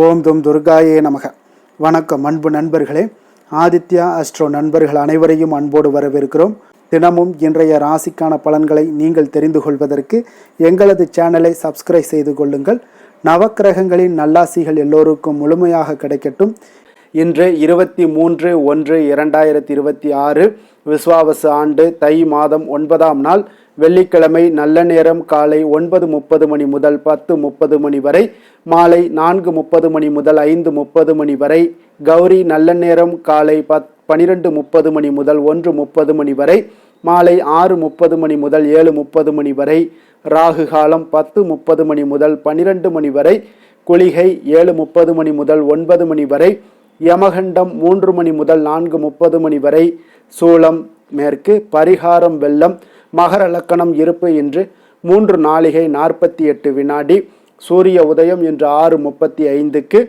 ஓம் தும் துர்காயே நமக. வணக்கம் அன்பு நண்பர்களே. ஆதித்யா அஸ்ட்ரோ நண்பர்கள் அனைவரையும் அன்போடு வரவேற்கிறோம். தினமும் இன்றைய ராசிக்கான பலன்களை நீங்கள் தெரிந்து கொள்வதற்கு எங்களது சேனலை சப்ஸ்கிரைப் செய்து கொள்ளுங்கள். நவக்கிரகங்களின் நல்லாசிகள் எல்லோருக்கும் முழுமையாக கிடைக்கட்டும். இன்று 23/1/2026 விஸ்வாவசு ஆண்டு தை மாதம் 9ஆம் நாள் வெள்ளிக்கிழமை. நல்ல நேரம் காலை 9:30 மணி முதல் 10:30 மணி வரை, மாலை 4:30 மணி முதல் 5:30 மணி வரை. கௌரி நல்ல நேரம் காலை 12:30 மணி முதல் 1:30 மணி வரை, மாலை 6:30 மணி முதல் 7:30 மணி வரை. ராகு காலம் 10:30 மணி முதல் 12 மணி வரை. குளிகை 7:30 மணி முதல் 9 மணி வரை. யமகண்டம் 3 மணி முதல் 4:30 மணி வரை. சூலம் மேற்கு. பரிகாரம் வெள்ளம். மகர லக்கணம் இருப்பு இன்று 3 நாழிகை 48 வினாடி. சூரிய உதயம் இன்று 6:35க்கு.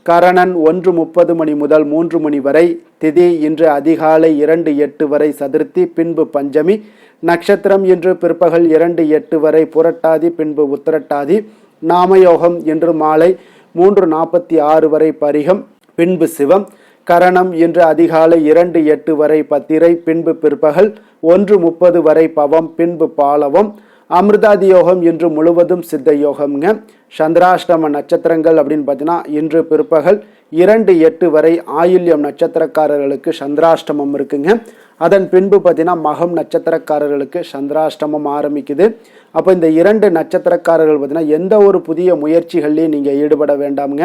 கரணன் 1:30 மணி முதல் 3 மணி வரை. திதி இன்று அதிகாலை 2:08 வரை சதுர்த்தி, பின்பு பஞ்சமி. நட்சத்திரம் இன்று பிற்பகல் 2:08 வரை புரட்டாதி, பின்பு உத்திரட்டாதி. நாமயோகம் இன்று மாலை 3:46 வரை பரிகம், பின்பு சிவம். கரணம் இன்று அதிகாலை 2:08 வரை பத்திரை, பின்பு பிற்பகல் 1:30 வரை பவம், பின்பு பாலவம். அமிர்தாதி யோகம் இன்று முழுவதும் சித்த யோகம்ங்க. சந்திராஷ்டம நட்சத்திரங்கள் அப்படின்னு பார்த்தீங்கன்னா இன்று பிற்பகல் 2:08 வரை ஆயில்யம் நட்சத்திரக்காரர்களுக்கு சந்திராஷ்டமம் இருக்குங்க. அதன் பின்பு பார்த்தீங்கன்னா மகம் நட்சத்திரக்காரர்களுக்கு சந்திராஷ்டமம் ஆரம்பிக்குது. அப்போ இந்த 2 நட்சத்திரக்காரர்கள் பார்த்தீங்கன்னா எந்த ஒரு புதிய முயற்சிகள்லையும் நீங்கள் ஈடுபட வேண்டாமுங்க.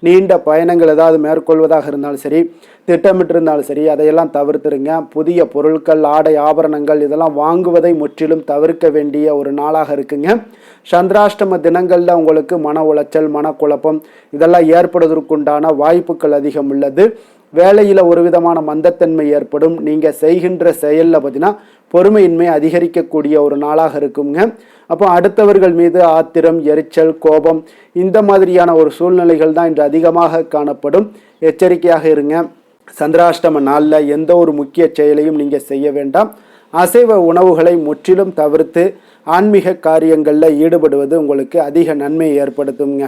நீண்ட பயணங்கள் ஏதாவது மேற்கொள்வதாக இருந்தாலும் சரி, திட்டமிட்டிருந்தாலும் சரி, அதையெல்லாம் தவிர்த்துருங்க. புதிய பொருட்கள், ஆடை, ஆபரணங்கள் இதெல்லாம் வாங்குவதை முற்றிலும் தவிர்க்க வேண்டிய ஒரு நாளாக இருக்குங்க. சந்திராஷ்டம தினங்களில் உங்களுக்கு மன உளைச்சல், மனக்குழப்பம் இதெல்லாம் ஏற்படுவதற்குண்டான வாய்ப்புகள் அதிகம் உள்ளது. வேலையில் ஒரு விதமான மந்தத்தன்மை ஏற்படும். நீங்கள் செய்கின்ற செயலில் பார்த்தீங்கன்னா பொறுமையின்மை அதிகரிக்கக்கூடிய ஒரு நாளாக இருக்குங்க. அப்போ அடுத்தவர்கள் மீது ஆத்திரம், எரிச்சல், கோபம் இந்த மாதிரியான ஒரு சூழ்நிலைகள் தான் இன்று அதிகமாக காணப்படும். எச்சரிக்கையாக இருங்க. சந்திராஷ்டம நாளில் எந்த ஒரு முக்கிய செயலையும் நீங்கள் செய்ய வேண்டாம். அசைவ உணவுகளை முற்றிலும் தவிர்த்து ஆன்மீக காரியங்களில் ஈடுபடுவது உங்களுக்கு அதிக நன்மையை ஏற்படுத்துங்க.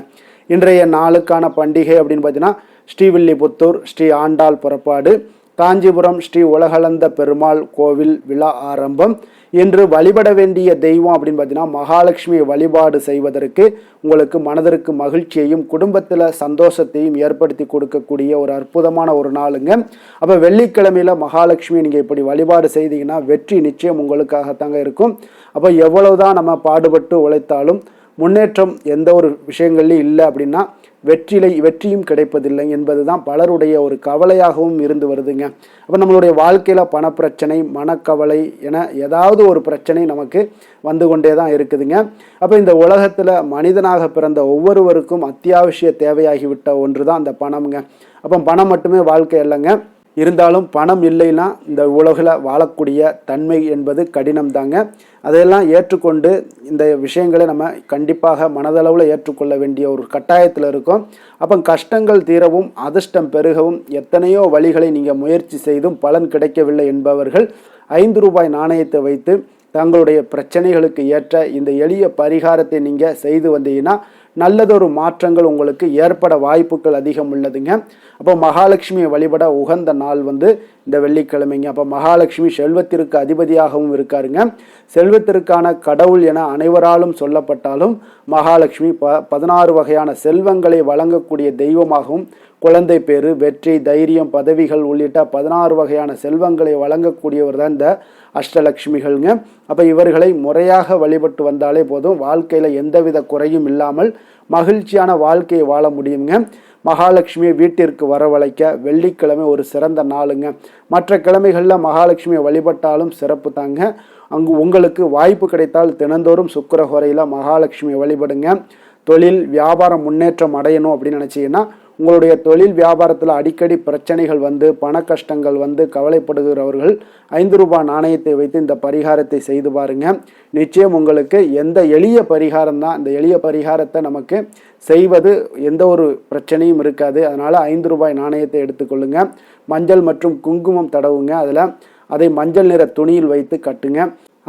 இன்றைய நாளுக்கான பண்டிகை அப்படின்னு பார்த்தீங்கன்னா ஸ்ரீவில்லிபுத்தூர் ஸ்ரீ ஆண்டாள் புறப்பாடு, காஞ்சிபுரம் ஸ்ரீ உலகளந்த பெருமாள் கோவில் விழா ஆரம்பம். இன்று வழிபட வேண்டிய தெய்வம் அப்படின்னு பார்த்தீங்கன்னா மகாலட்சுமியை வழிபாடு செய்வதற்கு உங்களுக்கு மனதிற்கு மகிழ்ச்சியையும் குடும்பத்தில் சந்தோஷத்தையும் ஏற்படுத்தி கொடுக்கக்கூடிய ஒரு அற்புதமான ஒரு நாளுங்க. அப்போ வெள்ளிக்கிழமையில் மகாலட்சுமியை நீங்கள் இப்படி வழிபாடு செய்தீங்கன்னா வெற்றி நிச்சயம் உங்களுக்காகத்தாங்க இருக்கும். அப்போ எவ்வளவுதான் நம்ம பாடுபட்டு உழைத்தாலும் முன்னேற்றம் எந்த ஒரு விஷயங்கள்லையும் இல்லை அப்படின்னா வெற்றியும் கிடைப்பதில்லை என்பது தான் பலருடைய ஒரு கவலையாகவும் இருந்து வருதுங்க. அப்போ நம்மளுடைய வாழ்க்கையில் பணப்பிரச்சனை, மனக்கவலை என ஏதாவது ஒரு பிரச்சனை நமக்கு வந்து கொண்டே தான் இருக்குதுங்க. அப்போ இந்த உலகத்தில் மனிதனாக பிறந்த ஒவ்வொருவருக்கும் அத்தியாவசிய தேவையாகிவிட்ட ஒன்று தான் அந்த பணம்ங்க. அப்போ பணம் மட்டுமே வாழ்க்கை இல்லைங்க. இருந்தாலும் பணம் இல்லைன்னா இந்த உலகில் வாழக்கூடிய தன்மை என்பது கடினம் தாங்க. அதையெல்லாம் ஏற்றுக்கொண்டு இந்த விஷயங்களை நம்ம கண்டிப்பாக மனதளவில் ஏற்றுக்கொள்ள வேண்டிய ஒரு கட்டாயத்தில் இருக்கும். அப்போ கஷ்டங்கள் தீரவும் அதிர்ஷ்டம் பெருகவும் எத்தனையோ வழிகளை நீங்கள் முயற்சி செய்தும் பலன் கிடைக்கவில்லை என்பவர்கள் 5 ரூபாய் நாணயத்தை வைத்து தங்களுடைய பிரச்சனைகளுக்கு ஏற்ற இந்த எளிய பரிகாரத்தை நீங்கள் செய்து வந்தீங்கன்னா நல்லதொரு மாற்றங்கள் உங்களுக்கு ஏற்பட வாய்ப்புகள் அதிகம் உள்ளதுங்க. அப்போ மகாலட்சுமியை வழிபட உகந்த நாள் இந்த வெள்ளிக்கிழமைங்க. அப்போ மகாலட்சுமி செல்வத்திற்கு அதிபதியாகவும் இருக்காருங்க. செல்வத்திற்கான கடவுள் என அனைவராலும் சொல்லப்பட்டாலும் மகாலட்சுமி 16 வகையான செல்வங்களை வழங்கக்கூடிய தெய்வமாகவும், குழந்தை பேரு, வெற்றி, தைரியம், பதவிகள் உள்ளிட்ட 16 வகையான செல்வங்களை வழங்கக்கூடியவர் தான் இந்த அஷ்டலட்சுமிகள்ங்க. அப்போ இவர்களை முறையாக வழிபட்டு வந்தாலே போதும், வாழ்க்கையில் எந்தவித குறையும் இல்லாமல் மகிழ்ச்சியான வாழ்க்கையை வாழ முடியுங்க. மகாலட்சுமியை வீட்டிற்கு வரவழைக்க வெள்ளிக்கிழமை ஒரு சிறந்த நாளுங்க. மற்ற கிழமைகளில் மகாலட்சுமியை வழிபட்டாலும் சிறப்பு தாங்க. அங்கு உங்களுக்கு வாய்ப்பு கிடைத்தால் தினந்தோறும் சுக்கிரஹோரையில் மகாலட்சுமியை வழிபடுங்க. தொழில் வியாபாரம் முன்னேற்றம் அடையணும் அப்படின்னு நினச்சிங்கன்னா உங்களுடைய தொழில் வியாபாரத்தில் அடிக்கடி பிரச்சனைகள் பண கஷ்டங்கள் கவலைப்படுகிறவர்கள் 5 ரூபாய் நாணயத்தை வைத்து இந்த பரிகாரத்தை செய்து பாருங்க. நிச்சயம் உங்களுக்கு எந்த எளிய பரிகாரம் தான், இந்த எளிய பரிகாரத்தை நமக்கு செய்வது எந்த ஒரு பிரச்சனையும் இருக்காது. அதனால் 5 ரூபாய் நாணயத்தை எடுத்துக்கொள்ளுங்க. மஞ்சள் மற்றும் குங்குமம் தடவுங்க. அதை மஞ்சள் நிற துணியில் வைத்து கட்டுங்க.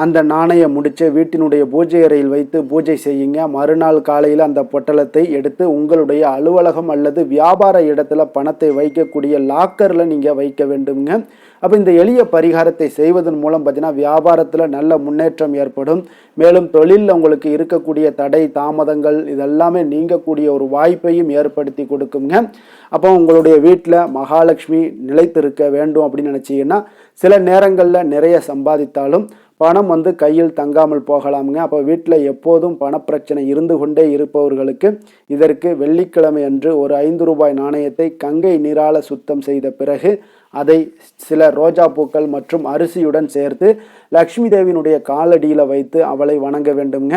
அந்த நாணய முடிச்சை வீட்டினுடைய பூஜை அறையில் வைத்து பூஜை செய்யுங்க. மறுநாள் காலையில் அந்த பொட்டலத்தை எடுத்து உங்களுடைய அலுவலகம் அல்லது வியாபார இடத்துல பணத்தை வைக்கக்கூடிய லாக்கரில் நீங்கள் வைக்க வேண்டுங்க. அப்போ இந்த எளிய பரிகாரத்தை செய்வதன் மூலம் பார்த்தீங்கன்னா வியாபாரத்தில் நல்ல முன்னேற்றம் ஏற்படும். மேலும் தொழிலில் உங்களுக்கு இருக்கக்கூடிய தடை தாமதங்கள் இதெல்லாமே நீங்கக்கூடிய ஒரு வாய்ப்பையும் ஏற்படுத்தி கொடுக்குங்க. அப்போ உங்களுடைய வீட்டில் மகாலட்சுமி நிலைத்திருக்க வேண்டும் அப்படின்னு நினச்சிங்கன்னா சில நேரங்களில் நிறைய சம்பாதித்தாலும் பணம் கையில் தங்காமல் போகலாமுங்க. அப்போ வீட்டில் எப்போதும் பணப்பிரச்சனை இருந்து கொண்டே இருப்பவர்களுக்கு இதற்கு வெள்ளிக்கிழமை அன்று ஒரு 5 ரூபாய் நாணயத்தை கங்கை நீரால சுத்தம் செய்த பிறகு அதை சில ரோஜா பூக்கள் மற்றும் அரிசியுடன் சேர்த்து லக்ஷ்மி தேவியினுடைய காலடியில் வைத்து அவளை வணங்க வேண்டுங்க.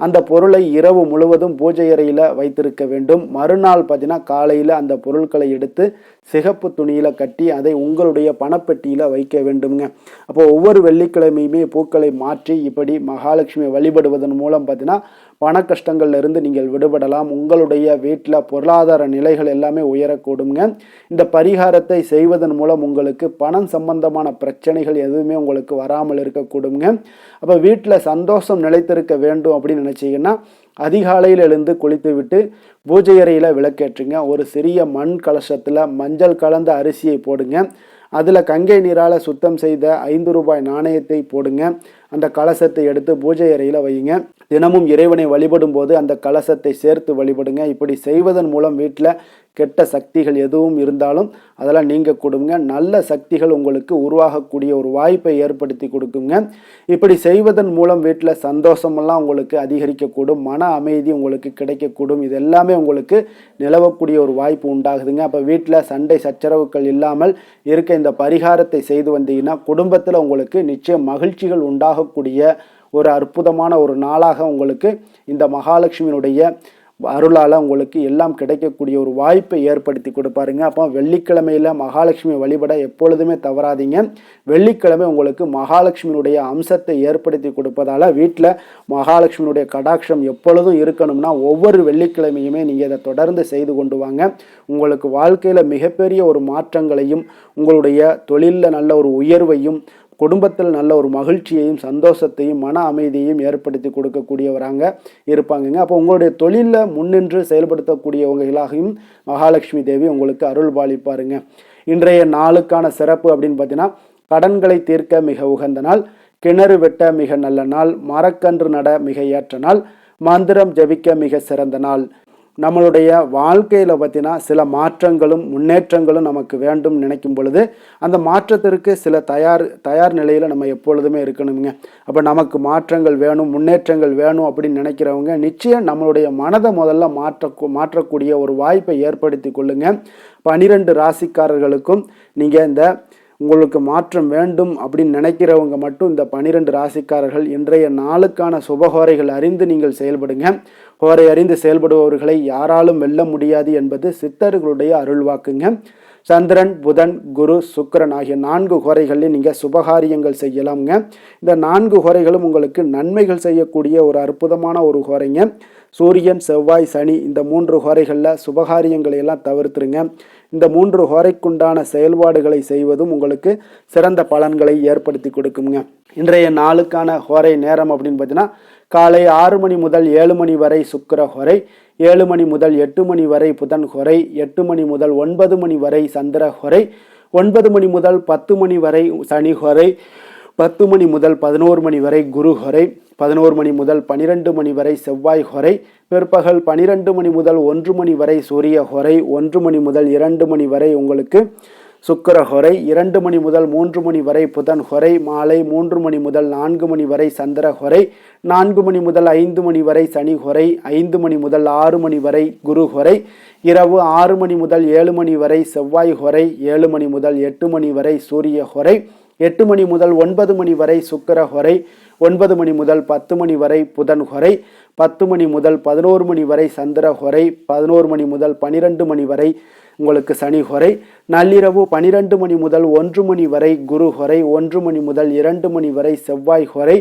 அந்த பொருளை இரவு முழுவதும் பூஜை அறையில் வைத்திருக்க வேண்டும். மறுநாள் பார்த்தீங்கன்னா காலையில் அந்த பொருட்களை எடுத்து சிகப்பு துணியில் கட்டி அதை உங்களுடைய பணப்பெட்டியில் வைக்க வேண்டுங்க. அப்போ ஒவ்வொரு வெள்ளிக்கிழமையுமே பூக்களை மாற்றி இப்படி மகாலட்சுமியை வழிபடுவதன் மூலம் பார்த்தீங்கன்னா பண கஷ்டங்கள்ல இருந்து நீங்கள் விடுபடலாம். உங்களுடைய வீட்டில் பொருளாதார நிலைகள் எல்லாமே உயரக்கூடுங்க. இந்த பரிகாரத்தை செய்வதன் மூலம் உங்களுக்கு பணம் சம்பந்தமான பிரச்சனைகள் எதுவுமே உங்களுக்கு வராமல் இருக்கக்கூடுங்க. அப்போ வீட்டில் சந்தோஷம் நிலைத்திருக்க வேண்டும் அப்படின்னு நினச்சிங்கன்னா அதிகாலையில் எழுந்து குளித்து விட்டு பூஜை அறையில் விளக்கேற்றுங்க. ஒரு சிறிய மண் கலசத்தில் மஞ்சள் கலந்த அரிசியை போடுங்க. அதில் கங்கை நீரால் சுத்தம் செய்த 5 ரூபாய் நாணயத்தை போடுங்க. அந்த கலசத்தை எடுத்து பூஜை அறையில் வையுங்க. தினமும் இறைவனை வழிபடும் போது அந்த கலசத்தை சேர்த்து வழிபடுங்க. இப்படி செய்வதன் மூலம் வீட்டில் கெட்ட சக்திகள் எதுவும் இருந்தாலும் அதெல்லாம் நீங்க கொடுங்க. நல்ல சக்திகள் உங்களுக்கு உருவாகக்கூடிய ஒரு வாய்ப்பை ஏற்படுத்தி கொடுக்குங்க. இப்படி செய்வதன் மூலம் வீட்டில் சந்தோஷமெல்லாம் உங்களுக்கு அதிகரிக்கக்கூடும். மன அமைதி உங்களுக்கு கிடைக்கக்கூடும். இது எல்லாமே உங்களுக்கு நிலவக்கூடிய ஒரு வாய்ப்பு உண்டாகுதுங்க. அப்போ வீட்டில் சண்டை சச்சரவுகள் இல்லாமல் இருக்க இந்த பரிகாரத்தை செய்து வந்தீங்கன்னா குடும்பத்தில் உங்களுக்கு நிச்சயம் மகிழ்ச்சிகள் உண்டாகக்கூடிய ஒரு அற்புதமான ஒரு நாளாக உங்களுக்கு இந்த மகாலட்சுமியினுடைய அருளால் உங்களுக்கு எல்லாம் கிடைக்கக்கூடிய ஒரு வாய்ப்பை ஏற்படுத்தி கொடுப்பாருங்க. அப்போ வெள்ளிக்கிழமையில் மகாலட்சுமி வழிபட எப்பொழுதுமே தவறாதீங்க. வெள்ளிக்கிழமை உங்களுக்கு மகாலட்சுமியினுடைய அம்சத்தை ஏற்படுத்தி கொடுப்பதால் வீட்டில் மகாலட்சுமியினுடைய கடாட்சம் எப்பொழுதும் இருக்கணும்னா ஒவ்வொரு வெள்ளிக்கிழமையுமே நீங்கள் இதை தொடர்ந்து செய்து கொண்டு வாங்க. உங்களுக்கு வாழ்க்கையில் மிகப்பெரிய ஒரு மாற்றங்களையும் உங்களுடைய தொழிலில் நல்ல ஒரு உயர்வையும் குடும்பத்தில் நல்ல ஒரு மகிழ்ச்சியையும் சந்தோஷத்தையும் மன அமைதியையும் ஏற்படுத்தி கொடுக்கக்கூடியவராங்க இருப்பாங்கங்க. அப்போ உங்களுடைய தொழிலில் முன்னின்று செயல்படுத்தக்கூடியவங்களாகவும் மகாலட்சுமி தேவி உங்களுக்கு அருள் பாலிப்பாருங்க. இன்றைய நாளுக்கான சிறப்பு அப்படின்னு பார்த்தீங்கன்னா கடன்களை தீர்க்க மிக உகந்த நாள், கிணறு வெட்ட மிக நல்ல நாள், மரக்கன்று நட மிக ஏற்ற நாள், மந்திரம் ஜபிக்க மிக சிறந்த நாள். நம்மளுடைய வாழ்க்கையில் பார்த்தீங்கன்னா சில மாற்றங்களும் முன்னேற்றங்களும் நமக்கு வேண்டும் நினைக்கும் பொழுது அந்த மாற்றத்திற்கு சில தயார் நிலையில் நம்ம எப்பொழுதுமே இருக்கணுங்க. அப்போ நமக்கு மாற்றங்கள் வேணும் முன்னேற்றங்கள் வேணும் அப்படின்னு நினைக்கிறவங்க நிச்சயம் நம்மளுடைய மனதை முதல்ல மாற்றக்கூடிய ஒரு வாய்ப்பை ஏற்படுத்தி கொள்ளுங்க. 12 ராசிக்காரர்களுக்கும் நீங்கள் இந்த உங்களுக்கு மாற்றம் வேண்டும் அப்படின்னு நினைக்கிறவங்க மட்டும் இந்த 12 ராசிக்காரர்கள் இன்றைய நாளுக்கான சுபஹோரைகள் அறிந்து நீங்கள் செயல்படுங்க. ஹோரை அறிந்து செயல்படுபவர்களை யாராலும் வெல்ல முடியாது என்பது சித்தர்களுடைய அருள்வாக்குங்க. சந்திரன் புதன் குரு சுக்கிரன் ஆகிய 4 ஹோரைகளில் நீங்கள் சுபகாரியங்கள் செய்யலாம்ங்க. இந்த 4 ஹோரைகளும் உங்களுக்கு நன்மைகள் செய்யக்கூடிய ஒரு அற்புதமான ஒரு ஹோரைங்க. சூரியன் செவ்வாய் சனி இந்த 3 ஹோரைகளில் சுபகாரியங்களை எல்லாம் தவிர்த்துருங்க. இந்த 3 ஹோரைக்குண்டான செயல்பாடுகளை செய்வதும் உங்களுக்கு சிறந்த பலன்களை ஏற்படுத்தி கொடுக்குங்க. இன்றைய நாளுக்கான ஹோரை நேரம் அப்படின்னு பார்த்தீங்கன்னா காலை 6 மணி முதல் 7 மணி வரை சுக்கிர ஹோரை, 7 மணி முதல் 8 மணி வரை புதன் ஹோரை, 8 மணி முதல் 9 மணி வரை சந்திர ஹோரை, 9 மணி முதல் 10 மணி வரை சனி ஹோரை, 10 மணி முதல் 11 மணி வரை குரு ஹோரை, 11 மணி முதல் 12 மணி வரை செவ்வாய் ஹோரை, பிற்பகல் 12 மணி முதல் 1 மணி வரை சூரிய ஹோரை, 1 மணி முதல் 2 மணி வரை உங்களுக்கு சுக்கிர ஹோரை, 2 மணி முதல் 3 மணி வரை புதன் ஹோரை, மாலை 3 மணி முதல் 4 மணி வரை சந்திர ஹோரை, 4 மணி முதல் 5 மணி வரை சனி ஹோரை, 5 மணி முதல் 6 மணி வரை குரு ஹோரை, இரவு 6 மணி முதல் 7 மணி வரை செவ்வாய் ஹோரை, 7 மணி முதல் 8 மணி வரை சூரிய ஹோரை, 8 மணி முதல் 9 மணி வரை சுக்கிர ஹோரை, 9 மணி முதல் 10 மணி வரை புதன் ஹோரை, 10 மணி முதல் 11 மணி வரை சந்திர ஹோரை, 11 மணி முதல் 12 மணி வரை உங்களுக்கு சனி ஹோரை, நள்ளிரவு 12 மணி முதல் 1 மணி வரை குரு ஹோரை, 1 மணி முதல் 2 மணி வரை செவ்வாய் ஹோரை,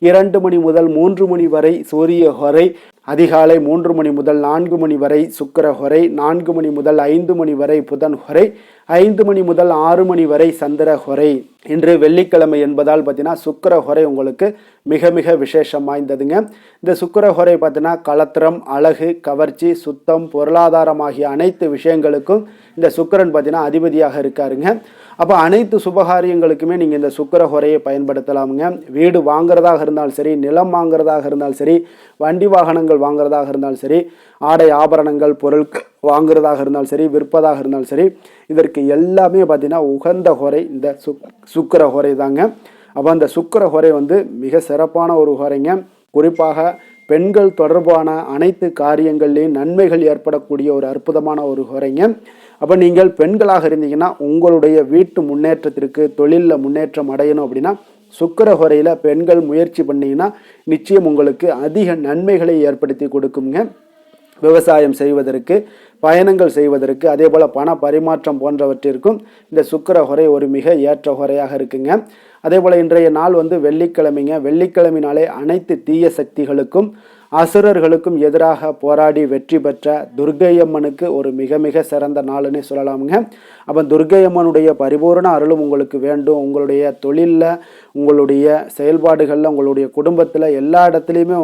2 மணி முதல் 3 மணி வரை சூரிய ஹோரை, அதிகாலை 3 மணி முதல் 4 மணி வரை சுக்கிரஹொரை, 4 மணி முதல் 5 மணி வரை புதன்ஹொரை, 5 மணி முதல் 6 மணி வரை சந்திரஹொரை. இன்று வெள்ளிக்கிழமை என்பதால் பார்த்தீங்கன்னா சுக்கிரஹொரை உங்களுக்கு மிக மிக விசேஷம் வாய்ந்ததுங்க. இந்த சுக்கிரஹொரை பார்த்தீங்கன்னா கலத்திரம், அழகு, கவர்ச்சி, சுத்தம், பொருளாதாரம் ஆகிய அனைத்து விஷயங்களுக்கும் இந்த சுக்கிரன் பார்த்தீங்கன்னா அதிபதியாக இருக்காருங்க. அப்போ அனைத்து சுபகாரியங்களுக்குமே நீங்கள் இந்த சுக்கிரஹொரையை பயன்படுத்தலாமுங்க. வீடு வாங்குறதாக இருந்தாலும் சரி, நிலம் வாங்குறதாக இருந்தாலும் சரி, வண்டி வாகனங்கள் வாங்குறதாக இருந்தாலும் சரி, ஆடை ஆபரணங்கள் பொருள் வாங்குறதாக இருந்தாலும் சரி, விற்பதாக இருந்தாலும் சரி, இதற்கு எல்லாமே பார்த்தீங்கன்னா உகந்த ஹொரை இந்த சுக்கிரஹொரை தாங்க. அப்போ அந்த சுக்கிரஹொரை மிக சிறப்பான ஒரு ஹொரைங்க. குறிப்பாக பெண்கள் தொடர்பான அனைத்து காரியங்கள்லேயும் நன்மைகள் ஏற்படக்கூடிய ஒரு அற்புதமான ஒரு ஹொரைங்க. அப்போ நீங்கள் பெண்களாக இருந்தீங்கன்னா உங்களுடைய வீட்டு முன்னேற்றத்திற்கு, தொழிலில் முன்னேற்றம் அடையணும் அப்படின்னா சுக்கிரஹொரையில் பெண்கள் முயற்சி பண்ணிங்கன்னா நிச்சயம் உங்களுக்கு அதிக நன்மைகளை ஏற்படுத்தி கொடுக்குங்க. விவசாயம் செய்வதற்கு, பயணங்கள் செய்வதற்கு, அதே போல் பண பரிமாற்றம் போன்றவற்றிற்கும் இந்த சுக்கிரஹொரை ஒரு மிக ஏற்ற ஹொரையாக இருக்குங்க. அதே போல் இன்றைய நாள் வெள்ளிக்கிழமைங்க. வெள்ளிக்கிழமைனாலே அனைத்து தீய சக்திகளுக்கும் அசுரர்களுக்கும் எதிராக போராடி வெற்றி பெற்ற துர்க்கையம்மனுக்கு ஒரு மிக மிக சிறந்த நாளுன்னு சொல்லலாமுங்க. அப்போ துர்க்கையம்மனுடைய பரிபூர்ண அருளும் உங்களுக்கு வேண்டும். உங்களுடைய தொழிலில், உங்களுடைய செயல்பாடுகளில், உங்களுடைய குடும்பத்தில் எல்லா இடத்துலையுமே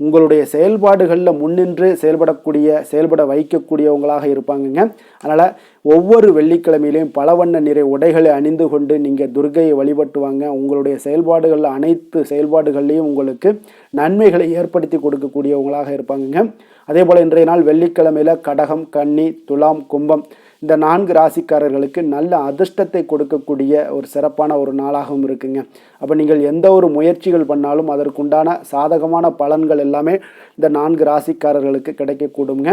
உங்களுடைய செயல்பாடுகளில் முன்னின்று செயல்பட வைக்கக்கூடியவங்களாக இருப்பாங்கங்க. அதனால் ஒவ்வொரு வெள்ளிக்கிழமையிலையும் பல வண்ண நிறை உடைகளை அணிந்து கொண்டு நீங்கள் துர்க்கையை வழிபட்டுவாங்க. உங்களுடைய செயல்பாடுகளில் அனைத்து செயல்பாடுகள்லையும் உங்களுக்கு நன்மைகளை ஏற்படுத்தி கொடுக்கக்கூடியவங்களாக இருப்பாங்கங்க. அதே போல் இன்றைய நாள் வெள்ளிக்கிழமையில் கடகம், கன்னி, துலாம், கும்பம் இந்த 4 ராசிக்காரர்களுக்கு நல்ல அதிர்ஷ்டத்தை கொடுக்கக்கூடிய ஒரு சிறப்பான ஒரு நாளாகவும் இருக்குங்க. அப்போ நீங்கள் எந்த ஒரு முயற்சிகள் பண்ணாலும் அதற்குண்டான சாதகமான பலன்கள் எல்லாமே இந்த 4 ராசிக்காரர்களுக்கு கிடைக்கக்கூடுங்க.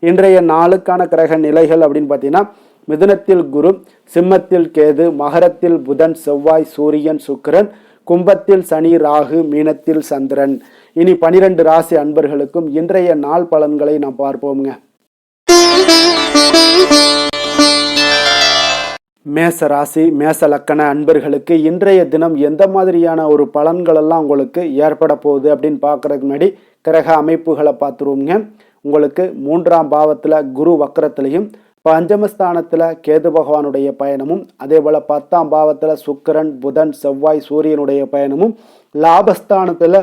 இன்றைய நாளுக்கான கிரக நிலைகள் அப்படின்னு பார்த்தீங்கன்னா மிதுனத்தில் குரு, சிம்மத்தில் கேது, மகரத்தில் புதன், செவ்வாய், சூரியன், சுக்கிரன், கும்பத்தில் சனி, ராகு, மீனத்தில் சந்திரன். இனி 12 ராசி அன்பர்களுக்கும் இன்றைய நாள் பலன்களை நாம் பார்ப்போம்ங்க. மேச ராசி, மேச லக்கண அன்பர்களுக்கு இன்றைய தினம் எந்த மாதிரியான ஒரு பலன்கள் எல்லாம் உங்களுக்கு ஏற்பட போகுது அப்படின்னு பார்க்கறதுக்கு முன்னாடி கிரக அமைப்புகளை பார்த்துருவோங்க. உங்களுக்கு 3ஆம் பாவத்தில் குரு வக்கரத்திலையும், பஞ்சமஸ்தானத்தில் கேது பகவானுடைய பயணமும், அதே போல் 10ஆம் பாவத்தில் சுக்கிரன், புதன், செவ்வாய், சூரியனுடைய பயணமும், லாபஸ்தானத்தில்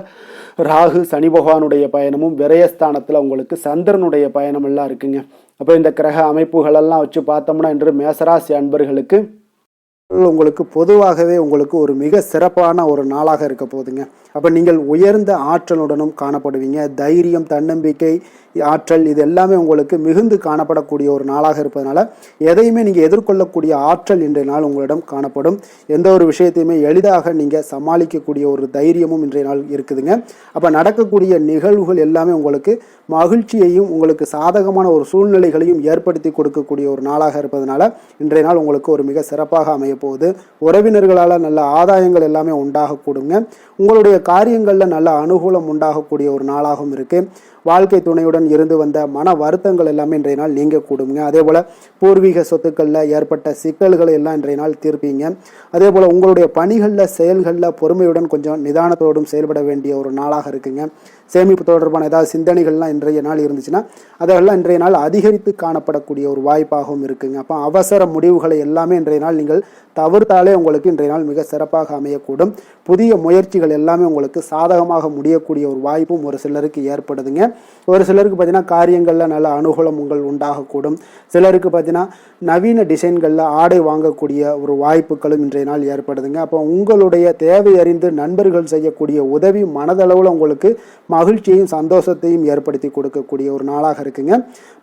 ராகு, சனி பகவானுடைய பயணமும், விரயஸ்தானத்தில் உங்களுக்கு சந்திரனுடைய பயணம் எல்லாம் இருக்குங்க. அப்போ இந்த கிரக அமைப்புகளெல்லாம் வச்சு பார்த்தோம்னா இன்று மேசராசி அன்பர்களுக்கு உங்களுக்கு பொதுவாகவே ஒரு மிக சிறப்பான ஒரு நாளாக இருக்க போகுதுங்க. அப்போ நீங்கள் உயர்ந்த ஆற்றலுடனும் காணப்படுவீங்க. தைரியம், தன்னம்பிக்கை, ஆற்றல் இது எல்லாமே உங்களுக்கு மிகுந்து காணப்படக்கூடிய ஒரு நாளாக இருப்பதனால எதையுமே நீங்கள் எதிர்கொள்ளக்கூடிய ஆற்றல் இன்றைய நாள் உங்களிடம் காணப்படும். எந்த ஒரு விஷயத்தையுமே எளிதாக நீங்கள் சமாளிக்கக்கூடிய ஒரு தைரியமும் இன்றைய நாள் இருக்குதுங்க. அப்போ நடக்கக்கூடிய நிகழ்வுகள் எல்லாமே உங்களுக்கு மகிழ்ச்சியையும் உங்களுக்கு சாதகமான ஒரு சூழ்நிலைகளையும் ஏற்படுத்தி கொடுக்கக்கூடிய ஒரு நாளாக இருப்பதனால இன்றைய நாள் உங்களுக்கு ஒரு மிக சிறப்பாக அமைய போகுது. உறவினர்களால் நல்ல ஆதாயங்கள் எல்லாமே உண்டாகக்கூடுங்க. உங்களுடைய காரியங்களில் நல்ல அனுகூலம் உண்டாகக்கூடிய ஒரு நாளாகவும் இருக்குது. வாழ்க்கை துணையுடன் இருந்து வந்த மன வருத்தங்கள் எல்லாமே இன்றைய நாள் நீங்கக்கூடுங்க. அதே போல் பூர்வீக சொத்துக்களில் ஏற்பட்ட சிக்கல்களை எல்லாம் இன்றைய நாள் தீர்ப்பீங்க. அதே போல் உங்களுடைய பணிகளில், செயல்களில் பொறுமையுடன் கொஞ்சம் நிதானத்தோடும் செயல்பட வேண்டிய ஒரு நாளாக இருக்குங்க. சேமிப்பு தொடர்பான ஏதாவது சிந்தனைகள்லாம் இன்றைய நாள் இருந்துச்சுன்னா அதெல்லாம் இன்றைய நாள் அதிகரித்து காணப்படக்கூடிய ஒரு வாய்ப்பாகவும் இருக்குங்க. அப்போ அவசர முடிவுகளை எல்லாமே இன்றைய நாள் நீங்கள் தவிர்த்தாலே உங்களுக்கு இன்றைய நாள் மிக சிறப்பாக அமையக்கூடும். புதிய முயற்சிகள் எல்லாமே உங்களுக்கு சாதகமாக முடியக்கூடிய ஒரு வாய்ப்பும் ஒரு சிலருக்கு ஏற்படுதுங்க. ஒரு சிலருக்கு பார்த்தீங்கன்னா காரியங்களில் நல்ல அனுகூலம் உண்டாகக்கூடும். சிலருக்கு பார்த்தீங்கன்னா நவீன டிசைன்களில் ஆடை வாங்கக்கூடிய ஒரு வாய்ப்புகளும் இன்றைய நாள் ஏற்படுதுங்க. அப்போ உங்களுடைய தேவை அறிந்து நண்பர்கள் செய்யக்கூடிய உதவி மனதளவில் உங்களுக்கு மகிழ்ச்சியையும் சந்தோஷத்தையும் ஏற்படுத்தி கொடுக்கக்கூடிய ஒரு நாளாக இருக்குங்க.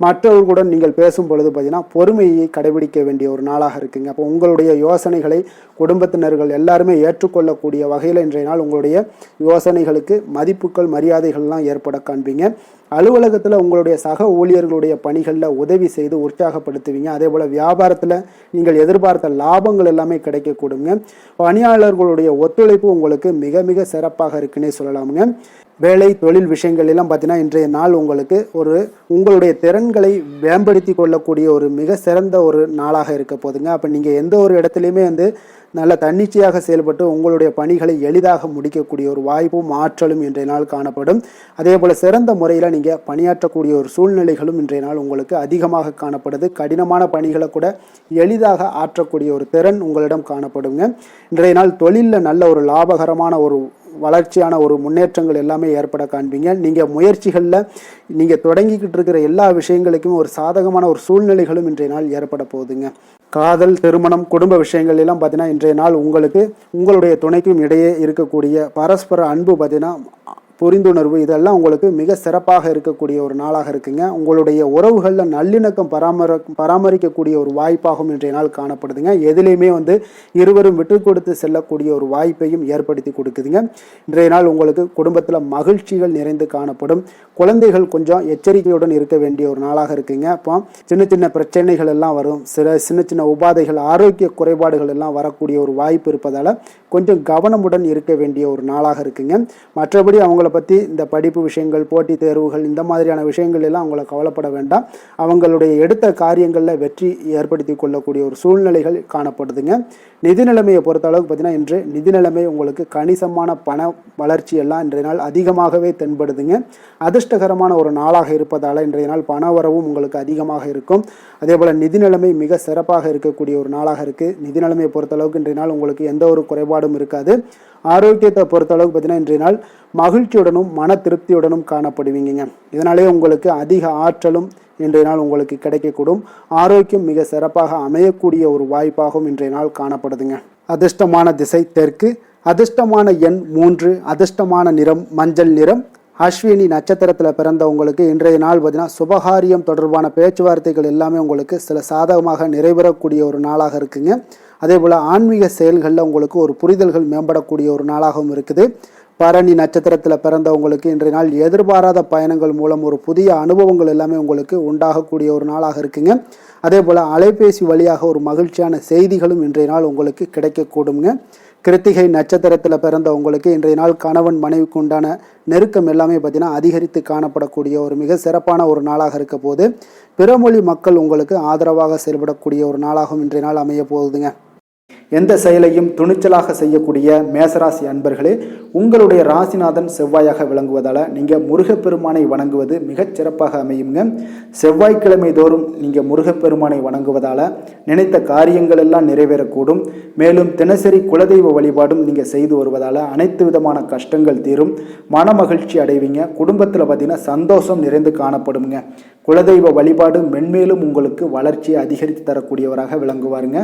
மற்றவர்களுடன் நீங்கள் பேசும் பொழுது பார்த்தீங்கன்னா பொறுமையை கடைபிடிக்க வேண்டிய ஒரு நாளாக இருக்குங்க. அப்போ உங்களுடைய யோசனைகளை குடும்பத்தினர்கள் எல்லாருமே ஏற்றுக்கொள்ளக்கூடிய வகையில் இன்றைய நாள் உங்களுடைய யோசனைகளுக்கு மதிப்புகள், மரியாதைகள்லாம் ஏற்பட காண்பீங்க. அலுவலகத்தில் உங்களுடைய சக ஊழியர்களுடைய பணிகளில் உதவி செய்து உற்சாகப்படுத்துவீங்க. அதே போல் வியாபாரத்தில் நீங்கள் எதிர்பார்த்த லாபங்கள் எல்லாமே கிடைக்கக்கூடுங்க. பணியாளர்களுடைய ஒத்துழைப்பு உங்களுக்கு மிக மிக சிறப்பாக இருக்குன்னே சொல்லலாமுங்க. வேலை, தொழில் விஷயங்கள் எல்லாம் பார்த்தீங்கன்னா இன்றைய நாள் உங்களுக்கு உங்களுடைய திறன்களை மேம்படுத்தி கொள்ளக்கூடிய ஒரு மிக சிறந்த ஒரு நாளாக இருக்க போதுங்க. அப்போ நீங்கள் எந்த ஒரு இடத்துலையுமே நல்ல தன்னிச்சையாக செயல்பட்டு உங்களுடைய பணிகளை எளிதாக முடிக்கக்கூடிய ஒரு வாய்ப்பும் ஆற்றலும் இன்றைய நாள் காணப்படும். அதே போல் சிறந்த முறையில் நீங்கள் பணியாற்றக்கூடிய ஒரு சூழ்நிலைகளும் இன்றைய நாள் உங்களுக்கு அதிகமாக காணப்படுது. கடினமான பணிகளை கூட எளிதாக ஆற்றக்கூடிய ஒரு திறன் உங்களிடம் காணப்படுங்க. இன்றைய நாள் தொழிலில் நல்ல ஒரு லாபகரமான ஒரு வளர்ச்சியான ஒரு முன்னேற்றங்கள் எல்லாமே ஏற்பட காண்பீங்க. நீங்கள் முயற்சிகளில் நீங்கள் தொடங்கிக்கிட்டு இருக்கிற எல்லா விஷயங்களுக்கும் ஒரு சாதகமான ஒரு சூழ்நிலைகளும் இன்றைய நாள் ஏற்பட போகுதுங்க. காதல், திருமணம், குடும்ப விஷயங்கள் எல்லாம் பார்த்தீங்கன்னா இன்றைய நாள் உங்களுக்கு உங்களுடைய துணைக்கும் இடையே இருக்கக்கூடிய பரஸ்பர அன்பு பார்த்தீங்கன்னா புரிந்துணர்வு இதெல்லாம் உங்களுக்கு மிக சிறப்பாக இருக்கக்கூடிய ஒரு நாளாக இருக்குங்க. உங்களுடைய உறவுகளில் நல்லிணக்கம் பராமரிக்கக்கூடிய ஒரு வாய்ப்பாகவும் இன்றைய நாள் காணப்படுதுங்க. எதுலேயுமே இருவரும் விட்டு கொடுத்து செல்லக்கூடிய ஒரு வாய்ப்பையும் ஏற்படுத்தி கொடுக்குதுங்க. இன்றைய நாள் உங்களுக்கு குடும்பத்தில் மகிழ்ச்சிகள் நிறைந்து காணப்படும். குழந்தைகள் கொஞ்சம் எச்சரிக்கையுடன் இருக்க வேண்டிய ஒரு நாளாக இருக்குங்க. அப்போ சின்ன சின்ன பிரச்சனைகள் எல்லாம் வரும், சின்ன சின்ன உபாதைகள், ஆரோக்கிய குறைபாடுகள் எல்லாம் வரக்கூடிய ஒரு வாய்ப்பு இருப்பதால் கொஞ்சம் கவனமுடன் இருக்க வேண்டிய ஒரு நாளாக இருக்குங்க. மற்றபடி அவங்கள பற்றி இந்த படிப்பு விஷயங்கள், போட்டித் தேர்வுகள், இந்த மாதிரியான விஷயங்கள் எல்லாம் அவங்கள கவலைப்பட வேண்டாம். அவங்களுடைய எடுத்த காரியங்களில் வெற்றி ஏற்படுத்தி கொள்ளக்கூடிய ஒரு சூழ்நிலைகள் காணப்படுதுங்க. நிதி நிலைமையை பொறுத்த அளவுக்கு பார்த்தீங்கன்னா இன்று நிதி நிலைமை உங்களுக்கு கணிசமான பண வளர்ச்சி எல்லாம் இன்றைய நாள் அதிகமாகவே தென்படுதுங்க. அதிர்ஷ்டகரமான ஒரு நாளாக இருப்பதால் இன்றைய நாள் பண வரவும் உங்களுக்கு அதிகமாக இருக்கும். அதே போல் நிதி நிலைமை மிக சிறப்பாக இருக்கக்கூடிய ஒரு நாளாக இருக்குது. நிதி நிலைமையை பொறுத்த அளவுக்கு இன்றைய நாள் உங்களுக்கு எந்த ஒரு குறைபாடும் இருக்காது. ஆரோக்கியத்தை பொறுத்தளவுக்கு பார்த்தீங்கன்னா இன்றைய நாள் மகிழ்ச்சியுடனும் மன திருப்தியுடனும் காணப்படுவீங்க. இதனாலே உங்களுக்கு அதிக ஆற்றலும் இன்றைய நாள் உங்களுக்கு கிடைக்கக்கூடும். ஆரோக்கியம் மிக சிறப்பாக அமையக்கூடிய ஒரு வாய்ப்பாகவும் இன்றைய நாள் காணப்படுதுங்க. அதிர்ஷ்டமான திசை தெற்கு, அதிர்ஷ்டமான எண் 3, அதிர்ஷ்டமான நிறம் மஞ்சள் நிறம். அஸ்வினி நட்சத்திரத்தில் பிறந்தவங்களுக்கு இன்றைய நாள் பார்த்தீங்கன்னா சுபகாரியம் தொடர்பான பேச்சுவார்த்தைகள் எல்லாமே உங்களுக்கு சில சாதகமாக நிறைவேறக்கூடிய ஒரு நாளாக இருக்குங்க. அதே போல் ஆன்மீக செயல்களில் உங்களுக்கு ஒரு புரிதல்கள் மேம்படக்கூடிய ஒரு நாளாகவும் இருக்குது. பரணி நட்சத்திரத்தில் பிறந்தவங்களுக்கு இன்றைய நாள் எதிர்பாராத பயணங்கள் மூலம் ஒரு புதிய அனுபவங்கள் எல்லாமே உங்களுக்கு உண்டாகக்கூடிய ஒரு நாளாக இருக்குங்க. அதே போல் அலைபேசி வழியாக ஒரு மகிழ்ச்சியான செய்திகளும் இன்றைய நாள் உங்களுக்கு கிடைக்கக்கூடுங்க. கிருத்திகை நட்சத்திரத்தில் பிறந்தவங்களுக்கு இன்றைய நாள் கணவன் மனைவிக்கு உண்டான நெருக்கம் எல்லாமே பார்த்தீங்கன்னா அதிகரித்து காணப்படக்கூடிய ஒரு மிக சிறப்பான ஒரு நாளாக இருக்க போது பிறமொழி மக்கள் உங்களுக்கு ஆதரவாக செயல்படக்கூடிய ஒரு நாளாகவும் இன்றைய நாள் அமைய போகுதுங்க. எந்த செயலையும் துணிச்சலாக செய்யக்கூடிய மேசராசி அன்பர்களே, உங்களுடைய ராசிநாதன் செவ்வாயாக விளங்குவதால் நீங்கள் முருகப்பெருமானை வணங்குவது மிகச் சிறப்பாக அமையுங்க. செவ்வாய்க்கிழமை தோறும் நீங்கள் முருகப்பெருமானை வணங்குவதால் நினைத்த காரியங்கள் எல்லாம் நிறைவேறக்கூடும். மேலும் தினசரி குலதெய்வ வழிபாடும் நீங்கள் செய்து வருவதால் அனைத்து விதமான கஷ்டங்கள் தீரும், மன மகிழ்ச்சி அடைவீங்க. குடும்பத்தில் பார்த்தீங்கன்னா சந்தோஷம் நிறைந்து காணப்படுங்க. குலதெய்வ வழிபாடு மென்மேலும் உங்களுக்கு வளர்ச்சியை அதிகரித்து தரக்கூடியவராக விளங்குவாருங்க.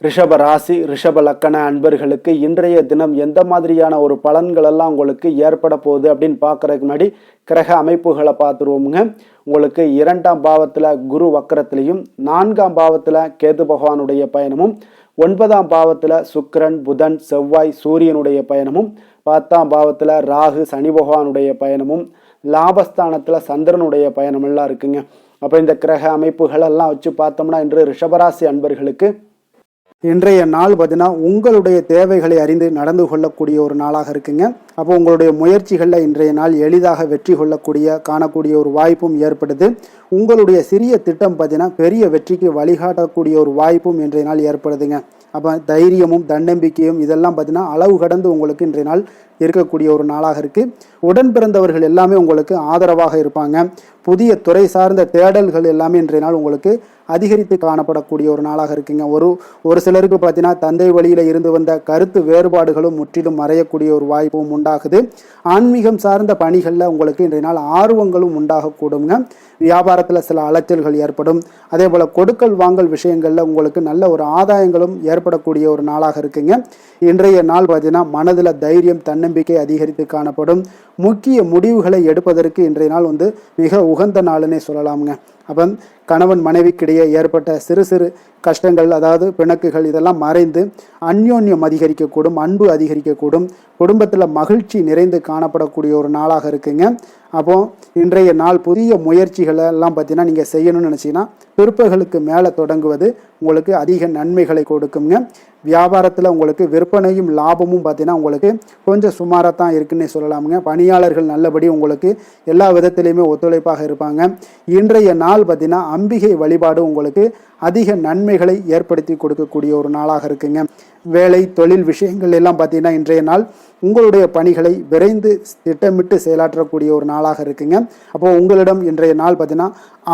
ரிஷப ராசி, ரிஷப லக்கண அன்பர்களுக்கு இன்றைய தினம் எந்த மாதிரியான ஒரு பலன்கள் எல்லாம் உங்களுக்கு ஏற்பட போகுது அப்படின்னு பார்க்கறதுக்கு முன்னாடி கிரக அமைப்புகளை பார்த்துருவோமுங்க. உங்களுக்கு 2ஆம் பாவத்தில் குரு வக்கரத்திலையும், 4ஆம் பாவத்தில் கேது பகவானுடைய பயணமும், 9ஆம் பாவத்தில் சுக்கிரன், புதன், செவ்வாய், சூரியனுடைய பயணமும், 10ஆம் பாவத்தில் ராகு, சனி பகவானுடைய பயணமும், லாபஸ்தானத்தில் சந்திரனுடைய பயணம் எல்லாம் இருக்குங்க. அப்போ இந்த கிரக அமைப்புகள் எல்லாம் வச்சு பார்த்தோம்னா இன்று ரிஷபராசி அன்பர்களுக்கு இன்றைய நாள் பார்த்தீங்கன்னா உங்களுடைய தேவைகளை அறிந்து நடந்து கொள்ளக்கூடிய ஒரு நாளாக இருக்குங்க. அப்போ உங்களுடைய முயற்சிகளில் இன்றைய நாள் எளிதாக வெற்றி காணக்கூடிய ஒரு வாய்ப்பும் ஏற்படுது. உங்களுடைய சிறிய திட்டம் பார்த்தீங்கன்னா பெரிய வெற்றிக்கு வழிகாட்டக்கூடிய ஒரு வாய்ப்பும் இன்றைய நாள் ஏற்படுதுங்க. அப்போ தைரியமும் தன்னம்பிக்கையும் இதெல்லாம் பார்த்தீங்கன்னா அளவு கடந்து உங்களுக்கு இன்றைய நாள் இருக்கக்கூடிய ஒரு நாளாக இருக்குது. உடன் பிறந்தவர்கள் எல்லாமே உங்களுக்கு ஆதரவாக இருப்பாங்க. புதிய துறை சார்ந்த தேடல்கள் எல்லாமே இன்றைய நாள் உங்களுக்கு அதிகரித்து காணப்படக்கூடிய ஒரு நாளாக இருக்குங்க. ஒரு சிலருக்கு பார்த்தீங்கன்னா தந்தை வழியில் இருந்து வந்த கருத்து வேறுபாடுகளும் முற்றிலும் மறையக்கூடிய ஒரு வாய்ப்பும் உண்டாகுது. ஆன்மீகம் சார்ந்த பணிகளில் உங்களுக்கு இன்றைய நாள் ஆர்வங்களும் உண்டாகக்கூடுங்க. வியாபாரத்தில் சில அலைச்சல்கள் ஏற்படும். அதே போல் கொடுக்கல் வாங்கல் விஷயங்களில் உங்களுக்கு நல்ல ஒரு ஆதாயங்களும் ஏற்படக்கூடிய ஒரு நாளாக இருக்குங்க. இன்றைய நாள் பார்த்தீங்கன்னா மனதில் தைரியம், தன்னம்பிக்கை அதிகரித்து காணப்படும். முக்கிய முடிவுகளை எடுப்பதற்கு இன்றைய நாள் மிக உகந்த நாளுன்னே சொல்லலாமுங்க. அப்போ கணவன் மனைவிக்கிடையே ஏற்பட்ட சிறு சிறு கஷ்டங்கள், அதாவது பிணக்குகள், இதெல்லாம் மறைந்து அந்யோன்யம் அதிகரிக்கக்கூடும், அன்பு அதிகரிக்கக்கூடும். குடும்பத்தில் மகிழ்ச்சி நிறைந்து காணப்படக்கூடிய ஒரு நாளாக இருக்குங்க. அப்போ இன்றைய நாள் புதிய முயற்சிகளை எல்லாம் பார்த்தீங்கன்னா நீங்கள் செய்யணும்னு நினச்சிங்கன்னா பிற்பகலுக்கு மேலே தொடங்குவது உங்களுக்கு அதிக நன்மைகளை கொடுக்குங்க. வியாபாரத்தில் உங்களுக்கு விற்பனையும் லாபமும் பார்த்தீங்கன்னா உங்களுக்கு கொஞ்சம் சுமாராக தான் இருக்குன்னே சொல்லலாமுங்க. பணியாளர்கள் நல்லபடி உங்களுக்கு எல்லா விதத்திலையுமே ஒத்துழைப்பாக இருப்பாங்க. இன்றைய நாள் பார்த்தீங்கன்னா அம்பிகை வழிபாடு உங்களுக்கு அதிக நன்மைகளை ஏற்படுத்தி கொடுக்கக்கூடிய ஒரு நாளாக இருக்குங்க. வேலை தொழில் விஷயங்கள் எல்லாம் பார்த்தீங்கன்னா இன்றைய நாள் உங்களுடைய பணிகளை விரைந்து திட்டமிட்டு செயலாற்றக்கூடிய ஒரு நாளாக இருக்குங்க. அப்போ உங்களிடம் இன்றைய நாள் பார்த்தீங்கன்னா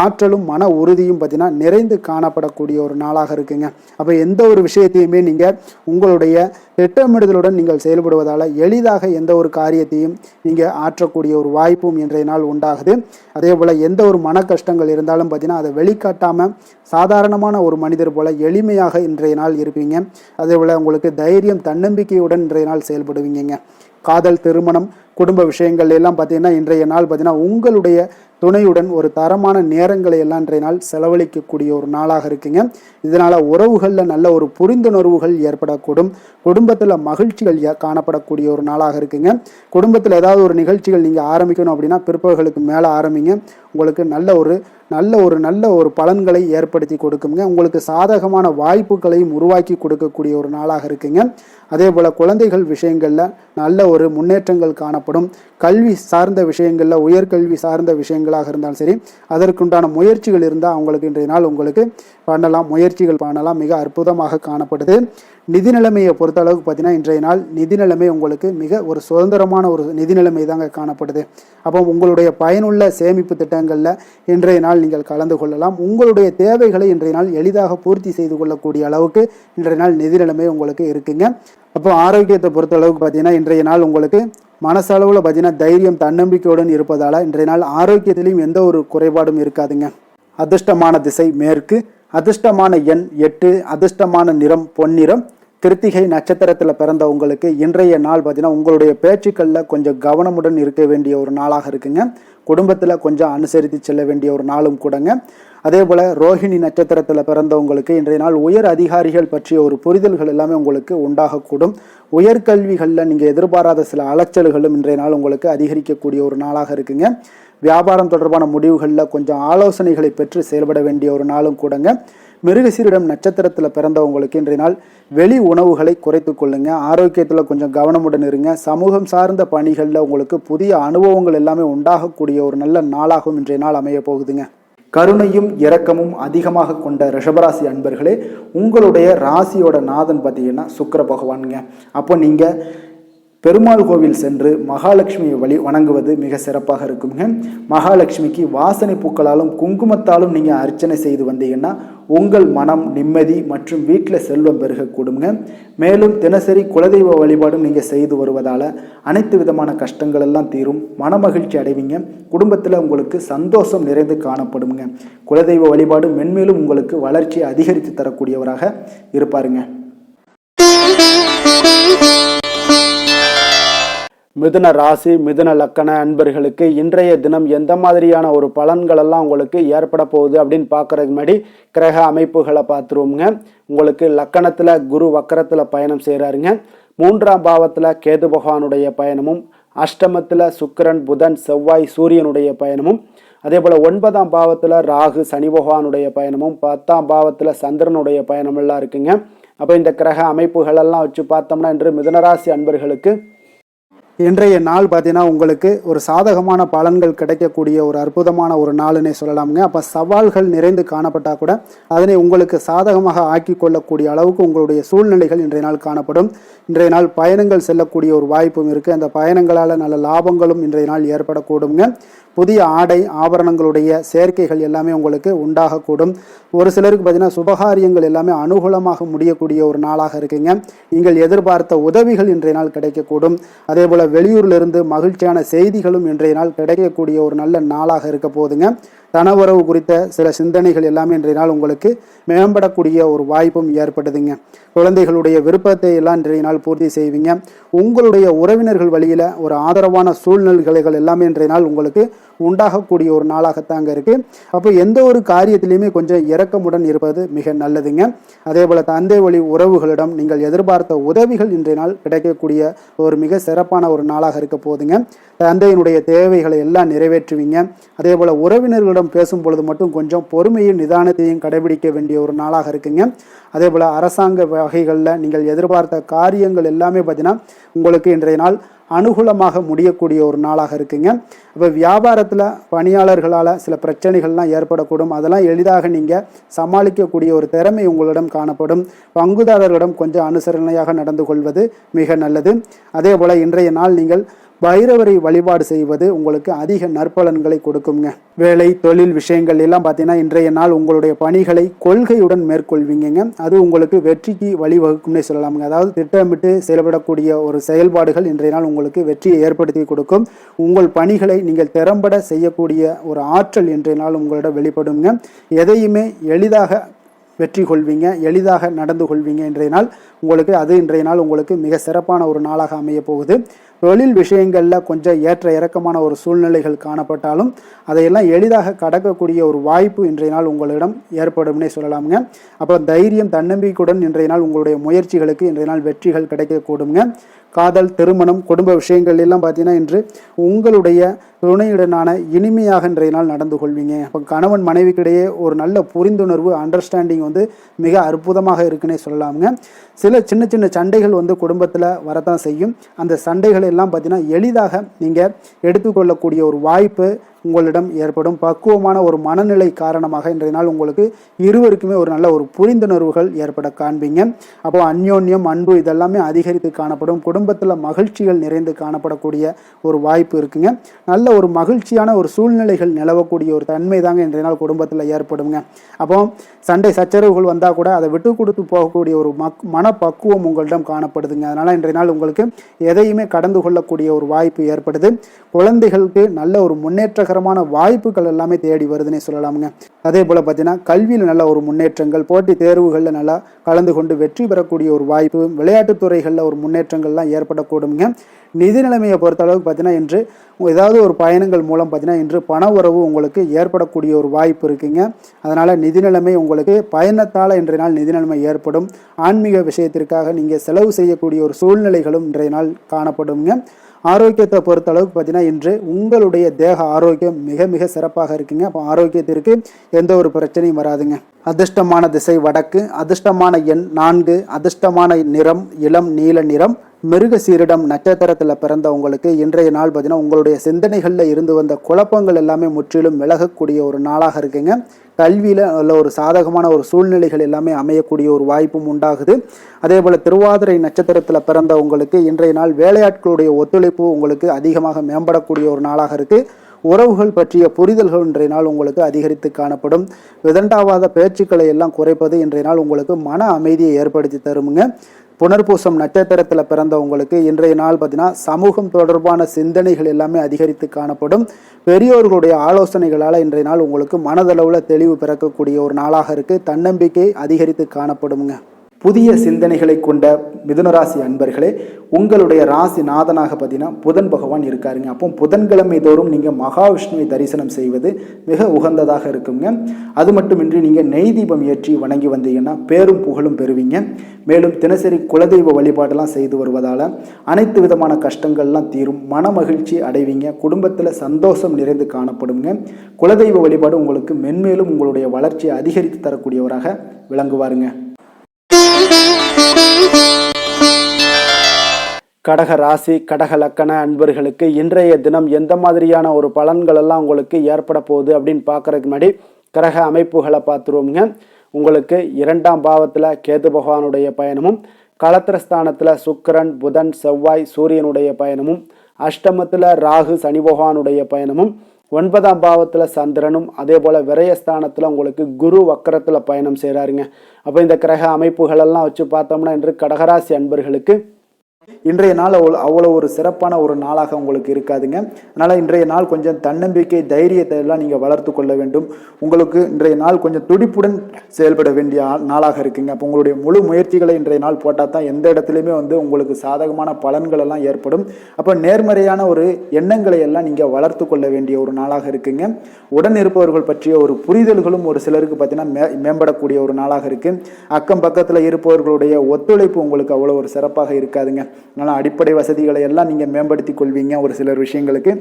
ஆற்றலும் மன உறுதியும் பார்த்தீங்கன்னா நிறைந்து காணப்படக்கூடிய ஒரு நாளாக இருக்குங்க. அப்போ எந்த ஒரு விஷயத்தையுமே நீங்கள் உங்களுடைய திட்டமிடுதலுடன் நீங்கள் செயல்படுவதால் எளிதாக எந்த ஒரு காரியத்தையும் நீங்கள் ஆற்றக்கூடிய ஒரு வாய்ப்பும் இன்றைய நாள் உண்டாகுது. அதே போல் எந்த ஒரு மன கஷ்டங்கள் இருந்தாலும் பார்த்தீங்கன்னா அதை வெளிக்காட்டாமல் சாதாரணமான ஒரு மனிதர் போல எளிமையாக இன்றைய நாள் இருப்பீங்க. அதே போல் உங்களுக்கு தைரியம் தன்னம்பிக்கையுடன் இன்றைய நாள் செயல்படுவீங்க. காதல், திருமணம், குடும்ப விஷயங்கள் எல்லாம் பார்த்தீங்கன்னா இன்றைய நாள் பார்த்தீங்கன்னா உங்களுடைய துணையுடன் ஒரு தரமான நேரங்களை எல்லாம் இன்றைய நாள் செலவழிக்கக்கூடிய ஒரு நாளாக இருக்குங்க. இதனால் உறவுகளில் நல்ல ஒரு புரிந்துணர்வுகள் ஏற்படக்கூடும். குடும்பத்தில் மகிழ்ச்சிகள் காணப்படக்கூடிய ஒரு நாளாக இருக்குங்க. குடும்பத்தில் ஏதாவது ஒரு நிகழ்ச்சிகள் நீங்கள் ஆரம்பிக்கணும் அப்படின்னா பிற்பகலுக்கு மேலே ஆரம்பிங்க. உங்களுக்கு நல்ல ஒரு பலன்களை ஏற்படுத்தி கொடுக்குங்க. உங்களுக்கு சாதகமான வாய்ப்புகளையும் உருவாக்கி கொடுக்கக்கூடிய ஒரு நாளாக இருக்குங்க. அதே போல் குழந்தைகள் விஷயங்களில் நல்ல ஒரு முன்னேற்றங்கள் காணப்படும். கல்வி சார்ந்த விஷயங்களில் உயர்கல்வி சார்ந்த விஷயங்களாக இருந்தாலும் சரி அதற்குண்டான முயற்சிகள் இருந்தால் அவங்களுக்கு இன்றைய நாள் உங்களுக்கு முயற்சிகள் பண்ணலாம். மிக அற்புதமாக காணப்படுது. நிதி நிலைமையை பொறுத்த அளவுக்கு பார்த்தீங்கன்னா இன்றைய நாள் நிதி நிலைமை உங்களுக்கு மிக ஒரு சுதந்திரமான ஒரு நிதி நிலைமை தாங்க காணப்படுது. அப்போ உங்களுடைய பயனுள்ள சேமிப்பு திட்டங்களில் இன்றைய நாள் நீங்கள் கலந்து கொள்ளலாம். உங்களுடைய தேவைகளை இன்றைய நாள் எளிதாக பூர்த்தி செய்து கொள்ளக்கூடிய அளவுக்கு இன்றைய நாள் நிதி நிலைமை உங்களுக்கு இருக்குங்க. அப்போ ஆரோக்கியத்தை பொறுத்த அளவுக்கு பார்த்தீங்கன்னா இன்றைய நாள் உங்களுக்கு மனசளவில் பார்த்தீங்கன்னா தைரியம் தன்னம்பிக்கையுடன் இருப்பதால் இன்றைய நாள் ஆரோக்கியத்திலையும் எந்த ஒரு குறைபாடும் இருக்காதுங்க. அதிர்ஷ்டமான திசை மேற்கு, அதிர்ஷ்டமான எண் 8, அதிர்ஷ்டமான நிறம் பொன்னிறம். கிருத்திகை நட்சத்திரத்தில் பிறந்த உங்களுக்கு இன்றைய நாள் பார்த்தீங்கன்னா உங்களுடைய பேச்சுக்களில் கொஞ்சம் கவனமுடன் இருக்க வேண்டிய ஒரு நாளாக இருக்குங்க. குடும்பத்தில் கொஞ்சம் அனுசரித்து செல்ல வேண்டிய ஒரு நாளும் கூடங்க. அதே போல் ரோஹிணி நட்சத்திரத்தில் பிறந்தவங்களுக்கு இன்றைய நாள் உயர் அதிகாரிகள் பற்றிய ஒரு புரிதல்கள் எல்லாமே உங்களுக்கு உண்டாகக்கூடும். உயர்கல்விகளில் நீங்கள் எதிர்பாராத சில அலைச்சல்களும் இன்றைய நாள் உங்களுக்கு அதிகரிக்கக்கூடிய ஒரு நாளாக இருக்குங்க. வியாபாரம் தொடர்பான முடிவுகளில் கொஞ்சம் ஆலோசனைகளை பெற்று செயல்பட வேண்டிய ஒரு நாளும் கூடங்க. மிருகசீரிடம் நட்சத்திரத்தில் பிறந்தவங்களுக்கு இன்றைய நாள் வெளி உணவுகளை குறைத்து கொள்ளுங்க. ஆரோக்கியத்தில் கொஞ்சம் கவனமுடன் இருங்க. சமூகம் சார்ந்த பணிகளில் உங்களுக்கு புதிய அனுபவங்கள் எல்லாமே உண்டாகக்கூடிய ஒரு நல்ல நாளாகவும் இன்றைய நாள் அமைய போகுதுங்க. கருணையும் இரக்கமும் அதிகமாக கொண்ட ரிஷபராசி அன்பர்களே, உங்களுடைய ராசியோட நாதன் பார்த்தீங்கன்னா சுக்கிர பகவானுங்க. அப்போ நீங்கள் பெருமாள் கோவில் சென்று மகாலட்சுமியை வணங்குவது மிக சிறப்பாக இருக்குங்க. மகாலட்சுமிக்கு வாசனை பூக்களாலும் குங்குமத்தாலும் நீங்கள் அர்ச்சனை செய்து வந்தீங்கன்னா உங்கள் மனம் நிம்மதி மற்றும் வீட்டில் செல்வம் பெருகக்கூடுங்க. மேலும் தினசரி குலதெய்வ வழிபாடும் நீங்கள் செய்து வருவதால் அனைத்து விதமான கஷ்டங்கள் எல்லாம் தீரும். மனமகிழ்ச்சி அடைவீங்க. குடும்பத்தில் உங்களுக்கு சந்தோஷம் நிறைந்து காணப்படுங்க. குலதெய்வ வழிபாடு மென்மேலும் உங்களுக்கு வளர்ச்சியை அதிகரித்து தரக்கூடியவராக இருப்பாருங்க. மிதுன ராசி மிதுன லக்கண அன்பர்களுக்கு இன்றைய தினம் எந்த மாதிரியான ஒரு பலன்கள் எல்லாம் உங்களுக்கு ஏற்பட போகுது அப்படின்னு பார்க்கறதுக்கு முன்னாடி கிரக அமைப்புகளை பார்த்துருவோங்க. உங்களுக்கு லக்கணத்தில் குரு வக்கரத்தில் பயணம் செய்கிறாருங்க. 3ஆம் பாவத்தில் கேது பகவானுடைய பயணமும், அஷ்டமத்தில் சுக்கிரன் புதன் செவ்வாய் சூரியனுடைய பயணமும், அதே போல் 9ஆம் பாவத்தில் ராகு சனி பகவானுடைய பயணமும், 10ஆம் பாவத்தில் சந்திரனுடைய பயணமெல்லாம் இருக்குங்க. அப்போ இந்த கிரக அமைப்புகளெல்லாம் வச்சு பார்த்தோம்னா இன்று மிதுனராசி அன்பர்களுக்கு இன்றைய நாள் பார்த்தீங்கன்னா உங்களுக்கு ஒரு சாதகமான பலன்கள் கிடைக்கக்கூடிய ஒரு அற்புதமான ஒரு நாளுன்னே சொல்லலாமுங்க. அப்போ சவால்கள் நிறைந்து காணப்பட்டால் கூட அதனை உங்களுக்கு சாதகமாக ஆக்கி கொள்ளக்கூடிய அளவுக்கு உங்களுடைய சூழ்நிலைகள் இன்றைய நாள் காணப்படும். இன்றைய நாள் பயணங்கள் செல்லக்கூடிய ஒரு வாய்ப்பும் இருக்குது. அந்த பயணங்களால் நல்ல லாபங்களும் இன்றைய நாள் ஏற்படக்கூடுங்க. புதிய ஆடை ஆபரணங்களுடைய சேர்க்கைகள் எல்லாமே உங்களுக்கு உண்டாகக்கூடும். ஒரு சிலருக்கு பார்த்தீங்கன்னா சுபகாரியங்கள் எல்லாமே அனுகூலமாக முடியக்கூடிய ஒரு நாளாக இருக்குங்க. நீங்கள் எதிர்பார்த்த உதவிகள் இன்றைய நாள் கிடைக்கக்கூடும். அதே போல் வெளியூரிலிருந்து மகிழ்ச்சியான செய்திகளும் இன்றைய நாள் கிடைக்கக்கூடிய ஒரு நல்ல நாளாக இருக்க போகுதுங்க. தனவரவு குறித்த சில சிந்தனைகள் எல்லாமே இன்றைய நாள் உங்களுக்கு மேம்படக்கூடிய ஒரு வாய்ப்பும் ஏற்படுதுங்க. குழந்தைகளுடைய விருப்பத்தை எல்லாம் இன்றைய நாள் பூர்த்தி செய்வீங்க. உங்களுடைய உறவினர்கள் வழியில் ஒரு ஆதரவான சூழ்நிலைகள் எல்லாமே இன்றைய நாள் உங்களுக்கு உண்டாகக்கூடிய ஒரு நாளாகத்தாங்க இருக்குது. அப்போ எந்த ஒரு காரியத்திலையுமே கொஞ்சம் இரக்கமுடன் இருப்பது மிக நல்லதுங்க. அதே போல் தந்தை வழி உறவுகளிடம் நீங்கள் எதிர்பார்த்த உதவிகள் இன்றைய நாள் கிடைக்கக்கூடிய ஒரு மிக சிறப்பான ஒரு நாளாக இருக்க போகுதுங்க. தந்தையினுடைய தேவைகளை எல்லாம் நிறைவேற்றுவீங்க. அதே போல் உறவினர்களிடம் பேசும் பொழுது மட்டும் கொஞ்சம் பொறுமையும் நிதானத்தையும் கடைபிடிக்க வேண்டிய ஒரு நாளாக இருக்குங்க. அதே போல் அரசாங்க வகைகளில் நீங்கள் எதிர்பார்த்த காரியங்கள் எல்லாமே பார்த்தீங்கன்னா உங்களுக்கு இன்றைய நாள் அனுகூலமாக முடியக்கூடிய ஒரு நாளாக இருக்குங்க. இப்போ வியாபாரத்தில் பணியாளர்களால் சில பிரச்சனைகள்லாம் ஏற்படக்கூடும். அதெல்லாம் எளிதாக நீங்கள் சமாளிக்கக்கூடிய ஒரு திறமை உங்களிடம் காணப்படும். பங்குதாரர்களிடம் கொஞ்சம் அனுசரணையாக நடந்து கொள்வது மிக நல்லது. அதே போல் இன்றைய நாள் நீங்கள் பைரவரை வழிபாடு செய்வது உங்களுக்கு அதிக நற்பலன்களை கொடுக்குங்க. வேலை தொழில் விஷயங்கள் எல்லாம் பார்த்தீங்கன்னா இன்றைய நாள் உங்களுடைய பணிகளை கொள்கையுடன் மேற்கொள்வீங்க. அது உங்களுக்கு வெற்றிக்கு வழிவகுக்கும்னே சொல்லலாமுங்க. அதாவது திட்டமிட்டு செயல்படக்கூடிய ஒரு செயல்பாடுகள் இன்றைய நாள் உங்களுக்கு வெற்றியை ஏற்படுத்தி கொடுக்கும். உங்கள் பணிகளை நீங்கள் திறம்பட செய்யக்கூடிய ஒரு ஆற்றல் இன்றைய நாள் உங்களிடம் வெளிப்படுங்க. எதையுமே எளிதாக வெற்றி கொள்வீங்க, எளிதாக நடந்து கொள்வீங்க. இன்றைய நாள் உங்களுக்கு மிக சிறப்பான ஒரு நாளாக அமைய போகுது. தொழில் விஷயங்களில் கொஞ்சம் ஏற்ற இறக்கமான ஒரு சூழ்நிலைகள் காணப்பட்டாலும் அதையெல்லாம் எளிதாக கடக்கக்கூடிய ஒரு வாய்ப்பு இன்றைய நாள் உங்களிடம் ஏற்படும்னே சொல்லலாமுங்க. அப்புறம் தைரியம் தன்னம்பிக்கையுடன் இன்றைய நாள் உங்களுடைய முயற்சிகளுக்கு இன்றைய நாள் வெற்றிகள் கிடைக்கக்கூடுங்க. காதல், திருமணம், குடும்ப விஷயங்கள் எல்லாம் பார்த்தீங்கன்னா இன்று உங்களுடைய துணையுடனான இனிமையாக இன்றைய நாள் நடந்து கொள்வீங்க. அப்போ கணவன் மனைவிக்கிடையே ஒரு நல்ல புரிந்துணர்வு, அண்டர்ஸ்டாண்டிங் மிக அற்புதமாக இருக்குன்னே சொல்லலாமுங்க. சில சின்ன சின்ன சண்டைகள் குடும்பத்தில் வரத்தான் செய்யும். அந்த சண்டைகள் எல்லாம் பார்த்தீங்கன்னா எளிதாக நீங்கள் எடுத்துக்கொள்ளக்கூடிய ஒரு வாய்ப்பு உங்களிடம் ஏற்படும். பக்குவமான ஒரு மனநிலை காரணமாக இன்றைய நாள் உங்களுக்கு இருவருக்குமே ஒரு நல்ல ஒரு புரிந்துணர்வுகள் ஏற்பட காண்பீங்க. அப்போ அந்யோன்யம், அன்பு இதெல்லாமே அதிகரித்து காணப்படும். குடும்பத்தில் மகிழ்ச்சிகள் நிறைந்து காணப்படக்கூடிய ஒரு வாய்ப்பு இருக்குங்க. நல்ல ஒரு மகிழ்ச்சியான ஒரு சூழ்நிலைகள் நிலவக்கூடிய ஒரு தன்மை தாங்க இன்றைய நாள் குடும்பத்தில் ஏற்படுங்க. அப்போ சண்டை சச்சரவுகள் வந்தால் கூட அதை விட்டு கொடுத்து போகக்கூடிய ஒரு மனப்பக்குவம் உங்களிடம் காணப்படுதுங்க. அதனால் இன்றைய நாள் உங்களுக்கு எதையுமே கடந்து கொள்ளக்கூடிய ஒரு வாய்ப்பு ஏற்படுது. குழந்தைகளுக்கு நல்ல ஒரு முன்னேற்றகரமான வாய்ப்புகள் எல்லாமே தேடி வருதுன்னே சொல்லலாமுங்க. அதே போல் பார்த்தீங்கன்னா கல்வியில் நல்ல ஒரு முன்னேற்றங்கள், போட்டித் தேர்வுகளில் நல்லா கலந்து கொண்டு வெற்றி பெறக்கூடிய ஒரு வாய்ப்பு, விளையாட்டுத் துறைகளில் ஒரு முன்னேற்றங்கள்லாம் ஏற்படக்கூடுங்க. நிதி நிலைமையை பொறுத்த அளவுக்கு பார்த்தீங்கன்னா இன்று ஏதாவது ஒரு பயணங்கள் மூலம் பார்த்தீங்கன்னா இன்று பண உறவு உங்களுக்கு ஏற்படக்கூடிய ஒரு வாய்ப்பு இருக்குங்க. அதனால் நிதி நிலைமை உங்களுக்கு பயணத்தால் இன்றைய நாள் நிதி நிலைமை ஏற்படும். ஆன்மீக விஷயத்திற்காக நீங்கள் செலவு செய்யக்கூடிய ஒரு சூழ்நிலைகளும் இன்றைய நாள் காணப்படுங்க. ஆரோக்கியத்தை பொறுத்த அளவுக்கு பார்த்தீங்கன்னா இன்று உங்களுடைய தேக ஆரோக்கியம் மிக மிக சிறப்பாக இருக்குங்க. அப்போ ஆரோக்கியத்திற்கு எந்த ஒரு பிரச்சனையும் வராதுங்க. அதிர்ஷ்டமான திசை வடக்கு, அதிர்ஷ்டமான எண் 4, அதிர்ஷ்டமான நிறம் இளம் நீல நிறம். மிருகசீரிடம் நட்சத்திரத்தில் பிறந்த உங்களுக்கு இன்றைய நாள் பார்த்தீங்கன்னா உங்களுடைய சிந்தனைகளில் இருந்து வந்த குழப்பங்கள் எல்லாமே முற்றிலும் விலகக்கூடிய ஒரு நாளாக இருக்குங்க. கல்வியில் நல்ல ஒரு சாதகமான ஒரு சூழ்நிலைகள் எல்லாமே அமையக்கூடிய ஒரு வாய்ப்பும் உண்டாகுது. அதே போல் திருவாதிரை நட்சத்திரத்தில் பிறந்த உங்களுக்கு இன்றைய நாள் வேலையாட்களுடைய ஒத்துழைப்பு உங்களுக்கு அதிகமாக மேம்படக்கூடிய ஒரு நாளாக இருக்குது. உறவுகள் பற்றிய புரிதல்கள் இன்றைய நாள் உங்களுக்கு அதிகரித்து காணப்படும். விதண்டாவாத பேச்சுக்களை எல்லாம் குறைப்பது இன்றைய நாள் உங்களுக்கு மன அமைதியை ஏற்படுத்தி தருமுங்க. புனர்பூசம் நட்சத்திரத்தில் பிறந்த உங்களுக்கு இன்றைய நாள் பார்த்தீங்கன்னா சமூகம் தொடர்பான சிந்தனைகள் எல்லாமே அதிகரித்து காணப்படும். பெரியோர்களுடைய ஆலோசனைகளால் இன்றைய நாள் உங்களுக்கு மனதளவில் தெளிவு பிறக்கக்கூடிய ஒரு நாளாக இருக்குது. தன்னம்பிக்கை அதிகரித்து காணப்படுங்க. புதிய சிந்தனைகளை கொண்ட மிதுனராசி அன்பர்களே, உங்களுடைய ராசி நாதனாக பார்த்தீங்கன்னா புதன் பகவான் இருக்காருங்க. அப்போ புதன்கிழமை தோறும் நீங்கள் மகாவிஷ்ணுவை தரிசனம் செய்வது மிக உகந்ததாக இருக்குங்க. அது மட்டுமின்றி நீங்கள் நெய் தீபம் ஏற்றி வணங்கி வந்தீங்கன்னா பேரும் புகழும் பெறுவீங்க. மேலும் தினசரி குலதெய்வ வழிபாடெல்லாம் செய்து வருவதால் அனைத்து விதமான கஷ்டங்கள்லாம் தீரும், மன மகிழ்ச்சி அடைவீங்க. குடும்பத்தில் சந்தோஷம் நிறைந்து காணப்படுங்க. குலதெய்வ வழிபாடு உங்களுக்கு மென்மேலும் உங்களுடைய வளர்ச்சியை அதிகரித்து தரக்கூடியவராக விளங்குவாருங்க. கடக ராசி கடக லக்கண அன்பர்களுக்கு இன்றைய தினம் எந்த மாதிரியான ஒரு பலன்கள் எல்லாம் உங்களுக்கு ஏற்பட போகுது அப்படின்னு பார்க்கறதுக்கு முன்னாடி கிரக அமைப்புகளை பார்த்துருவோங்க. உங்களுக்கு 2ஆம் பாவத்தில் கேது பகவானுடைய பயணமும், களத்திரஸ்தானத்தில் சுக்கிரன், புதன், செவ்வாய், சூரியனுடைய பயணமும், அஷ்டமத்தில் ராகு, சனி பகவானுடைய பயணமும், 9ஆம் பாவத்தில் சந்திரனும், அதே போல் விரயஸ்தானத்தில் உங்களுக்கு குரு வக்கரத்தில் பயணம் செய்கிறாருங்க. அப்போ இந்த கிரக அமைப்புகளெல்லாம் வச்சு பார்த்தோம்னா இன்று கடகராசி அன்பர்களுக்கு இன்றைய நாள் அவ்வளோ ஒரு சிறப்பான ஒரு நாளாக உங்களுக்கு இருக்காதுங்க. அதனால் இன்றைய நாள் கொஞ்சம் தன்னம்பிக்கை, தைரியத்தை எல்லாம் நீங்கள் வளர்த்து கொள்ள வேண்டும். உங்களுக்கு இன்றைய நாள் கொஞ்சம் துடிப்புடன் செயல்பட வேண்டிய நாளாக இருக்குங்க. அப்போ உங்களுடைய முழு முயற்சிகளை இன்றைய நாள் போட்டால் தான் எந்த இடத்துலையுமே உங்களுக்கு சாதகமான பலன்கள் எல்லாம் ஏற்படும். அப்போ நேர்மறையான ஒரு எண்ணங்களை எல்லாம் நீங்கள் வளர்த்து கொள்ள வேண்டிய ஒரு நாளாக இருக்குங்க. உடன் இருப்பவர்கள் பற்றிய ஒரு புரிதல்களும் ஒரு சிலருக்கு பார்த்தீங்கன்னா மேம்படக்கூடிய ஒரு நாளாக இருக்குது. அக்கம் பக்கத்தில் இருப்பவர்களுடைய ஒத்துழைப்பு உங்களுக்கு அவ்வளோ ஒரு சிறப்பாக இருக்காதுங்க. அதனால் அடிப்படை வசதிகளை எல்லாம் நீங்கள் மேம்படுத்தி கொள்வீங்க. ஒரு சிலர் விஷயங்களுக்கு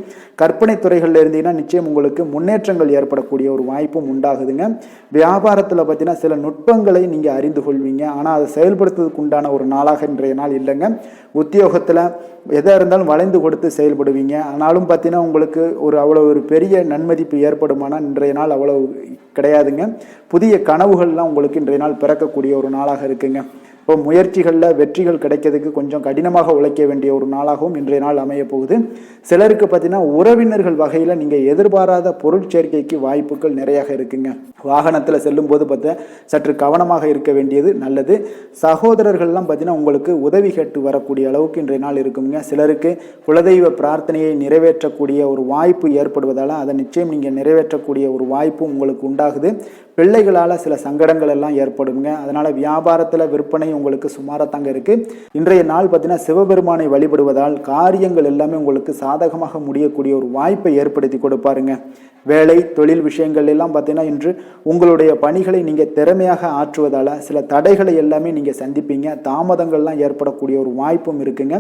கற்பனை துறைகளில் இருந்தீங்கன்னா நிச்சயம் உங்களுக்கு முன்னேற்றங்கள் ஏற்படக்கூடிய ஒரு வாய்ப்பும் உண்டாகுதுங்க. வியாபாரத்தில் பார்த்தீங்கன்னா சில நுட்பங்களை நீங்கள் அறிந்து கொள்வீங்க. ஆனால் அதை செயல்படுத்துறதுக்கு உண்டான ஒரு நாளாக இன்றைய நாள் இல்லைங்க. உத்தியோகத்தில் எதாக இருந்தாலும் வளைந்து கொடுத்து செயல்படுவீங்க. ஆனாலும் பார்த்தீங்கன்னா உங்களுக்கு அவ்வளோ ஒரு பெரிய நன்மதிப்பு ஏற்படுமானால் இன்றைய நாள் அவ்வளோ கிடையாதுங்க. புதிய கனவுகள்லாம் உங்களுக்கு இன்றைய நாள் பிறக்கக்கூடிய ஒரு நாளாக இருக்குங்க. இப்போ முயற்சிகளில் வெற்றிகள் கிடைக்கிறதுக்கு கொஞ்சம் கடினமாக உழைக்க வேண்டிய ஒரு நாளாகவும் இன்றைய நாள் அமைய போகுது. சிலருக்கு பார்த்தீங்கன்னா உறவினர்கள் வகையில் நீங்கள் எதிர்பாராத பொருட்சேர்க்கைக்கு வாய்ப்புகள் நிறையாக இருக்குங்க. வாகனத்தில் செல்லும் போது பார்த்தா சற்று கவனமாக இருக்க வேண்டியது நல்லது. சகோதரர்கள்லாம் பார்த்தீங்கன்னா உங்களுக்கு உதவி கேட்டு வரக்கூடிய அளவுக்கு இன்றைய நாள் இருக்குங்க. சிலருக்கு குலதெய்வ பிரார்த்தனையை நிறைவேற்றக்கூடிய ஒரு வாய்ப்பு ஏற்படுவதால் அதை நிச்சயம் நீங்கள் நிறைவேற்றக்கூடிய ஒரு வாய்ப்பும் உங்களுக்கு உண்டாகுது. பிள்ளைகளால் சில சங்கடங்கள் எல்லாம் ஏற்படுங்க. அதனால் வியாபாரத்தில் விற்பனை உங்களுக்கு சுமாராக இருக்குது. இன்றைய நாள் பார்த்தீங்கன்னா சிவபெருமானை வழிபடுவதால் காரியங்கள் எல்லாமே உங்களுக்கு சாதகமாக முடியக்கூடிய ஒரு வாய்ப்பை ஏற்படுத்தி கொடுப்பாருங்க. வேலை தொழில் விஷயங்கள் எல்லாம் பார்த்தீங்கன்னா இன்று உங்களுடைய பணிகளை நீங்கள் திறமையாக ஆற்றுவதால் சில தடைகளை எல்லாமே நீங்கள் சந்திப்பீங்க. தாமதங்கள்லாம் ஏற்படக்கூடிய ஒரு வாய்ப்பும் இருக்குங்க.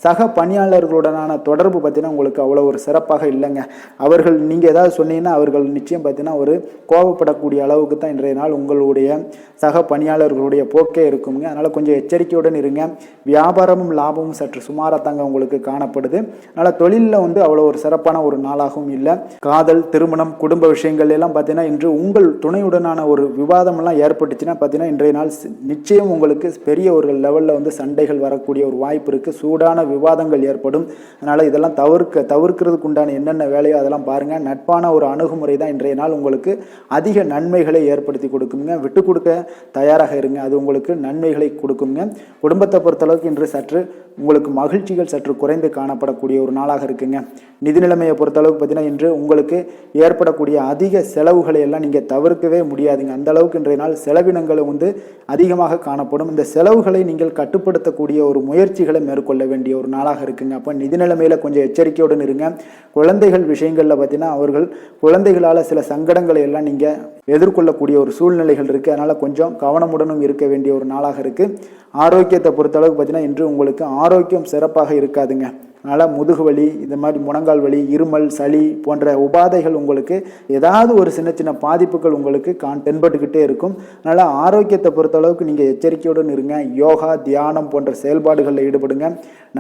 சக பணியாளர்களுடனான தொடர்பு பார்த்தீங்கன்னா உங்களுக்கு அவ்வளோ ஒரு சிறப்பாக இல்லைங்க. அவர்கள் நீங்கள் ஏதாவது சொன்னீங்கன்னா அவர்கள் நிச்சயம் பார்த்தீங்கன்னா ஒரு கோபப்படக்கூடிய அளவுக்கு தான் இன்றைய நாள் உங்களுடைய சக பணியாளர்களுடைய போக்கே இருக்குங்க. அதனால் கொஞ்சம் எச்சரிக்கையுடன் இருங்க. வியாபாரமும் லாபமும் சற்று சுமாராக தாங்க உங்களுக்கு காணப்படுது. அதனால் தொழிலில் அவ்வளோ ஒரு சிறப்பான ஒரு நாளாகவும் இல்லை. காதல், திருமணம், குடும்ப விஷயங்கள் எல்லாம் பார்த்தீங்கன்னா இன்று உங்கள் துணையுடனான ஒரு விவாதம் எல்லாம் ஏற்பட்டுச்சுன்னா பார்த்தீங்கன்னா இன்றைய நாள் நிச்சயம் உங்களுக்கு பெரிய ஒரு லெவலில் சண்டைகள் வரக்கூடிய ஒரு வாய்ப்பு இருக்குது. சூடான விவாதங்கள் ஏற்படும். அதனால் இதெல்லாம் தவிர்க்கிறதுக்கு உண்டான என்னென்ன வேலையோ அதெல்லாம் பாருங்கள். நட்பான ஒரு அணுகுமுறை தான் இன்றைய நாள் உங்களுக்கு அதிக நன்மைகளை ஏற்படுத்தி கொடுக்குங்க. விட்டு கொடுக்க தயாராக இருங்க. அது உங்களுக்கு நன்மைகளை கொடுக்குங்க. குடும்பத்தை பொறுத்தளவுக்கு இன்று சற்று உங்களுக்கு மகிழ்ச்சிகள் சற்று குறைந்து காணப்படக்கூடிய ஒரு நாளாக இருக்குங்க. நிதி நிலைமையை பொறுத்தளவுக்கு பார்த்தீங்கன்னா இன்று உங்களுக்கு ஏற்படக்கூடிய அதிக செலவுகளை எல்லாம் நீங்கள் தவிர்க்கவே முடியாதுங்க. அந்த அளவுக்கு இன்றைய நாள் செலவினங்கள் அதிகமாக காணப்படும். இந்த செலவுகளை நீங்கள் கட்டுப்படுத்தக்கூடிய ஒரு முயற்சிகளை மேற்கொள்ள வேண்டிய ஒரு நாளாக இருக்குங்க. அப்போ நிதி நிலைமையில் கொஞ்சம் எச்சரிக்கையுடன் இருங்க. குழந்தைகள் விஷயங்களில் பார்த்தீங்கன்னா அவர்கள் குழந்தைகளால் சில சங்கடங்களை எல்லாம் நீங்கள் எதிர்கொள்ளக்கூடிய ஒரு சூழ்நிலைகள் இருக்குது. அதனால் கொஞ்சம் கவனமுடனும் இருக்க வேண்டிய ஒரு நாளாக இருக்குது. ஆரோக்கியத்தை பொறுத்தளவுக்கு பார்த்தீங்கன்னா இன்று உங்களுக்கு ஆரோக்கியம் சிறப்பாக இருக்காதுங்க. அதனால் முதுகு வலி, இந்த மாதிரி முழங்கால் வலி, இருமல், சளி போன்ற உபாதைகள் உங்களுக்கு ஏதாவது ஒரு சின்ன சின்ன பாதிப்புகள் உங்களுக்கு தென்பட்டுக்கிட்டே இருக்கும். அதனால் ஆரோக்கியத்தை பொறுத்தளவுக்கு நீங்கள் எச்சரிக்கையுடன் இருங்க. யோகா, தியானம் போன்ற செயல்பாடுகளில் ஈடுபடுங்க.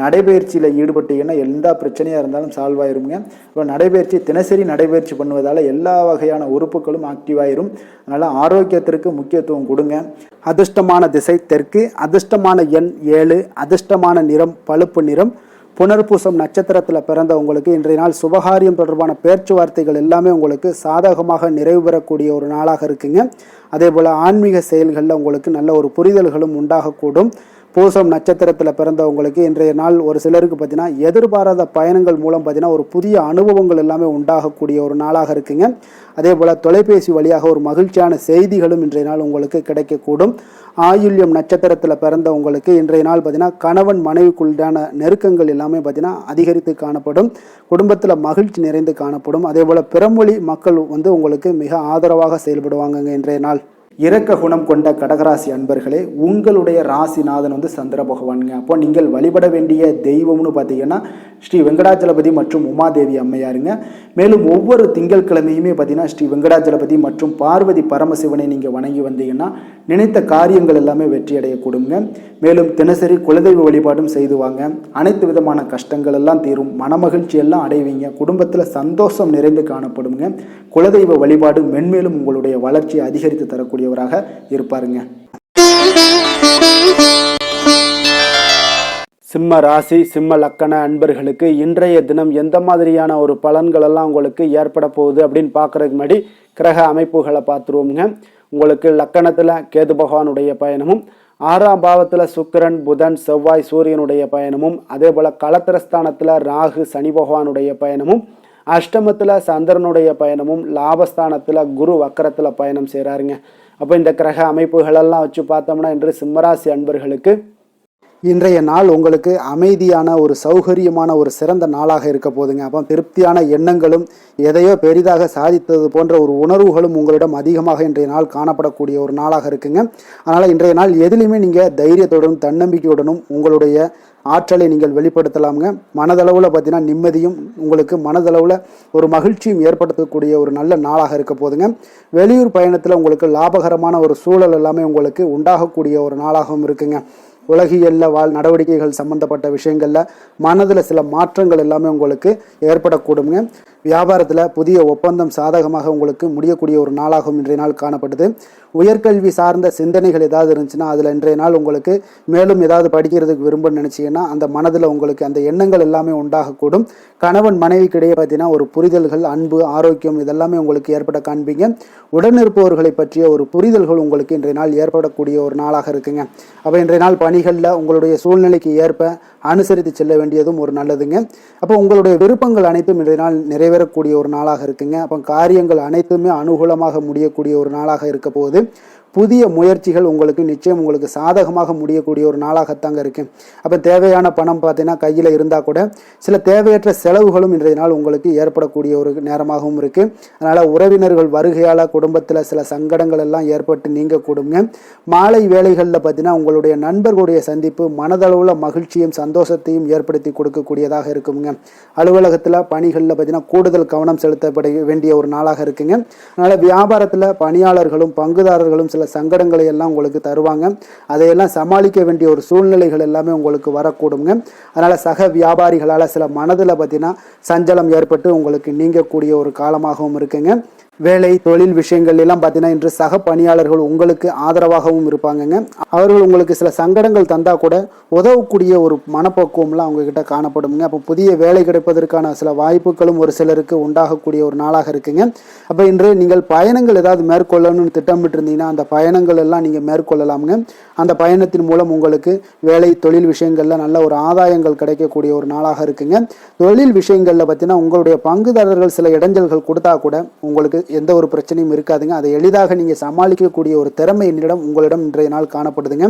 நடைபயிற்சியில் ஈடுபட்டீங்கன்னா எந்த பிரச்சனையாக இருந்தாலும் சால்வ் ஆயிருங்க. இப்போ நடைபயிற்சி தினசரி நடைபயிற்சி பண்ணுவதால் எல்லா வகையான உறுப்புகளும் ஆக்டிவ் ஆயிரும். அதனால் ஆரோக்கியத்திற்கு முக்கியத்துவம் கொடுங்க. அதிர்ஷ்டமான திசை தெற்கு, அதிர்ஷ்டமான எண் 7, அதிர்ஷ்டமான நிறம் பழுப்பு நிறம். புனர்பூசம் நட்சத்திரத்தில் பிறந்தவங்களுக்கு இன்றைய நாள் சுபகாரியம் தொடர்பான பேச்சுவார்த்தைகள் எல்லாமே உங்களுக்கு சாதகமாக நிறைவு பெறக்கூடிய ஒரு நாளாக இருக்குங்க. அதே போல் ஆன்மீக செயல்களில் உங்களுக்கு நல்ல ஒரு புரிதல்களும் உண்டாகக்கூடும். பூசம் நட்சத்திரத்தில் பிறந்தவங்களுக்கு இன்றைய நாள் ஒரு சிலருக்கு பார்த்தீங்கன்னா எதிர்பாராத பயணங்கள் மூலம் பார்த்தீங்கன்னா ஒரு புதிய அனுபவங்கள் எல்லாமே உண்டாகக்கூடிய ஒரு நாளாக இருக்குங்க. அதே போல் தொலைபேசி வழியாக ஒரு மகிழ்ச்சியான செய்திகளும் இன்றைய நாள் உங்களுக்கு கிடைக்கக்கூடும். ஆயுள்யம் நட்சத்திரத்தில் பிறந்தவங்களுக்கு இன்றைய நாள் பார்த்தீங்கன்னா கணவன் மனைவிக்குள்ளான நெருக்கங்கள் எல்லாமே பார்த்தீங்கன்னா அதிகரித்து காணப்படும். குடும்பத்தில் மகிழ்ச்சி நிறைந்து காணப்படும். அதே போல் பிறமொழி மக்கள் உங்களுக்கு மிக ஆதரவாக செயல்படுவாங்க இன்றைய நாள். இரக்க குணம் கொண்ட கடகராசி அன்பர்களே, உங்களுடைய ராசிநாதன் சந்திர பகவானுங்க. அப்போ நீங்கள் வழிபட வேண்டிய தெய்வம்னு பார்த்தீங்கன்னா ஸ்ரீ வெங்கடாச்சலபதி மற்றும் உமாதேவி அம்மையாருங்க. மேலும் ஒவ்வொரு திங்கட்கிழமையுமே பார்த்தீங்கன்னா ஸ்ரீ வெங்கடாச்சலபதி மற்றும் பார்வதி பரமசிவனை நீங்கள் வணங்கி வந்தீங்கன்னா நினைத்த காரியங்கள் எல்லாமே வெற்றி அடையக்கூடுங்க. மேலும் தினசரி குலதெய்வ வழிபாடும் செய்து வாங்க. அனைத்து விதமான கஷ்டங்கள் எல்லாம் தீரும். மனமகிழ்ச்சி எல்லாம் அடைவீங்க. குடும்பத்தில் சந்தோஷம் நிறைந்து காணப்படுங்க. குலதெய்வ வழிபாடு மென்மேலும் உங்களுடைய வளர்ச்சியை அதிகரித்து தரக்கூடியவராக இருப்பாருங்க. சிம்ம ராசி, சிம்ம லக்கண அன்பர்களுக்கு இன்றைய தினம் எந்த மாதிரியான ஒரு பலன்கள் எல்லாம் உங்களுக்கு ஏற்பட போகுது அப்படின்னு பார்க்கறதுக்கு முன்னாடி கிரக அமைப்புகளை பார்த்துருவோங்க. உங்களுக்கு லக்கணத்தில் கேது பகவானுடைய பயணமும் 6ஆம் பாவத்தில் சுக்கிரன், புதன், செவ்வாய், சூரியனுடைய பயணமும், அதே போல் களத்திரஸ்தானத்தில் ராகு, சனி பகவானுடைய பயணமும், அஷ்டமத்தில் சந்திரனுடைய பயணமும், லாபஸ்தானத்தில் குரு வக்கரத்தில் பயணம் செய்கிறாருங்க. அப்போ இந்த கிரக அமைப்புகளெல்லாம் வச்சு பார்த்தோம்னா இன்று சிம்மராசி அன்பர்களுக்கு இன்றைய நாள் உங்களுக்கு அமைதியான ஒரு சௌகரியமான ஒரு சிறந்த நாளாக இருக்க போதுங்க. அப்போ திருப்தியான எண்ணங்களும் எதையோ பெரிதாக சாதித்தது போன்ற ஒரு உணர்வுகளும் உங்களிடம் அதிகமாக இன்றைய நாள் காணப்படக்கூடிய ஒரு நாளாக இருக்குங்க. அதனால் இன்றைய நாள் எதிலையுமே நீங்கள் தைரியத்துடனும் தன்னம்பிக்கையுடனும் உங்களுடைய ஆற்றலை நீங்கள் வெளிப்படுத்தலாமுங்க. மனதளவில் பார்த்தீங்கன்னா நிம்மதியும் உங்களுக்கு மனதளவில் ஒரு மகிழ்ச்சியும் ஏற்படுத்தக்கூடிய ஒரு நல்ல நாளாக இருக்க போதுங்க. வெளியூர் பயணத்தில் உங்களுக்கு லாபகரமான ஒரு சூழல் எல்லாமே உங்களுக்கு உண்டாகக்கூடிய ஒரு நாளாகவும் இருக்குங்க. உலகியல்ல நடவடிக்கைகள் சம்பந்தப்பட்ட விஷயங்களில் மனதில் சில மாற்றங்கள் எல்லாமே உங்களுக்கு ஏற்படக்கூடுங்க. வியாபாரத்தில் புதிய ஒப்பந்தம் சாதகமாக உங்களுக்கு முடியக்கூடிய ஒரு நாளாகவும் இன்றைய நாள் காணப்படுது. உயர்கல்வி சார்ந்த சிந்தனைகள் ஏதாவது இருந்துச்சுன்னா அதில் இன்றைய நாள் உங்களுக்கு மேலும் ஏதாவது படிக்கிறதுக்கு விரும்ப நினச்சிங்கன்னா அந்த மனதில் உங்களுக்கு அந்த எண்ணங்கள் எல்லாமே உண்டாகக்கூடும். கணவன் மனைவிக்கிடையே பார்த்தீங்கன்னா ஒரு புரிதல்கள், அன்பு, ஆரோக்கியம் இதெல்லாமே உங்களுக்கு ஏற்பட காண்பீங்க. உடனிருப்பவர்களை பற்றிய ஒரு புரிதல்கள் உங்களுக்கு இன்றைய நாள் ஏற்படக்கூடிய ஒரு நாளாக இருக்குங்க. அப்போ இன்றைய நாள் பணிகளில் உங்களுடைய சூழ்நிலைக்கு ஏற்ப அனுசரித்து செல்ல வேண்டியதும் ஒரு நல்லதுங்க. அப்போ உங்களுடைய விருப்பங்கள் அனைத்தும் இன்றைய நாள் நிறைவேறக்கூடிய ஒரு நாளாக இருக்குங்க. அப்போ காரியங்கள் அனைத்துமே அனுகூலமாக முடியக்கூடிய ஒரு நாளாக இருக்க போகுது. புதிய முயற்சிகள் உங்களுக்கு நிச்சயம் உங்களுக்கு சாதகமாக முடியக்கூடிய ஒரு நாளாகத்தாங்க இருக்கு. அப்போ தேவையான பணம் பார்த்தீங்கன்னா கையில் இருந்தால் கூட சில தேவையற்ற செலவுகளும் இன்றைய நாள் உங்களுக்கு ஏற்படக்கூடிய ஒரு நேரமாகவும் இருக்கு. அதனால உறவினர்கள் வருகையால் குடும்பத்தில் சில சங்கடங்கள் எல்லாம் ஏற்பட்டு நீங்க கூடுங்க. மாலை வேளைகளில் பார்த்தீங்கன்னா உங்களுடைய நண்பர்களுடைய சந்திப்பு மனதளவுல மகிழ்ச்சியும் சந்தோஷத்தையும் ஏற்படுத்தி கொடுக்கக்கூடியதாக இருக்குங்க. அலுவலகத்தில் பணிகளில் பார்த்தீங்கன்னா கூடுதல் கவனம் செலுத்தப்பட வேண்டிய ஒரு நாளாக இருக்குங்க. அதனால வியாபாரத்தில் பணியாளர்களும் பங்குதாரர்களும் சில சங்கடங்களை எல்லாம் உங்களுக்கு தருவாங்க. அதையெல்லாம் சமாளிக்க வேண்டிய ஒரு சூழ்நிலைகள் எல்லாமே உங்களுக்கு வரக்கூடுங்க. அதனால சக வியாபாரிகளால் சில மனதில் பார்த்தீங்கன்னா சஞ்சலம் ஏற்பட்டு உங்களுக்கு நீங்கக்கூடிய ஒரு காலமாகவும் இருக்குங்க. வேலை தொழில் விஷயங்கள் எல்லாம் பார்த்தீங்கன்னா இன்று சக பணியாளர்கள் உங்களுக்கு ஆதரவாகவும் இருப்பாங்கங்க. அவர்கள் உங்களுக்கு சில சங்கடங்கள் தந்தா கூட உதவக்கூடிய ஒரு மனப்பக்குவம்லாம் அவங்ககிட்ட காணப்படுங்க. அப்போ புதிய வேலை கிடைப்பதற்கான சில வாய்ப்புகளும் ஒரு சிலருக்கு உண்டாகக்கூடிய ஒரு நாளாக இருக்குங்க. அப்போ இன்று நீங்கள் பயணங்கள் ஏதாவது மேற்கொள்ளணும்னு திட்டமிட்டு இருந்தீங்கன்னா அந்த பயணங்கள் எல்லாம் நீங்கள் மேற்கொள்ளலாமுங்க. அந்த பயணத்தின் மூலம் உங்களுக்கு வேலை தொழில் விஷயங்கள்ல நல்ல ஒரு ஆதாயங்கள் கிடைக்கக்கூடிய ஒரு நாளாக இருக்குங்க. தொழில் விஷயங்கள்ல பார்த்தீங்கன்னா உங்களுடைய பங்குதாரர்கள் சில இடைஞ்சல்கள் கொடுத்தா கூட உங்களுக்கு எந்த ஒரு பிரச்சனையும் இருக்காதுங்க. அதை எளிதாக நீங்கள் சமாளிக்கக்கூடிய ஒரு திறமை உங்களிடம் இன்றைய நாள் காணப்படுதுங்க.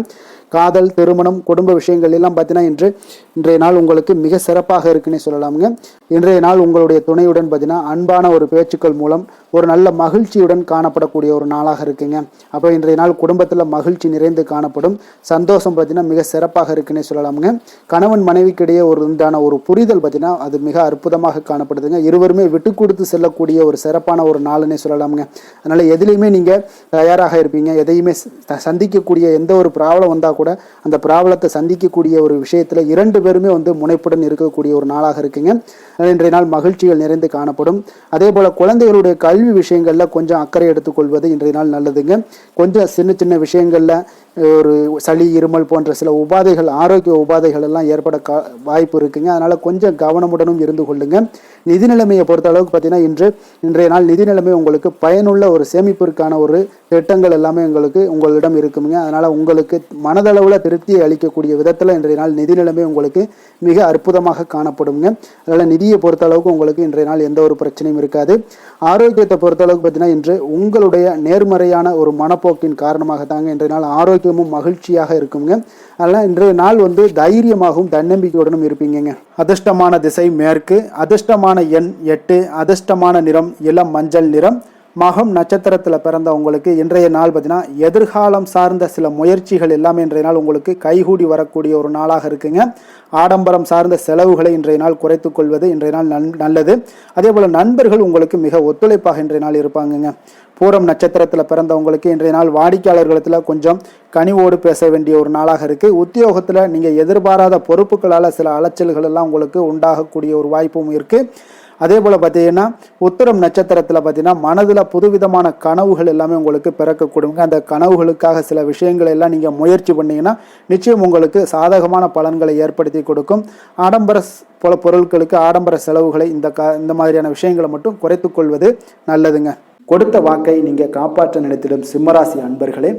காதல், திருமணம், குடும்ப விஷயங்கள் எல்லாம் பார்த்தீங்கன்னா இன்றைய நாள் உங்களுக்கு மிக சிறப்பாக இருக்குன்னு சொல்லலாமுங்க. இன்றைய நாள் உங்களுடைய துணையுடன் பார்த்தீங்கன்னா அன்பான ஒரு பேச்சுக்கள் மூலம் ஒரு நல்ல மகிழ்ச்சியுடன் காணப்படக்கூடிய ஒரு நாளாக இருக்குங்க. அப்போ இன்றைய நாள் குடும்பத்தில் மகிழ்ச்சி நிறைந்து காணப்படும். சந்தோஷம் பார்த்தீங்கன்னா மிக சிறப்பாக இருக்குன்னே சொல்லலாமுங்க. கணவன் மனைவிக்கிடையே ஒரு புரிதல் பார்த்தீங்கன்னா அது மிக அற்புதமாக காணப்படுதுங்க. இருவருமே விட்டு கொடுத்து செல்லக்கூடிய ஒரு சிறப்பான ஒரு நாளுன்னே சொல்லலாமுங்க. அதனால எதுலையுமே நீங்க தயாராக இருப்பீங்க. எதையுமே சந்திக்கக்கூடிய எந்த ஒரு ப்ராப்ளம் வந்தா கூட அந்த ப்ராப்ளத்தை சந்திக்கக்கூடிய ஒரு விஷயத்துல இரண்டு பேருமே முனைப்புடன் இருக்கக்கூடிய ஒரு நாளாக இருக்குங்க. இன்றைய நாள் மகிழ்ச்சிகள் நிறைந்து காணப்படும். அதே போல குழந்தைகளுடைய கல்வி விஷயங்கள்ல கொஞ்சம் அக்கறை எடுத்துக்கொள்வது இன்றைய நாள் நல்லதுங்க. கொஞ்சம் சின்ன சின்ன விஷயங்கள்ல ஒரு சளி, இருமல் போன்ற சில உபாதைகள், ஆரோக்கிய உபாதைகள் எல்லாம் ஏற்பட வாய்ப்பு இருக்குங்க. அதனால கொஞ்சம் கவனமுடனும் இருந்து கொள்ளுங்க. நிதி நிலைமையை பொறுத்த அளவுக்கு பார்த்தீங்கன்னா இன்றைய நாள் நிதி நிலைமை உங்களுக்கு பயனுள்ள ஒரு சேமிப்பிற்கான ஒரு திட்டங்கள் எல்லாமே உங்களிடம் இருக்குங்க. அதனால உங்களுக்கு மனதளவில் திருப்தியை அளிக்கக்கூடிய விதத்தில் இன்றைய நாள் நிதி நிலைமை உங்களுக்கு மிக அற்புதமாக காணப்படுங்க. அதனால நிதியை பொறுத்த அளவுக்கு உங்களுக்கு இன்றைய நாள் எந்த ஒரு பிரச்சனையும் இருக்காது. ஆரோக்கியத்தை பொறுத்த அளவுக்கு பார்த்தீங்கன்னா இன்று உங்களுடைய நேர்மறையான ஒரு மனப்போக்கின் காரணமாக தாங்க இன்றைய நாள் ஆரோக்கியமும் மகிழ்ச்சியாக இருக்குங்க. அதனால் இன்றைய நாள் தைரியமாகவும் தன்னம்பிக்கையுடனும் இருப்பீங்க. அதிர்ஷ்டமான திசை மேற்கு, அதிர்ஷ்டமான எண் 8, அதிர்ஷ்டமான நிறம் இளம் மஞ்சள் நிறம். மகம் நட்சத்திரத்தில் பிறந்த உங்களுக்கு இன்றைய நாள் பார்த்தீங்கன்னா எதிர்காலம் சார்ந்த சில முயற்சிகள் எல்லாமே இன்றைய நாள் உங்களுக்கு கைகூடி வரக்கூடிய ஒரு நாளாக இருக்குங்க. ஆடம்பரம் சார்ந்த செலவுகளை இன்றைய நாள் குறைத்துக் கொள்வது இன்றைய நாள் நல்லது. அதே போல் நண்பர்கள் உங்களுக்கு மிக ஒத்துழைப்பாக இன்றைய நாள் இருப்பாங்கங்க. பூரம் நட்சத்திரத்தில் பிறந்தவங்களுக்கு இன்றைய நாள் வாடிக்கையாளர்களிடத்தில் கொஞ்சம் கனிவோடு பேச வேண்டிய ஒரு நாளாக இருக்குது. உத்தியோகத்தில் நீங்கள் எதிர்பாராத பொறுப்புகளால் சில அலைச்சல்கள் எல்லாம் உங்களுக்கு உண்டாகக்கூடிய ஒரு வாய்ப்பும் இருக்குது. அதே போல் பார்த்தீங்கன்னா உத்திரம் நட்சத்திரத்தில் பார்த்தீங்கன்னா மனதில் புதுவிதமான கனவுகள் எல்லாமே உங்களுக்கு பிறக்கக்கூடுங்க. அந்த கனவுகளுக்காக சில விஷயங்களை எல்லாம் நீங்கள் முயற்சி பண்ணிங்கன்னா நிச்சயம் உங்களுக்கு சாதகமான பலன்களை ஏற்படுத்தி கொடுக்கும். ஆடம்பர பொருட்களுக்கு ஆடம்பர செலவுகளை இந்த மாதிரியான விஷயங்களை மட்டும் குறைத்து கொள்வது நல்லதுங்க. கொடுத்த வாக்கை நீங்கள் காப்பாற்ற நினைத்திடும் சிம்மராசி அன்பர்களே,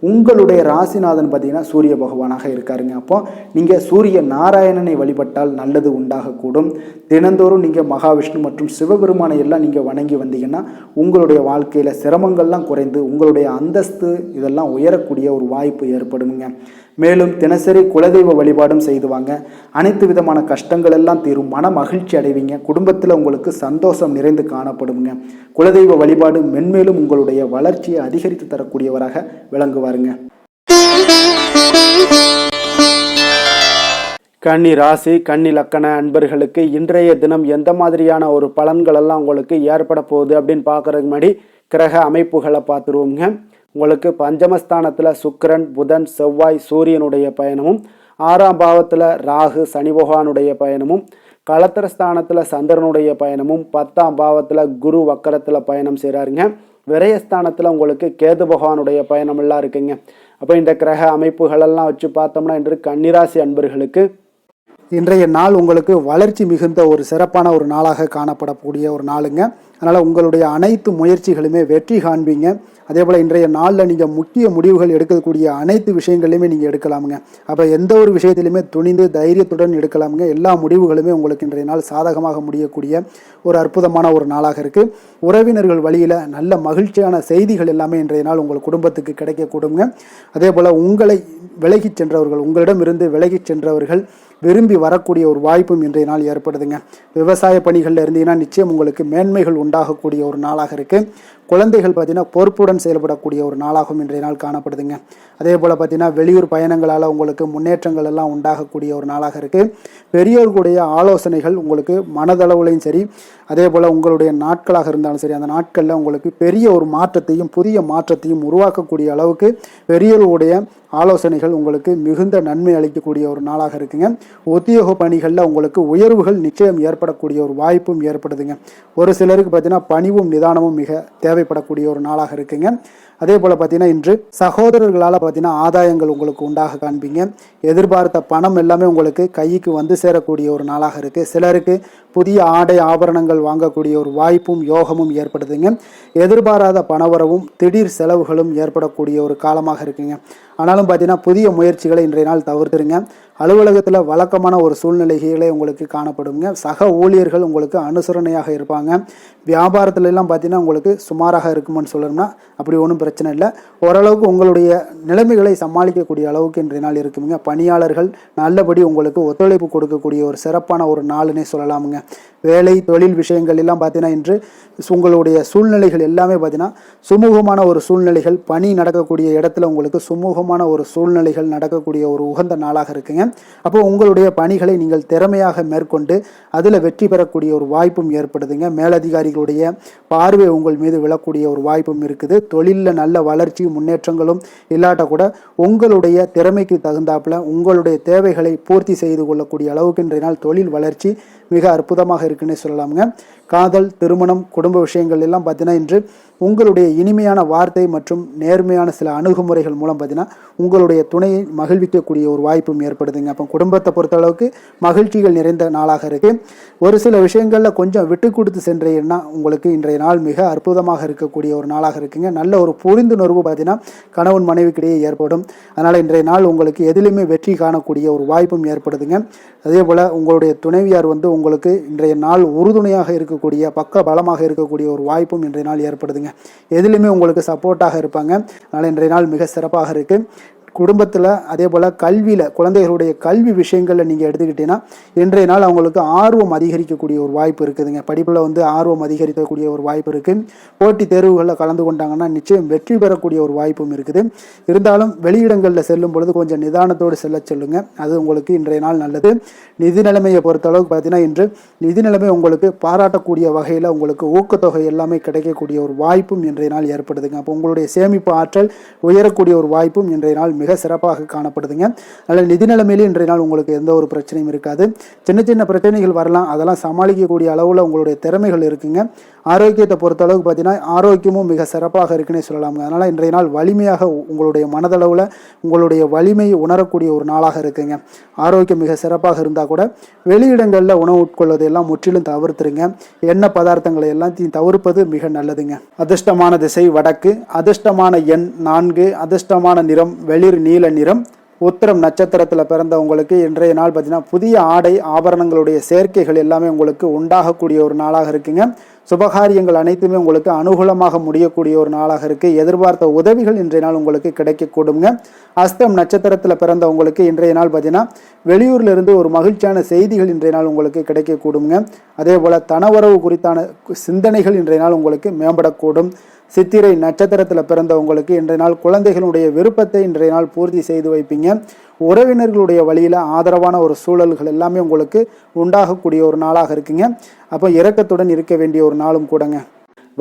உங்களுடைய ராசிநாதன் பார்த்தீங்கன்னா சூரிய பகவானாக இருக்காருங்க. அப்போ நீங்கள் சூரிய நாராயணனை வழிபட்டால் நல்லது உண்டாகக்கூடும். தினந்தோறும் நீங்கள் மகாவிஷ்ணு மற்றும் சிவபெருமானை எல்லாம் நீங்கள் வணங்கி வந்தீங்கன்னா உங்களுடைய வாழ்க்கையில் சிரமங்கள்லாம் குறைந்து உங்களுடைய அந்தஸ்து இதெல்லாம் உயரக்கூடிய ஒரு வாய்ப்பு ஏற்படுங்க. மேலும் தினசரி குலதெய்வ வழிபாடும் செய்துவாங்க. அனைத்து விதமான கஷ்டங்கள் எல்லாம் தீரும். மன மகிழ்ச்சி அடைவீங்க. குடும்பத்தில் உங்களுக்கு சந்தோஷம் நிறைந்து காணப்படுங்க. குலதெய்வ வழிபாடு மென்மேலும் உங்களுடைய வளர்ச்சியை அதிகரித்து தரக்கூடியவராக விளங்குவாருங்க. கன்னி ராசி கன்னி லக்கண அன்பர்களுக்கு இன்றைய தினம் எந்த மாதிரியான ஒரு பலன்கள் எல்லாம் உங்களுக்கு ஏற்பட போகுது அப்படின்னு பார்க்கறதுக்கு முன்னாடி கிரக அமைப்புகளை பார்த்துருவோங்க. உங்களுக்கு பஞ்சமஸ்தானத்தில் சுக்கிரன், புதன், செவ்வாய், சூரியனுடைய பயணமும், 6ஆம் பாவத்தில் ராகு, சனி பகவானுடைய பயணமும், களத்திரஸ்தானத்தில் சந்திரனுடைய பயணமும், 10ஆம் பாவத்தில் குரு வக்கரத்தில் பயணம் செய்கிறாருங்க. விரயஸ்தானத்தில் உங்களுக்கு கேது பகவானுடைய பயணம் எல்லாம் இருக்குங்க. அப்போ இந்த கிரக அமைப்புகளெல்லாம் வச்சு பார்த்தோம்னா இன்று கன்னிராசி அன்பர்களுக்கு இன்றைய நாள் உங்களுக்கு வளர்ச்சி மிகுந்த ஒரு சிறப்பான ஒரு நாளாக காணப்படக்கூடிய ஒரு நாளுங்க. அதனால் உங்களுடைய அனைத்து முயற்சிகளுமே வெற்றி காண்பீங்க. அதே போல் இன்றைய நாளில் நீங்கள் முக்கிய முடிவுகள் எடுக்கக்கூடிய அனைத்து விஷயங்களையுமே நீங்கள் எடுக்கலாமுங்க. அப்போ எந்த ஒரு விஷயத்திலுமே துணிந்து தைரியத்துடன் எடுக்கலாமுங்க. எல்லா முடிவுகளுமே உங்களுக்கு இன்றைய நாள் சாதகமாக முடியக்கூடிய ஒரு அற்புதமான ஒரு நாளாக இருக்குது. உறவினர்கள் வழியில் நல்ல மகிழ்ச்சியான செய்திகள் எல்லாமே இன்றைய நாள் உங்கள் குடும்பத்துக்கு கிடைக்கக்கூடுங்க. அதே போல் உங்களை விலகிச் சென்றவர்கள், உங்களிடமிருந்து விலகிச் சென்றவர்கள் விரும்பி வரக்கூடிய ஒரு வாய்ப்பும் இன்றைய நாள் ஏற்படுதுங்க. விவசாய பணிகளில் இருந்தீங்கன்னா நிச்சயம் உங்களுக்கு மேன்மைகள் உண்டாகக்கூடிய ஒரு நாளாக இருக்குது. குழந்தைகள் பார்த்தீங்கன்னா பொறுப்புடன் செயல்படக்கூடிய ஒரு நாளாகவும் இன்றைய நாள் காணப்படுதுங்க. அதே போல் பார்த்தீங்கன்னா வெளியூர் பயணங்களால் உங்களுக்கு முன்னேற்றங்கள் எல்லாம் உண்டாகக்கூடிய ஒரு நாளாக இருக்குது. பெரியோர்களுடைய ஆலோசனைகள் உங்களுக்கு மனதளவுலையும் சரி, அதே போல் உங்களுடைய நாட்களாக இருந்தாலும் சரி, அந்த நாட்களில் உங்களுக்கு பெரிய ஒரு மாற்றத்தையும் புதிய மாற்றத்தையும் உருவாக்கக்கூடிய அளவுக்கு பெரியோர்களுடைய ஆலோசனைகள் உங்களுக்கு மிகுந்த நன்மை அளிக்கக்கூடிய ஒரு நாளாக இருக்குங்க. உத்தியோக பணிகளில் உங்களுக்கு உயர்வுகள் நிச்சயம் ஏற்படக்கூடிய ஒரு வாய்ப்பும் ஏற்படுதுங்க. ஒரு சிலருக்கு பார்த்தீங்கன்னா பணிவும் நிதானமும் மிக தேவைப்படக்கூடிய ஒரு நாளாக இருக்குங்க. அதே போல் பார்த்தீங்கன்னா இன்று சகோதரர்களால் பார்த்தீங்கன்னா ஆதாயங்கள் உங்களுக்கு உண்டாக காண்பீங்க. எதிர்பார்த்த பணம் எல்லாமே உங்களுக்கு கைக்கு வந்து சேரக்கூடிய ஒரு நாளாக இருக்குது. சிலருக்கு புதிய ஆடை ஆபரணங்கள் வாங்கக்கூடிய ஒரு வாய்ப்பும் யோகமும் ஏற்படுதுங்க. எதிர்பாராத பணவரவும் திடீர் செலவுகளும் ஏற்படக்கூடிய ஒரு காலமாக இருக்குங்க. ஆனாலும் பார்த்தீங்கன்னா புதிய முயற்சிகளை இன்றைய நாள் தவிர்த்துருங்க. அலுவலகத்தில் வழக்கமான ஒரு சூழ்நிலைகளே உங்களுக்கு காணப்படுங்க. சக ஊழியர்கள் உங்களுக்கு அனுசரணையாக இருப்பாங்க. வியாபாரத்துலலாம் பார்த்தீங்கன்னா உங்களுக்கு சுமாராக இருக்குமென்னு சொல்லணும்னா அப்படி ஒன்றும் பிரச்சனை இல்லை. ஓரளவுக்கு உங்களுடைய நிலைமைகளை சமாளிக்கக்கூடிய அளவுக்கு இன்றைய நாள் இருக்குங்க. பணியாளர்கள் நல்லபடி உங்களுக்கு ஒத்துழைப்பு கொடுக்கக்கூடிய ஒரு சிறப்பான ஒரு நாளுன்னே சொல்லலாமுங்க. வேலை தொழில் விஷயங்கள் எல்லாம் பார்த்தீங்கன்னா இன்று உங்களுடைய சூழ்நிலைகள் எல்லாமே பார்த்தீங்கன்னா சுமூகமான ஒரு சூழ்நிலைகள், பணி நடக்கக்கூடிய இடத்துல உங்களுக்கு சுமூகமான ஒரு சூழ்நிலைகள் நடக்கக்கூடிய ஒரு உகந்த நாளாக இருக்குங்க. அப்போ உங்களுடைய பணிகளை நீங்கள் திறமையாக மேற்கொண்டு அதில் வெற்றி பெறக்கூடிய ஒரு வாய்ப்பும் ஏற்படுதுங்க. மேலதிகாரிகளுடைய பார்வை உங்கள் மீது விழக்கூடிய ஒரு வாய்ப்பும் இருக்குது. தொழிலில் நல்ல வளர்ச்சியும் முன்னேற்றங்களும் இல்லாட்ட கூட உங்களுடைய திறமைக்கு தகுந்தாப்புல உங்களுடைய தேவைகளை பூர்த்தி செய்து கொள்ளக்கூடிய அளவுக்கு இன்றைய நாள் தொழில் வளர்ச்சி மிக அற்புதமாக இருக்குன்னு சொல்லலாமுங்க. காதல், திருமணம், குடும்ப விஷயங்கள் எல்லாம் பார்த்தீங்கன்னா இன்று உங்களுடைய இனிமையான வார்த்தை மற்றும் நேர்மையான சில அணுகுமுறைகள் மூலம் பார்த்தீங்கன்னா உங்களுடைய துணையை மகிழ்விக்கக்கூடிய ஒரு வாய்ப்பும் ஏற்படுதுங்க. அப்போ குடும்பத்தை பொறுத்தளவுக்கு மகிழ்ச்சிகள் நிறைந்த நாளாக இருக்குது. ஒரு சில விஷயங்களில் கொஞ்சம் விட்டு கொடுத்து சென்றீங்கன்னா உங்களுக்கு இன்றைய நாள் மிக அற்புதமாக இருக்கக்கூடிய ஒரு நாளாக இருக்குங்க. நல்ல ஒரு புரிந்துணர்வு பார்த்தீங்கன்னா கணவன் மனைவிக்கிடையே ஏற்படும். அதனால் இன்றைய நாள் உங்களுக்கு எதிலுமே வெற்றி காணக்கூடிய ஒரு வாய்ப்பும் ஏற்படுதுங்க. அதே போல் உங்களுடைய துணைவியார் உங்களுக்கு இன்றைய நாள் உறுதுணையாக இருக்கக்கூடிய பக்க பலமாக இருக்கக்கூடிய ஒரு வாய்ப்பும் இன்றைய நாள் ஏற்படுதுங்க. எதிலுமே உங்களுக்கு சப்போர்ட்டாக இருப்பாங்க. அதனால் இன்றைய நாள் மிக சிறப்பாக இருக்குது. குடும்பத்தில் அதே போல் கல்வியில் குழந்தைகளுடைய கல்வி விஷயங்களில் நீங்கள் எடுத்துக்கிட்டீங்கன்னா இன்றைய நாள் அவங்களுக்கு ஆர்வம் அதிகரிக்கக்கூடிய ஒரு வாய்ப்பு இருக்குதுங்க. படிப்பில் ஆர்வம் அதிகரிக்கக்கூடிய ஒரு வாய்ப்பு இருக்குது. போட்டித் தேர்வுகளில் கலந்து கொண்டாங்கன்னா நிச்சயம் வெற்றி பெறக்கூடிய ஒரு வாய்ப்பும் இருக்குது. இருந்தாலும் வெளியிடங்களில் செல்லும் பொழுது கொஞ்சம் நிதானத்தோடு செல்ல சொல்லுங்க. அது உங்களுக்கு இன்றைய நாள் நல்லது. நிதி நிலைமையை பொறுத்தளவுக்கு பார்த்தீங்கன்னா இன்று நிதி நிலைமை உங்களுக்கு பாராட்டக்கூடிய வகையில் உங்களுக்கு ஊக்கத்தொகை எல்லாமே கிடைக்கக்கூடிய ஒரு வாய்ப்பும் இன்றைய நாள் ஏற்படுதுங்க. அப்போ உங்களுடைய சேமிப்பு ஆற்றல் உயரக்கூடிய ஒரு வாய்ப்பும் இன்றைய நாள் மிக சிறப்பாக காணப்படுதுங்க. நல்ல நிதி நிலைமையிலே இன்றைய நாள் உங்களுக்கு எந்த ஒரு பிரச்சனையும் இருக்காது. சின்ன சின்ன பிரச்சனைகள் வரலாம், அதெல்லாம் சமாளிக்கக்கூடிய அளவில் உங்களுடைய திறமைகள் இருக்குங்க. ஆரோக்கியத்தை பொறுத்த அளவுக்கு பார்த்தீங்கன்னா ஆரோக்கியமும் மிக சிறப்பாக இருக்குன்னே சொல்லலாமுங்க. அதனால் இன்றைய நாள் வலிமையாக உங்களுடைய மனதளவில் உங்களுடைய வலிமை உணரக்கூடிய ஒரு நாளாக இருக்குங்க. ஆரோக்கியம் மிக சிறப்பாக இருந்தால் கூட வெளியிடங்களில் உணவு உட்கொள்வதை எல்லாம் முற்றிலும் தவிர்த்துருங்க. எண்ணெய் பதார்த்தங்களை எல்லாத்தையும் தவிர்ப்பது மிக நல்லதுங்க. அதிர்ஷ்டமான திசை வடக்கு, அதிர்ஷ்டமான எண் 4, அதிர்ஷ்டமான நிறம் வெளிர் நீல நிறம். உத்திரம் நட்சத்திரத்தில் பிறந்தவங்களுக்கு இன்றைய நாள் பார்த்தீங்கன்னா புதிய ஆடை ஆபரணங்களுடைய சேர்க்கைகள் எல்லாமே உங்களுக்கு உண்டாகக்கூடிய ஒரு நாளாக இருக்குங்க. சுபகாரியங்கள் அனைத்துமே உங்களுக்கு அனுகூலமாக முடியக்கூடிய ஒரு நாளாக இருக்குது. எதிர்பார்த்த உதவிகள் இன்றைய நாள் உங்களுக்கு கிடைக்கக்கூடுங்க. அஸ்தம் நட்சத்திரத்தில் பிறந்தவங்களுக்கு இன்றைய நாள் பார்த்தீங்கன்னா வெளியூர்லேருந்து ஒரு மகிழ்ச்சியான செய்திகள் இன்றைய நாள் உங்களுக்கு கிடைக்கக்கூடுங்க. அதே போல் தனவரவு குறித்தான சிந்தனைகள் இன்றைய நாள் உங்களுக்கு மேம்படக்கூடும். சித்திரை நட்சத்திரத்தில் பிறந்தவங்களுக்கு இன்றைய நாள் குழந்தைகளுடைய விருப்பத்தை இன்றைய நாள் பூர்த்தி செய்து வைப்பீங்க. உறவினர்களுடைய வழியில் ஆதரவான ஒரு சூழல்கள் எல்லாமே உங்களுக்கு உண்டாகக்கூடிய ஒரு நாளாக இருக்குங்க. அப்போ இரக்கத்துடன் இருக்க வேண்டிய ஒரு நாளும் கூடங்க.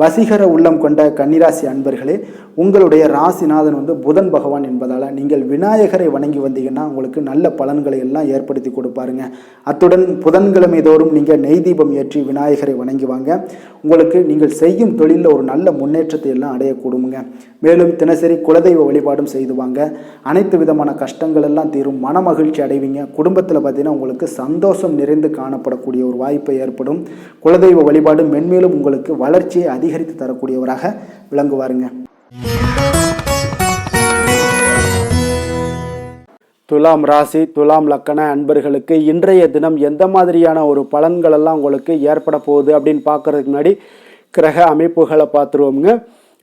வசீகர உள்ளம் கொண்ட கன்னிராசி அன்பர்களே, உங்களுடைய ராசிநாதன் புதன் பகவான் என்பதால் நீங்கள் விநாயகரை வணங்கி வந்தீங்கன்னா உங்களுக்கு நல்ல பலன்களை எல்லாம் ஏற்படுத்தி கொடுப்பாருங்க. அத்துடன் புதன்கிழமை தோறும் நீங்கள் நெய் தீபம் ஏற்றி விநாயகரை வணங்கி வாங்க. உங்களுக்கு நீங்கள் செய்யும் தொழிலில் ஒரு நல்ல முன்னேற்றத்தை எல்லாம் அடையக்கூடுங்க. மேலும் தினசரி குலதெய்வ வழிபாடும் செய்து வாங்க. அனைத்து விதமான கஷ்டங்கள் எல்லாம் தீரும், மன மகிழ்ச்சி அடைவீங்க. குடும்பத்தில் பார்த்தீங்கன்னா உங்களுக்கு சந்தோஷம் நிறைந்து காணப்படக்கூடிய ஒரு வாய்ப்பு ஏற்படும். குலதெய்வ வழிபாடு மென்மேலும் உங்களுக்கு வளர்ச்சியை அதிகரித்து தரக்கூடியவராக விளங்குவாருங்க. துலாம் ராசி துலாம் லக்கண அன்பர்களுக்கு இன்றைய தினம் எந்த மாதிரியான ஒரு பலன்கள் எல்லாம் உங்களுக்கு ஏற்பட போகுது அப்படின்னு பார்க்கறதுக்கு முன்னாடி கிரக அமைப்புகளை பார்த்துருவோமுங்க.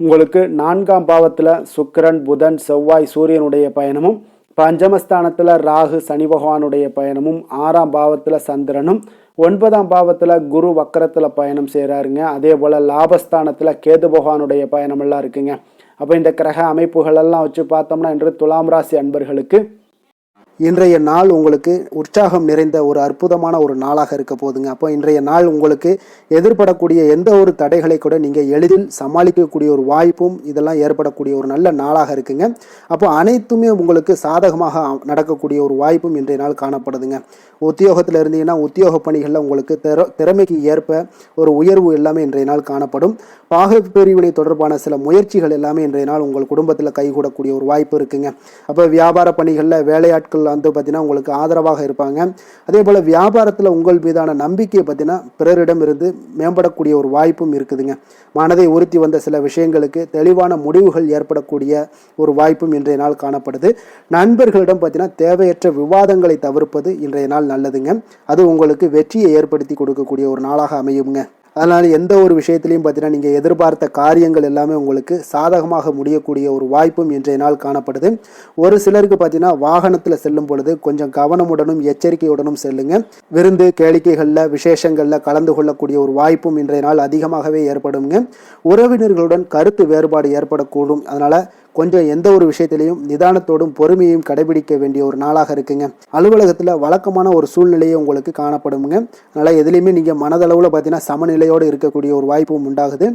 உங்களுக்கு 4ஆம் பாவத்தில் சுக்கிரன் புதன் செவ்வாய் சூரியனுடைய பயணமும், பஞ்சமஸ்தானத்தில் ராகு சனி பகவானுடைய பயணமும், 6ஆம் பாவத்தில் சந்திரனும், 9ஆம் பாவத்தில் குரு வக்கரத்தில் பயணம் செய்கிறாருங்க. அதே போல் லாபஸ்தானத்தில் கேது பகவானுடைய பயணமெல்லாம் இருக்குங்க. அப்போ இந்த கிரக அமைப்புகளெல்லாம் வச்சு பார்த்தோம்னா இன்று துலாம் ராசி அன்பர்களுக்கு இன்றைய நாள் உங்களுக்கு உற்சாகம் நிறைந்த ஒரு அற்புதமான ஒரு நாளாக இருக்க போதுங்க. அப்போ இன்றைய நாள் உங்களுக்கு எதிர்படக்கூடிய எந்த ஒரு தடைகளை கூட நீங்கள் எளிதில் சமாளிக்கக்கூடிய ஒரு வாய்ப்பும் இதெல்லாம் ஏற்படக்கூடிய ஒரு நல்ல நாளாக இருக்குங்க. அப்போ அனைத்துமே உங்களுக்கு சாதகமாக நடக்கக்கூடிய ஒரு வாய்ப்பும் இன்றைய நாள் காணப்படுதுங்க. உத்தியோகத்தில் இருந்தீங்கன்னா உத்தியோக பணிகளில் உங்களுக்கு திறமைக்கு ஏற்ப ஒரு உயர்வு எல்லாமே இன்றைய நாள் காணப்படும். பாக பிரிவினை தொடர்பான சில முயற்சிகள் எல்லாமே இன்றைய நாள் உங்கள் குடும்பத்தில் கைகூடக்கூடிய ஒரு வாய்ப்பு இருக்குங்க. அப்போ வியாபார பணிகளில் வேலையாட்கள் பார்த்தீங்கன்னா உங்களுக்கு ஆதரவாக இருப்பாங்க. அதே போல் வியாபாரத்தில் உங்கள் மீதான நம்பிக்கையை பார்த்தீங்கன்னா பிறரிடம் இருந்து மேம்படக்கூடிய ஒரு வாய்ப்பும் இருக்குதுங்க. மனதை உறுத்தி வந்த சில விஷயங்களுக்கு தெளிவான முடிவுகள் ஏற்படக்கூடிய ஒரு வாய்ப்பும் இன்றைய நாள் காணப்படுது. நண்பர்களிடம் பார்த்தீங்கன்னா தேவையற்ற விவாதங்களை தவிர்ப்பது இன்றைய நாள் நல்லதுங்க. அது உங்களுக்கு வெற்றியை ஏற்படுத்தி கொடுக்கக்கூடிய ஒரு நாளாக அமையுங்க. அதனால் எந்த ஒரு விஷயத்திலையும் பார்த்தீங்கன்னா நீங்கள் எதிர்பார்த்த காரியங்கள் எல்லாமே உங்களுக்கு சாதகமாக முடியக்கூடிய ஒரு வாய்ப்பும் இன்றைய நாள் காணப்படுது. ஒரு சிலருக்கு பார்த்தீங்கன்னா வாகனத்தில் செல்லும் பொழுது கொஞ்சம் கவனமுடனும் எச்சரிக்கையுடனும் செல்லுங்க. விருந்து கேளிக்கைகளில் விசேஷங்களில் கலந்து கொள்ளக்கூடிய ஒரு வாய்ப்பும் இன்றைய நாள் அதிகமாகவே ஏற்படுங்க. உறவினர்களுடன் கருத்து வேறுபாடு ஏற்படக்கூடும். அதனால் கொஞ்சம் எந்த ஒரு விஷயத்திலையும் நிதானத்தோடும் பொறுமையையும் கடைபிடிக்க வேண்டிய ஒரு நாளாக இருக்குங்க. அலுவலகத்தில் வழக்கமான ஒரு சூழ்நிலையை உங்களுக்கு காணப்படுங்க. அதனால் எதுலேயுமே நீங்கள் மனதளவில் பார்த்தீங்கன்னா சமநிலையோடு இருக்கக்கூடிய ஒரு வாய்ப்பும் உண்டாகுது.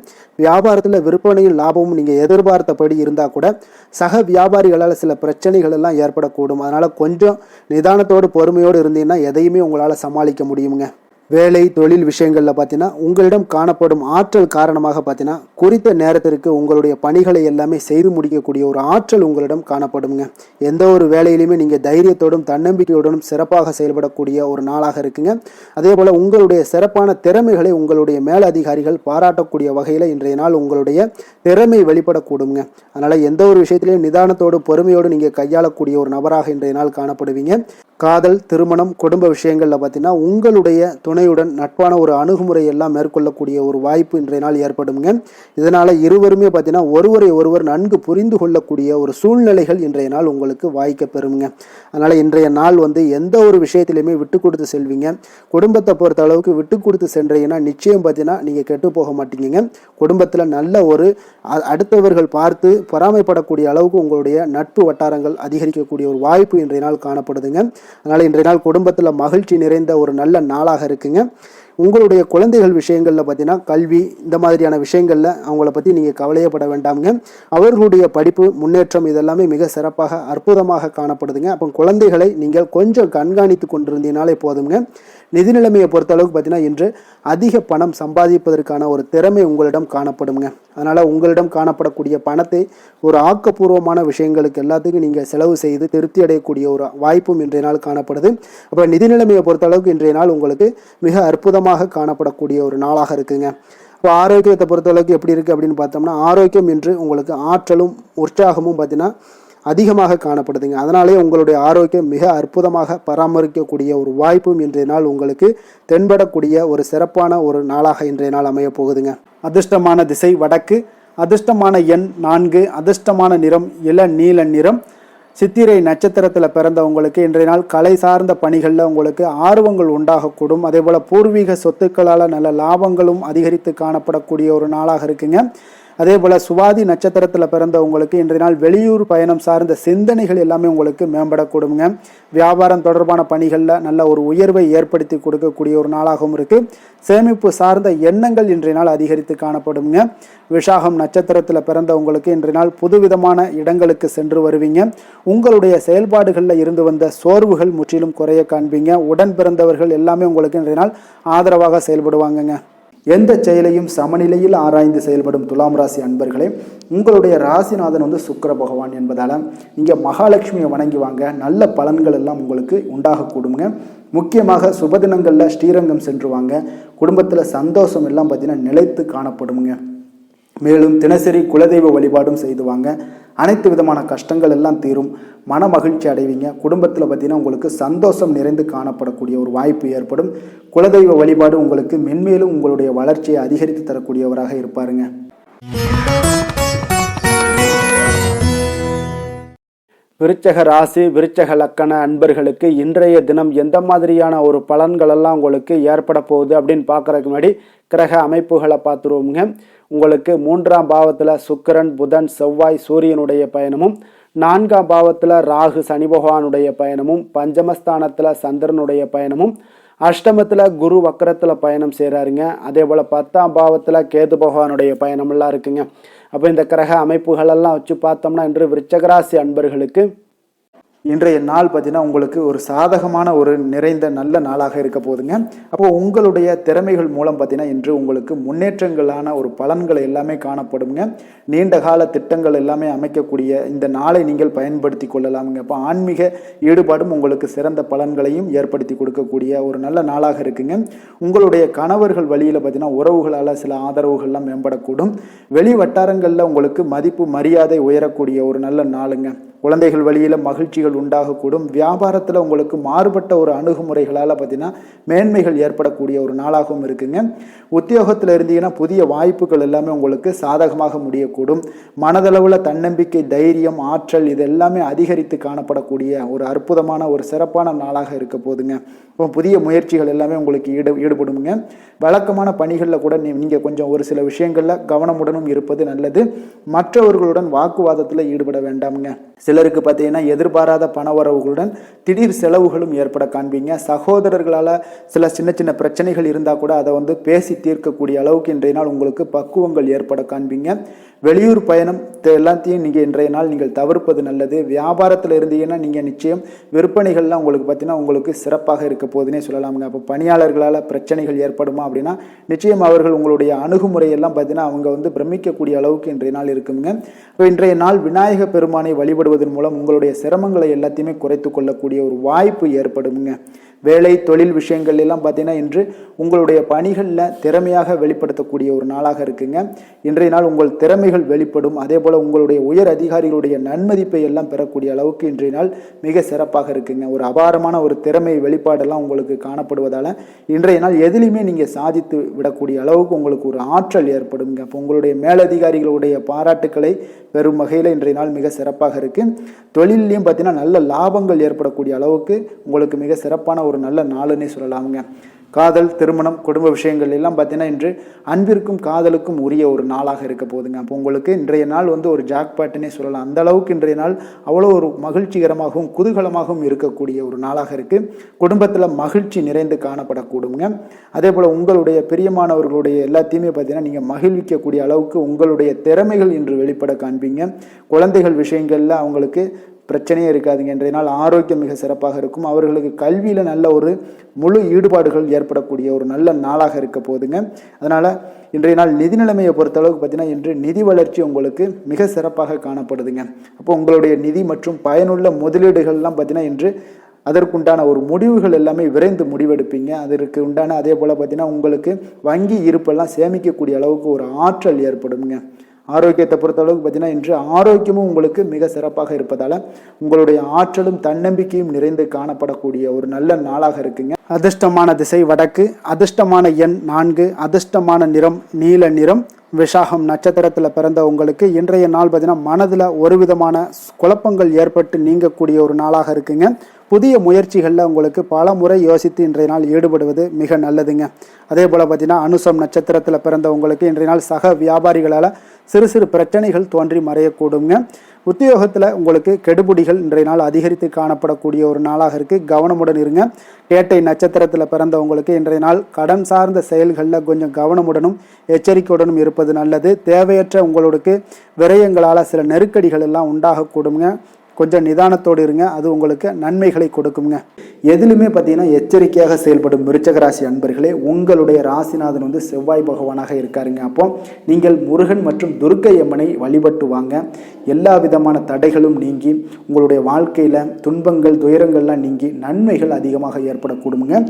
வியாபாரத்தில் விற்பனையும் லாபமும் நீங்கள் எதிர்பார்த்தபடி இருந்தால் கூட சக வியாபாரிகளால் சில பிரச்சனைகள் எல்லாம் ஏற்படக்கூடும். அதனால் கொஞ்சம் நிதானத்தோடு பொறுமையோடு இருந்தீங்கன்னா எதையுமே உங்களால் சமாளிக்க முடியுங்க. வேலை தொழில் விஷயங்களில் பார்த்தீங்கன்னா உங்களிடம் காணப்படும் ஆற்றல் காரணமாக பார்த்தீங்கன்னா குறித்த நேரத்திற்கு உங்களுடைய பணிகளை எல்லாமே செய்து முடிக்கக்கூடிய ஒரு ஆற்றல் உங்களிடம் காணப்படுங்க. எந்த ஒரு வேலையிலுமே நீங்கள் தைரியத்தோடும் தன்னம்பிக்கையுடனும் சிறப்பாக செயல்படக்கூடிய ஒரு நாளாக இருக்குங்க. அதே போல் உங்களுடைய சிறப்பான திறமைகளை உங்களுடைய மேலதிகாரிகள் பாராட்டக்கூடிய வகையில் இன்றைய நாள் உங்களுடைய திறமை வெளிப்படக்கூடுங்க. அதனால் எந்த ஒரு விஷயத்திலையும் நிதானத்தோடு பொறுமையோடு நீங்கள் கையாளக்கூடிய ஒரு நபராக இன்றைய நாள் காணப்படுவீங்க. காதல் திருமணம் குடும்ப விஷயங்களில் பார்த்தீங்கன்னா உங்களுடைய துணையுடன் நட்பான ஒரு அணுகுமுறை எல்லாம் மேற்கொள்ளக்கூடிய ஒரு வாய்ப்பு இன்றைய நாள் ஏற்படுங்க. இதனால் இருவருமே பார்த்தீங்கன்னா ஒருவரை ஒருவர் நன்கு புரிந்து கொள்ளக்கூடிய ஒரு சூழ்நிலைகள் இன்றைய நாள் உங்களுக்கு வாய்க்க பெறுங்க. அதனால் இன்றைய நாள் எந்த ஒரு விஷயத்திலையுமே விட்டு கொடுத்து செல்வீங்க. குடும்பத்தை பொறுத்த அளவுக்கு விட்டு கொடுத்து சென்றீங்கன்னா நிச்சயம் பார்த்தீங்கன்னா நீங்கள் கெட்டு போக மாட்டீங்க. குடும்பத்தில் நல்ல ஒரு அடுத்தவர்கள் பார்த்து பொறாமைப்படக்கூடிய அளவுக்கு உங்களுடைய நட்பு வட்டாரங்கள் அதிகரிக்கக்கூடிய ஒரு வாய்ப்பு இன்றைய நாள் காணப்படுதுங்க. அதனால் இன்றைய நாள் குடும்பத்தில் மகிழ்ச்சி நிறைந்த ஒரு நல்ல நாளாக இருக்குங்க. உங்களுடைய குழந்தைகள் விஷயங்களில் பார்த்தீங்கன்னா கல்வி இந்த மாதிரியான விஷயங்களில் அவங்கள பற்றி நீங்கள் கவலையப்பட வேண்டாமுங்க. அவர்களுடைய படிப்பு முன்னேற்றம் இதெல்லாமே மிக சிறப்பாக அற்புதமாக காணப்படுதுங்க. அப்போ குழந்தைகளை நீங்கள் கொஞ்சம் கண்காணித்து கொண்டிருந்தீங்கனாலே போதுங்க. நிதி நிலைமையை பொறுத்த அளவுக்கு பார்த்தீங்கன்னா இன்று அதிக பணம் சம்பாதிப்பதற்கான ஒரு திறமை உங்களிடம் காணப்படுங்க. அதனால் உங்களிடம் காணப்படக்கூடிய பணத்தை ஒரு ஆக்கப்பூர்வமான விஷயங்களுக்கு எல்லாத்துக்கும் நீங்கள் செலவு செய்து திருப்தி அடையக்கூடிய ஒரு வாய்ப்பும் இன்றைய நாள் காணப்படுது. அப்போ நிதி நிலைமையை பொறுத்த அளவுக்கு இன்றைய நாள் உங்களுக்கு மிக அற்புதமாக காணப்படக்கூடிய ஒரு நாளாக இருக்குங்க. இப்போ ஆரோக்கியத்தை பொறுத்தளவுக்கு எப்படி இருக்குது அப்படின்னு பார்த்தோம்னா, ஆரோக்கியம் இன்று உங்களுக்கு ஆற்றலும் உற்சாகமும் பார்த்தீங்கன்னா அதிகமாக காணப்படுதுங்க. அதனாலே உங்களுடைய ஆரோக்கியம் மிக அற்புதமாக பராமரிக்கக்கூடிய ஒரு வாய்ப்பும் இன்றைய நாள் உங்களுக்கு தென்படக்கூடிய ஒரு சிறப்பான ஒரு நாளாக இன்றைய நாள் அமைய போகுதுங்க. அதிர்ஷ்டமான திசை வடக்கு, அதிர்ஷ்டமான எண் 4, அதிர்ஷ்டமான நிறம் இளநீல நிறம். சித்திரை நட்சத்திரத்தில் பிறந்தவங்களுக்கு இன்றைய நாள் கலை சார்ந்த பணிகளில் உங்களுக்கு ஆர்வங்கள் உண்டாகக்கூடும். அதே போல் பூர்வீக சொத்துக்களால் நல்ல லாபங்களும் அதிகரித்து காணப்படக்கூடிய ஒரு நாளாக இருக்குங்க. அதே போல் சுவாதி நட்சத்திரத்தில் பிறந்தவங்களுக்கு இன்றைய நாள் வெளியூர் பயணம் சார்ந்த சிந்தனைகள் எல்லாமே உங்களுக்கு மேம்படக்கூடுங்க. வியாபாரம் தொடர்பான பணிகளில் நல்ல ஒரு உயர்வை ஏற்படுத்தி கொடுக்கக்கூடிய ஒரு நாளாகவும் இருக்குது. சேமிப்பு சார்ந்த எண்ணங்கள் இன்றைய நாள் அதிகரித்து காணப்படுங்க. விஷாகம் நட்சத்திரத்தில் பிறந்தவங்களுக்கு இன்றைய நாள் புதுவிதமான இடங்களுக்கு சென்று வருவீங்க. உங்களுடைய செயல்பாடுகளில் இருந்து வந்த சோர்வுகள் முற்றிலும் குறைய காண்பீங்க. உடன் பிறந்தவர்கள் எல்லாமே உங்களுக்கு இன்றைய நாள் ஆதரவாக செயல்படுவாங்கங்க. எந்த செயலையும் சமநிலையில் ஆராய்ந்து செயல்படும் துலாம் ராசி அன்பர்களே, உங்களுடைய ராசிநாதன் சுக்கிர பகவான் என்பதால் இங்கே மகாலட்சுமியை வணங்கி வாங்க. நல்ல பலன்கள் எல்லாம் உங்களுக்கு உண்டாகக்கூடுங்க. முக்கியமாக சுபதினங்களில் ஸ்ரீரங்கம் சென்று வாங்க. குடும்பத்தில் சந்தோஷம் எல்லாம் பார்த்தீங்கன்னா நிலைத்து காணப்படுங்க. மேலும் தினசரி குலதெய்வ வழிபாடும் செய்துவாங்க. அனைத்து விதமான கஷ்டங்கள் எல்லாம் தீரும். மன மகிழ்ச்சி அடைவீங்க. குடும்பத்தில் பார்த்தீங்கன்னா உங்களுக்கு சந்தோஷம் நிறைந்து காணப்படக்கூடிய ஒரு வாய்ப்பு ஏற்படும். குலதெய்வ வழிபாடு உங்களுக்கு மென்மேலும் உங்களுடைய வளர்ச்சியை அதிகரித்து தரக்கூடியவராக இருப்பாருங்க. விருச்சக ராசி விருச்சக லக்கண அன்பர்களுக்கு இன்றைய தினம் எந்த மாதிரியான ஒரு பலன்களெல்லாம் உங்களுக்கு ஏற்பட போகுது அப்படின்னு பார்க்குறதுக்கு முன்னாடி கிரக அமைப்புகளை பார்த்துருவோங்க. உங்களுக்கு 3ஆம் பாவத்தில் சுக்கிரன் புதன் செவ்வாய் சூரியனுடைய பயணமும், 4ஆம் பாவத்தில் ராகு சனி பகவானுடைய பயணமும், பஞ்சமஸ்தானத்தில் சந்திரனுடைய பயணமும், அஷ்டமத்தில் குரு வக்கரத்தில் பயணம் செய்கிறாருங்க. அதே போல் 10ஆம் பாவத்தில் கேது பகவானுடைய பயணமெல்லாம் இருக்குங்க. அப்போ இந்த கிரக அமைப்புகளெல்லாம் வச்சு பார்த்தோம்னா இன்று விருச்சகராசி அன்பர்களுக்கு இன்றைய நாள் பார்த்தீங்கன்னா உங்களுக்கு ஒரு சாதகமான ஒரு நிறைந்த நல்ல நாளாக இருக்க போதுங்க. அப்போது உங்களுடைய திறமைகள் மூலம் பார்த்தீங்கன்னா இன்று உங்களுக்கு முன்னேற்றங்களான ஒரு பலன்கள் எல்லாமே காணப்படுங்க. நீண்ட கால திட்டங்கள் எல்லாமே அமைக்கக்கூடிய இந்த நாளை நீங்கள் பயன்படுத்தி கொள்ளலாமுங்க. அப்போ ஆன்மீக ஈடுபாடும் உங்களுக்கு சிறந்த பலன்களையும் ஏற்படுத்தி கொடுக்கக்கூடிய ஒரு நல்ல நாளாக இருக்குங்க. உங்களுடைய கணவர்கள் வழியில் பார்த்தீங்கன்னா உறவுகளால் சில ஆதரவுகள்லாம் மேம்படக்கூடும். வெளி வட்டாரங்களில் உங்களுக்கு மதிப்பு மரியாதை உயரக்கூடிய ஒரு நல்ல நாளுங்க. குழந்தைகள் வழியில் மகிழ்ச்சிகள் உண்டாகக்கூடும். வியாபாரத்தில் உங்களுக்கு மாறுபட்ட ஒரு அணுகுமுறைகளால் பார்த்தீங்கன்னா மேன்மைகள் ஏற்படக்கூடிய ஒரு நாளாகவும் இருக்குங்க. உத்தியோகத்தில் இருந்தீங்கன்னா புதிய வாய்ப்புகள் எல்லாமே உங்களுக்கு சாதகமாக முடியக்கூடும். மனதளவில் தன்னம்பிக்கை, தைரியம், ஆற்றல் இது எல்லாமே அதிகரித்து காணப்படக்கூடிய ஒரு அற்புதமான ஒரு சிறப்பான நாளாக இருக்க போதுங்க. புதிய முயற்சிகள் எல்லாமே உங்களுக்கு ஈடுபடுங்க. வழக்கமான பணிகளில் கூட நீங்கள் கொஞ்சம் ஒரு சில விஷயங்களில் கவனமுடனும் இருப்பது நல்லது. மற்றவர்களுடன் வாக்குவாதத்தில் ஈடுபட வேண்டாமுங்க. சிலருக்கு பார்த்தீங்கன்னா எதிர்பாராத பண வரவுகளுடன் திடீர் செலவுகளும் ஏற்பட காண்பீங்க. சகோதரர்களால் சில சின்ன சின்ன பிரச்சனைகள் இருந்தால் கூட அதை பேசி தீர்க்கக்கூடிய அளவுக்கு இன்றைய நாள் உங்களுக்கு பக்குவங்கள் ஏற்பட காண்பீங்க. வெளியூர் பயணம் எல்லாத்தையும் நீங்கள் இன்றைய நாள் நீங்கள் தவிர்ப்பது நல்லது. வியாபாரத்தில் இருந்தீங்கன்னா நீங்கள் நிச்சயம் விற்பனைகள்லாம் உங்களுக்கு பார்த்தீங்கன்னா உங்களுக்கு சிறப்பாக இருக்க போதுன்னே சொல்லலாமுங்க. அப்போ பணியாளர்களால் பிரச்சனைகள் ஏற்படுமா அப்படின்னா நிச்சயம் அவர்கள் உங்களுடைய அணுகுமுறையெல்லாம் பார்த்தீங்கன்னா அவங்க பிரமிக்கக்கூடிய அளவுக்கு இன்றைய நாள் இருக்குங்க. இப்போ இன்றைய நாள் விநாயக பெருமானை வழிபடுவதன் மூலம் உங்களுடைய சிரமங்களை எல்லாத்தையுமே குறைத்து கொள்ளக்கூடிய ஒரு வாய்ப்பு ஏற்படுங்க. வேலை தொழில் விஷயங்கள் எல்லாம் பார்த்தீங்கன்னா இன்று உங்களுடைய பணிகளில் திறமையாக வெளிப்படுத்தக்கூடிய ஒரு நாளாக இருக்குங்க. இன்றைய நாள் உங்கள் திறமைகள் வெளிப்படும். அதே போல் உங்களுடைய உயர் அதிகாரிகளுடைய நன்மதிப்பை எல்லாம் பெறக்கூடிய அளவுக்கு இன்றைய நாள் மிக சிறப்பாக இருக்குங்க. ஒரு அபாரமான ஒரு திறமை வெளிப்பாடெல்லாம் உங்களுக்கு காணப்படுவதால் இன்றைய நாள் எதிலையுமே நீங்கள் சாதித்து விடக்கூடிய அளவுக்கு உங்களுக்கு ஒரு ஆற்றல் ஏற்படுங்க. அப்போ உங்களுடைய மேலதிகாரிகளுடைய பாராட்டுக்களை பெறும் வகையில் இன்றைய நாள் மிக சிறப்பாக இருக்குது. தொழிலையும் பார்த்தீங்கன்னா நல்ல லாபங்கள் ஏற்படக்கூடிய அளவுக்கு உங்களுக்கு மிக சிறப்பான ஒரு நல்ல நாளுன்னே சொல்லலாமுங்க. காதல், திருமணம், குடும்ப விஷயங்கள் எல்லாம் பார்த்தீங்கன்னா இன்று அன்பிற்கும் காதலுக்கும் உரிய ஒரு நாளாக இருக்க போகுதுங்க. அப்போ உங்களுக்கு இன்றைய நாள் ஒரு ஜாக்பாட்டுன்னே சொல்லலாம். அந்த அளவுக்கு இன்றைய நாள் அவ்வளோ ஒரு மகிழ்ச்சிகரமாகவும் குதூகலமாகவும் இருக்கக்கூடிய ஒரு நாளாக இருக்குது. குடும்பத்தில் மகிழ்ச்சி நிறைந்து காணப்படக்கூடுங்க. அதே போல் உங்களுடைய பிரியமானவர்களுடைய எல்லாத்தையுமே பார்த்தீங்கன்னா நீங்கள் மகிழ்விக்கக்கூடிய அளவுக்கு உங்களுடைய திறமைகள் இன்று வெளிப்பட காண்பீங்க. குழந்தைகள் விஷயங்களில் அவங்களுக்கு பிரச்சனையே இருக்காதுங்க. இன்றைய நாள் ஆரோக்கியம் மிக சிறப்பாக இருக்கும். அவர்களுக்கு கல்வியில் நல்ல ஒரு முழு ஈடுபாடுகள் ஏற்படக்கூடிய ஒரு நல்ல நாளாக இருக்க போகுதுங்க. அதனால் இன்றைய நாள் நிதி நிலைமையை பொறுத்தளவுக்கு பார்த்தீங்கன்னா இன்று நிதி வளர்ச்சி உங்களுக்கு மிக சிறப்பாக காணப்படுதுங்க. அப்போ உங்களுடைய நிதி மற்றும் பயனுள்ள முதலீடுகள்லாம் பார்த்தீங்கன்னா இன்று அதற்குண்டான ஒரு முடிவுகள் எல்லாமே விரைந்து முடிவெடுப்பீங்க. அதற்கு உண்டான அதே போல் பார்த்தீங்கன்னா உங்களுக்கு வங்கி இருப்பெல்லாம் சேமிக்கக்கூடிய அளவுக்கு ஒரு ஆற்றல் ஏற்படுங்க. ஆரோக்கியத்தை பொறுத்தளவுக்கு பார்த்தீங்கன்னா இன்று ஆரோக்கியமும் உங்களுக்கு மிக சிறப்பாக இருப்பதால் உங்களுடைய ஆற்றலும் தன்னம்பிக்கையும் நிறைந்து காணப்படக்கூடிய ஒரு நல்ல நாளாக இருக்குங்க. அதிர்ஷ்டமான திசை வடக்கு, அதிர்ஷ்டமான எண் 4, அதிர்ஷ்டமான நிறம் நீல நிறம். விசாகம் நட்சத்திரத்தில் பிறந்த உங்களுக்கு இன்றைய நாள் பார்த்தீங்கன்னா மனதில் ஒரு விதமான குழப்பங்கள் ஏற்பட்டு நீங்கக்கூடிய ஒரு நாளாக இருக்குங்க. புதிய முயற்சிகளில் உங்களுக்கு பல முறை யோசித்து இன்றைய நாள் ஈடுபடுவது மிக நல்லதுங்க. அதே போல் பார்த்தீங்கன்னா அனுசம் நட்சத்திரத்தில் பிறந்த உங்களுக்கு இன்றைய நாள் சக வியாபாரிகளால் சிறு சிறு பிரச்சனைகள் தோன்றி மறையக்கூடுங்க. உத்தியோகத்தில் உங்களுக்கு கெடுபிடிகள் இன்றைய நாள் அதிகரித்து காணப்படக்கூடிய ஒரு நாளாக இருக்குது. கவனமுடன் இருங்க. கேட்டை நட்சத்திரத்தில் பிறந்தவங்களுக்கு இன்றைய நாள் கடன் சார்ந்த செயல்களில் கொஞ்சம் கவனமுடனும் எச்சரிக்கையுடனும் இருப்பது நல்லது. தேவையற்ற உங்களுக்கு விரயங்களால் சில நெருக்கடிகள் எல்லாம் உண்டாகக்கூடுங்க. கொஞ்சம் நிதானத்தோடு இருங்க. அது உங்களுக்கு நன்மைகளை கொடுக்குங்க. எதிலுமே பார்த்தீங்கன்னா எச்சரிக்கையாக செயல்படும் விருச்சக ராசி அன்பர்களே, உங்களுடைய ராசிநாதன் செவ்வாய் பகவானாக இருக்காருங்க. அப்போ நீங்கள் முருகன் மற்றும் துர்க்கை அம்மனை வழிபட்டு வாங்க. எல்லா விதமான தடைகளும் நீங்கி உங்களுடைய வாழ்க்கையில் துன்பங்கள் துயரங்கள்லாம் நீங்கி நன்மைகள் அதிகமாக ஏற்படக்கூடுங்க.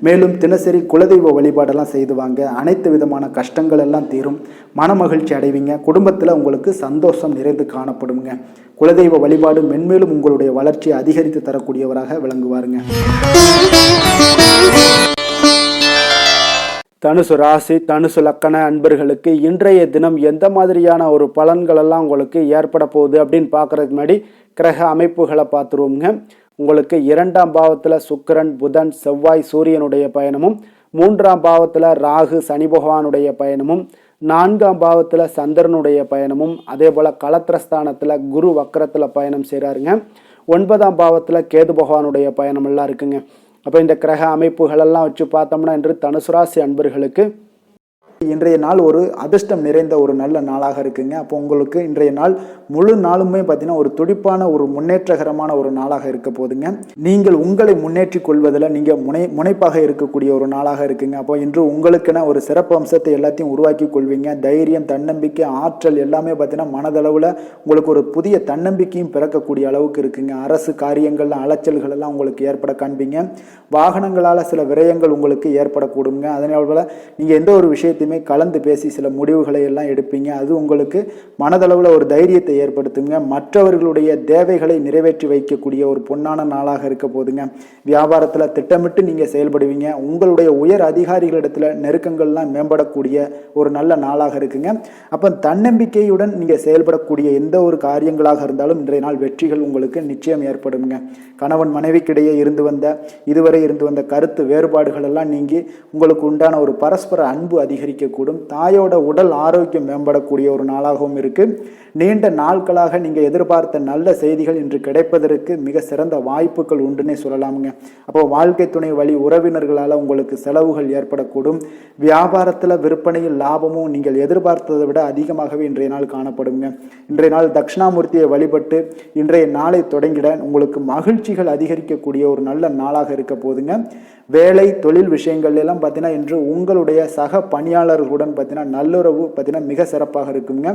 மேலும் தினசரி குலதெய்வ வழிபாடெல்லாம் செய்து வாங்க. அனைத்து விதமான கஷ்டங்கள் எல்லாம் தீரும். மனமகிழ்ச்சி அடைவீங்க. குடும்பத்தில் உங்களுக்கு சந்தோஷம் நிறைந்து காணப்படுங்க. குலதெய்வ வழிபாடு மென்மேலும் உங்களுடைய வளர்ச்சியை அதிகரித்து தரக்கூடியவராக விளங்குவாருங்க. தனுசு ராசி, தனுசு லக்கண அன்பர்களுக்கு இன்றைய தினம் எந்த மாதிரியான ஒரு பலன்கள் எல்லாம் உங்களுக்கு ஏற்பட போகுது அப்படின்னு பார்க்கறதுக்கு முன்னாடி கிரக அமைப்புகளை பார்த்துருவோங்க. உங்களுக்கு 2ஆம் பாவத்தில் சுக்கிரன், புதன், செவ்வாய், சூரியனுடைய பயணமும், 3ஆம் பாவத்தில் ராகு, சனி பகவானுடைய பயணமும், 4ஆம் பாவத்தில் சந்திரனுடைய பயணமும், அதே போல் களத்திரஸ்தானத்தில் குரு வக்கரத்தில் பயணம் செய்கிறாருங்க. 9ஆம் பாவத்தில் கேது பகவானுடைய பயணம் எல்லாம் இருக்குங்க. அப்போ இந்த கிரக அமைப்புகளெல்லாம் வச்சு பார்த்தோம்னா இன்று தனுசு ராசி அன்பர்களுக்கு இன்றைய நாள் ஒரு அதிர்ஷ்டம் நிறைந்த ஒரு நல்ல நாளாக இருக்குங்க. அப்போ உங்களுக்கு இன்றைய நாள் முழு நாளுமே பார்த்தீங்கன்னா ஒரு துடிப்பான ஒரு முன்னேற்றகரமான ஒரு நாளாக இருக்க போதுங்க. நீங்கள் உங்களை முன்னேற்றி கொள்வதில் நீங்கள் முனைப்பாக இருக்கக்கூடிய ஒரு நாளாக இருக்குங்க. அப்போ இன்று உங்களுக்கென ஒரு சிறப்பு அம்சத்தை எல்லாத்தையும் உருவாக்கி கொள்வீங்க. தைரியம், தன்னம்பிக்கை, ஆற்றல் எல்லாமே பார்த்தீங்கன்னா மனதளவில் உங்களுக்கு ஒரு புதிய தன்னம்பிக்கையும் பிறக்கக்கூடிய அளவுக்கு இருக்குங்க. அரசு காரியங்கள்ல அலைச்சல்கள் எல்லாம் உங்களுக்கு ஏற்பட காண்பீங்க. வாகனங்களால் சில விரயங்கள் உங்களுக்கு ஏற்படக்கூடுங்க. அதனால நீங்கள் எந்த ஒரு விஷயத்தையுமே கலந்து பேசி சில முடிவுகளை எல்லாம் எடுப்பீங்க. அது உங்களுக்கு மனதளவில் ஒரு தைரியத்தை ஏற்படுத்துங்க. மற்றவர்களுடைய தேவைகளை நிறைவேற்றி வைக்கக்கூடிய ஒரு பொன்னான நாளாக இருக்க போதுங்க. வியாபாரத்தில் திட்டமிட்டு நீங்கள் செயல்படுவீங்க. உங்களுடைய உயர் அதிகாரிகளிடத்தில் நெருக்கங்கள்லாம் மேம்படக்கூடிய ஒரு நல்ல நாளாக இருக்குங்க. அப்போ தன்னம்பிக்கையுடன் நீங்கள் செயல்படக்கூடிய எந்த ஒரு காரியங்களாக இருந்தாலும் இன்றைய நாள் வெற்றிகள் உங்களுக்கு நிச்சயம் ஏற்படுங்க. கணவன் மனைவிக்கிடையே இதுவரை இருந்து வந்த கருத்து வேறுபாடுகள் எல்லாம் நீங்கி உங்களுக்கு உண்டான ஒரு பரஸ்பர அன்பு அதிகரிக்கக்கூடும். தாயோட உடல் ஆரோக்கியம் மேம்படக்கூடிய ஒரு நாளாகவும் இருக்கு. நீண்ட நாட்களாக நீங்கள் எதிர்பார்த்த நல்ல செய்திகள் இன்று கிடைப்பதற்கு மிக சிறந்த வாய்ப்புகள் உண்டுன்னே சொல்லலாமுங்க. அப்போ வாழ்க்கை துணை வழி உறவினர்களால் உங்களுக்கு செலவுகள் ஏற்படக்கூடும். வியாபாரத்தில் விற்பனையில் லாபமும் நீங்கள் எதிர்பார்த்ததை விட அதிகமாகவே இன்றைய நாள் காணப்படுங்க. இன்றைய நாள் தட்சிணாமூர்த்தியை வழிபட்டு இன்றைய நாளை தொடங்கிட உங்களுக்கு மகிழ்ச்சிகள் அதிகரிக்கக்கூடிய ஒரு நல்ல நாளாக இருக்க போதுங்க. வேலை தொழில் விஷயங்கள் எல்லாம் பார்த்தீங்கன்னா இன்று உங்களுடைய சக பணியாளர்களுடன் பார்த்தீங்கன்னா நல்லுறவு பார்த்தீங்கன்னா மிக சிறப்பாக இருக்குங்க.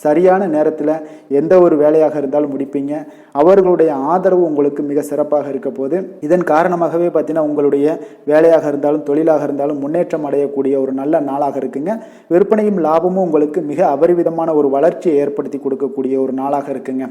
சரியான நேரத்தில் எந்த ஒரு வேலையாக இருந்தாலும் முடிப்பீங்க. அவர்களுடைய ஆதரவு உங்களுக்கு மிக சிறப்பாக இருக்க போது இதன் காரணமாகவே பார்த்தீங்கன்னா உங்களுடைய வேலையாக இருந்தாலும் தொழிலாக இருந்தாலும் முன்னேற்றம் அடையக்கூடிய ஒரு நல்ல நாளாக இருக்குங்க. விற்பனையும் லாபமும் உங்களுக்கு மிக அபரிவிதமான ஒரு வளர்ச்சியை ஏற்படுத்தி கொடுக்கக்கூடிய ஒரு நாளாக இருக்குங்க.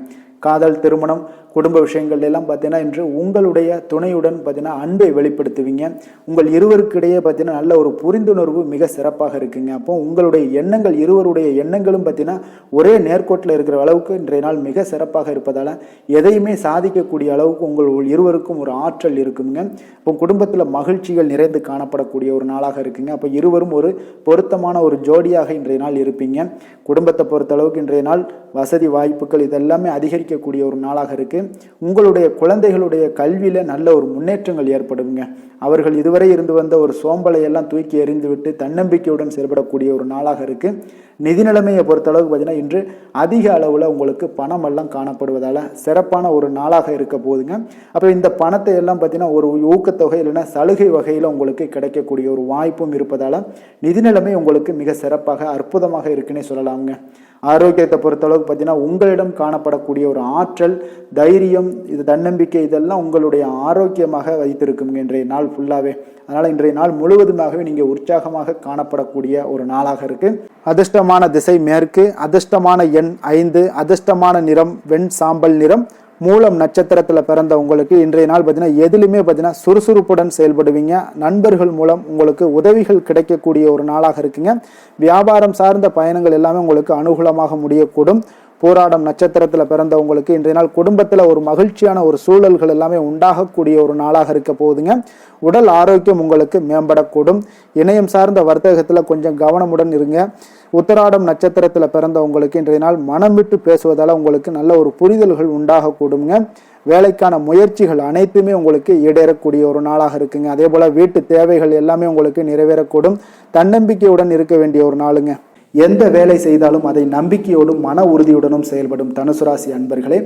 காதல், திருமணம், குடும்ப விஷயங்கள் எல்லாம் பார்த்தீங்கன்னா இன்று உங்களுடைய துணையுடன் பார்த்தீங்கன்னா அன்பை வெளிப்படுத்துவீங்க. உங்கள் இருவருக்கிடையே பார்த்தீங்கன்னா நல்ல ஒரு புரிந்துணர்வு மிக சிறப்பாக இருக்குங்க. அப்போ உங்களுடைய எண்ணங்கள், இருவருடைய எண்ணங்களும் பார்த்தீங்கன்னா ஒரே நேர்கோட்டில் இருக்கிற அளவுக்கு இன்றைய நாள் மிக சிறப்பாக இருப்பதால் எதையுமே சாதிக்கக்கூடிய அளவுக்கு உங்கள் இருவருக்கும் ஒரு ஆற்றல் இருக்குங்க. இப்போ குடும்பத்தில் மகிழ்ச்சிகள் நிறைந்து காணப்படக்கூடிய ஒரு நாளாக இருக்குங்க. அப்போ இருவரும் ஒரு பொருத்தமான ஒரு ஜோடியாக இன்றைய நாள் இருப்பீங்க. குடும்பத்தை பொறுத்த அளவுக்கு இன்றைய நாள் வசதி வாய்ப்புகள் இதெல்லாமே அதிகரிக்கக்கூடிய ஒரு நாளாக இருக்கு. உங்களுடைய குழந்தைகளுடைய கல்வியில நல்ல ஒரு முன்னேற்றங்கள் ஏற்படுங்க. அவர்கள் இதுவரை இருந்து வந்த ஒரு சோம்பலை எல்லாம் தூக்கி எறிந்துவிட்டு தன்னம்பிக்கையுடன் செயல்படக்கூடிய ஒரு நாளாக இருக்கு. நிதி நிலைமையை பொறுத்த அளவுக்கு பார்த்தீங்கன்னா இன்று அதிக அளவில் உங்களுக்கு பணம் எல்லாம் காணப்படுவதால் சிறப்பான ஒரு நாளாக இருக்க போகுதுங்க. அப்போ இந்த பணத்தை எல்லாம் பார்த்தீங்கன்னா ஒரு ஊக்கத்தொகை இல்லைன்னா சலுகை வகையில் உங்களுக்கு கிடைக்கக்கூடிய ஒரு வாய்ப்பும் இருப்பதால் நிதி நிலைமை உங்களுக்கு மிக சிறப்பாக அற்புதமாக இருக்குன்னே சொல்லலாமுங்க. ஆரோக்கியத்தை பொறுத்தளவுக்கு பார்த்தீங்கன்னா உங்களிடம் காணப்படக்கூடிய ஒரு ஆற்றல், தைரியம், இது தன்னம்பிக்கை இதெல்லாம் உங்களுடைய ஆரோக்கியமாக வைத்திருக்குங்க இன்றைய நாள் ஃபுல்லாகவே. அதனால் இன்றைய நாள் முழுவதுமாகவே நீங்கள் உற்சாகமாக காணப்படக்கூடிய ஒரு நாளாக இருக்கு. அதிர்ஷ்டமான திசை மேற்கு, அதிர்ஷ்டமான எண் 5, அதிர்ஷ்டமான நிறம் வெண் சாம்பல் நிறம். மூலம் நட்சத்திரத்தில் பிறந்த உங்களுக்கு இன்றைய நாள் பார்த்தீங்கன்னா எதிலுமே பார்த்தீங்கன்னா சுறுசுறுப்புடன் செயல்படுவீங்க. நண்பர்கள் மூலம் உங்களுக்கு உதவிகள் கிடைக்கக்கூடிய ஒரு நாளாக இருக்குங்க. வியாபாரம் சார்ந்த பயணங்கள் எல்லாமே உங்களுக்கு அனுகூலமாக முடியக்கூடும். போராடம் நட்சத்திரத்தில் பிறந்த உங்களுக்கு இன்றைய நாள் குடும்பத்தில் ஒரு மகிழ்ச்சியான ஒரு சூழல்கள் எல்லாமே உண்டாகக்கூடிய ஒரு நாளாக இருக்க போகுதுங்க. உடல் ஆரோக்கியம் உங்களுக்கு மேம்படக்கூடும். இணையம் சார்ந்த வர்த்தகத்தில் கொஞ்சம் கவனமுடன் இருங்க. உத்தராடம் நட்சத்திரத்தில் பிறந்த உங்களுக்கு இன்றைய நாள் மனம் விட்டு பேசுவதால் உங்களுக்கு நல்ல ஒரு புரிதல்கள் உண்டாகக்கூடுங்க. வேலைக்கான முயற்சிகள் அனைத்துமே உங்களுக்கு ஈடேறக்கூடிய ஒரு நாளாக இருக்குங்க. அதே போல் வீட்டு தேவைகள் எல்லாமே உங்களுக்கு நிறைவேறக்கூடும். தன்னம்பிக்கையுடன் இருக்க வேண்டிய ஒரு நாளுங்க. எந்த வேலை செய்தாலும் அதை நம்பிக்கையோடும் மன உறுதியுடனும் செயல்படும் தனுசு ராசி அன்பர்களே,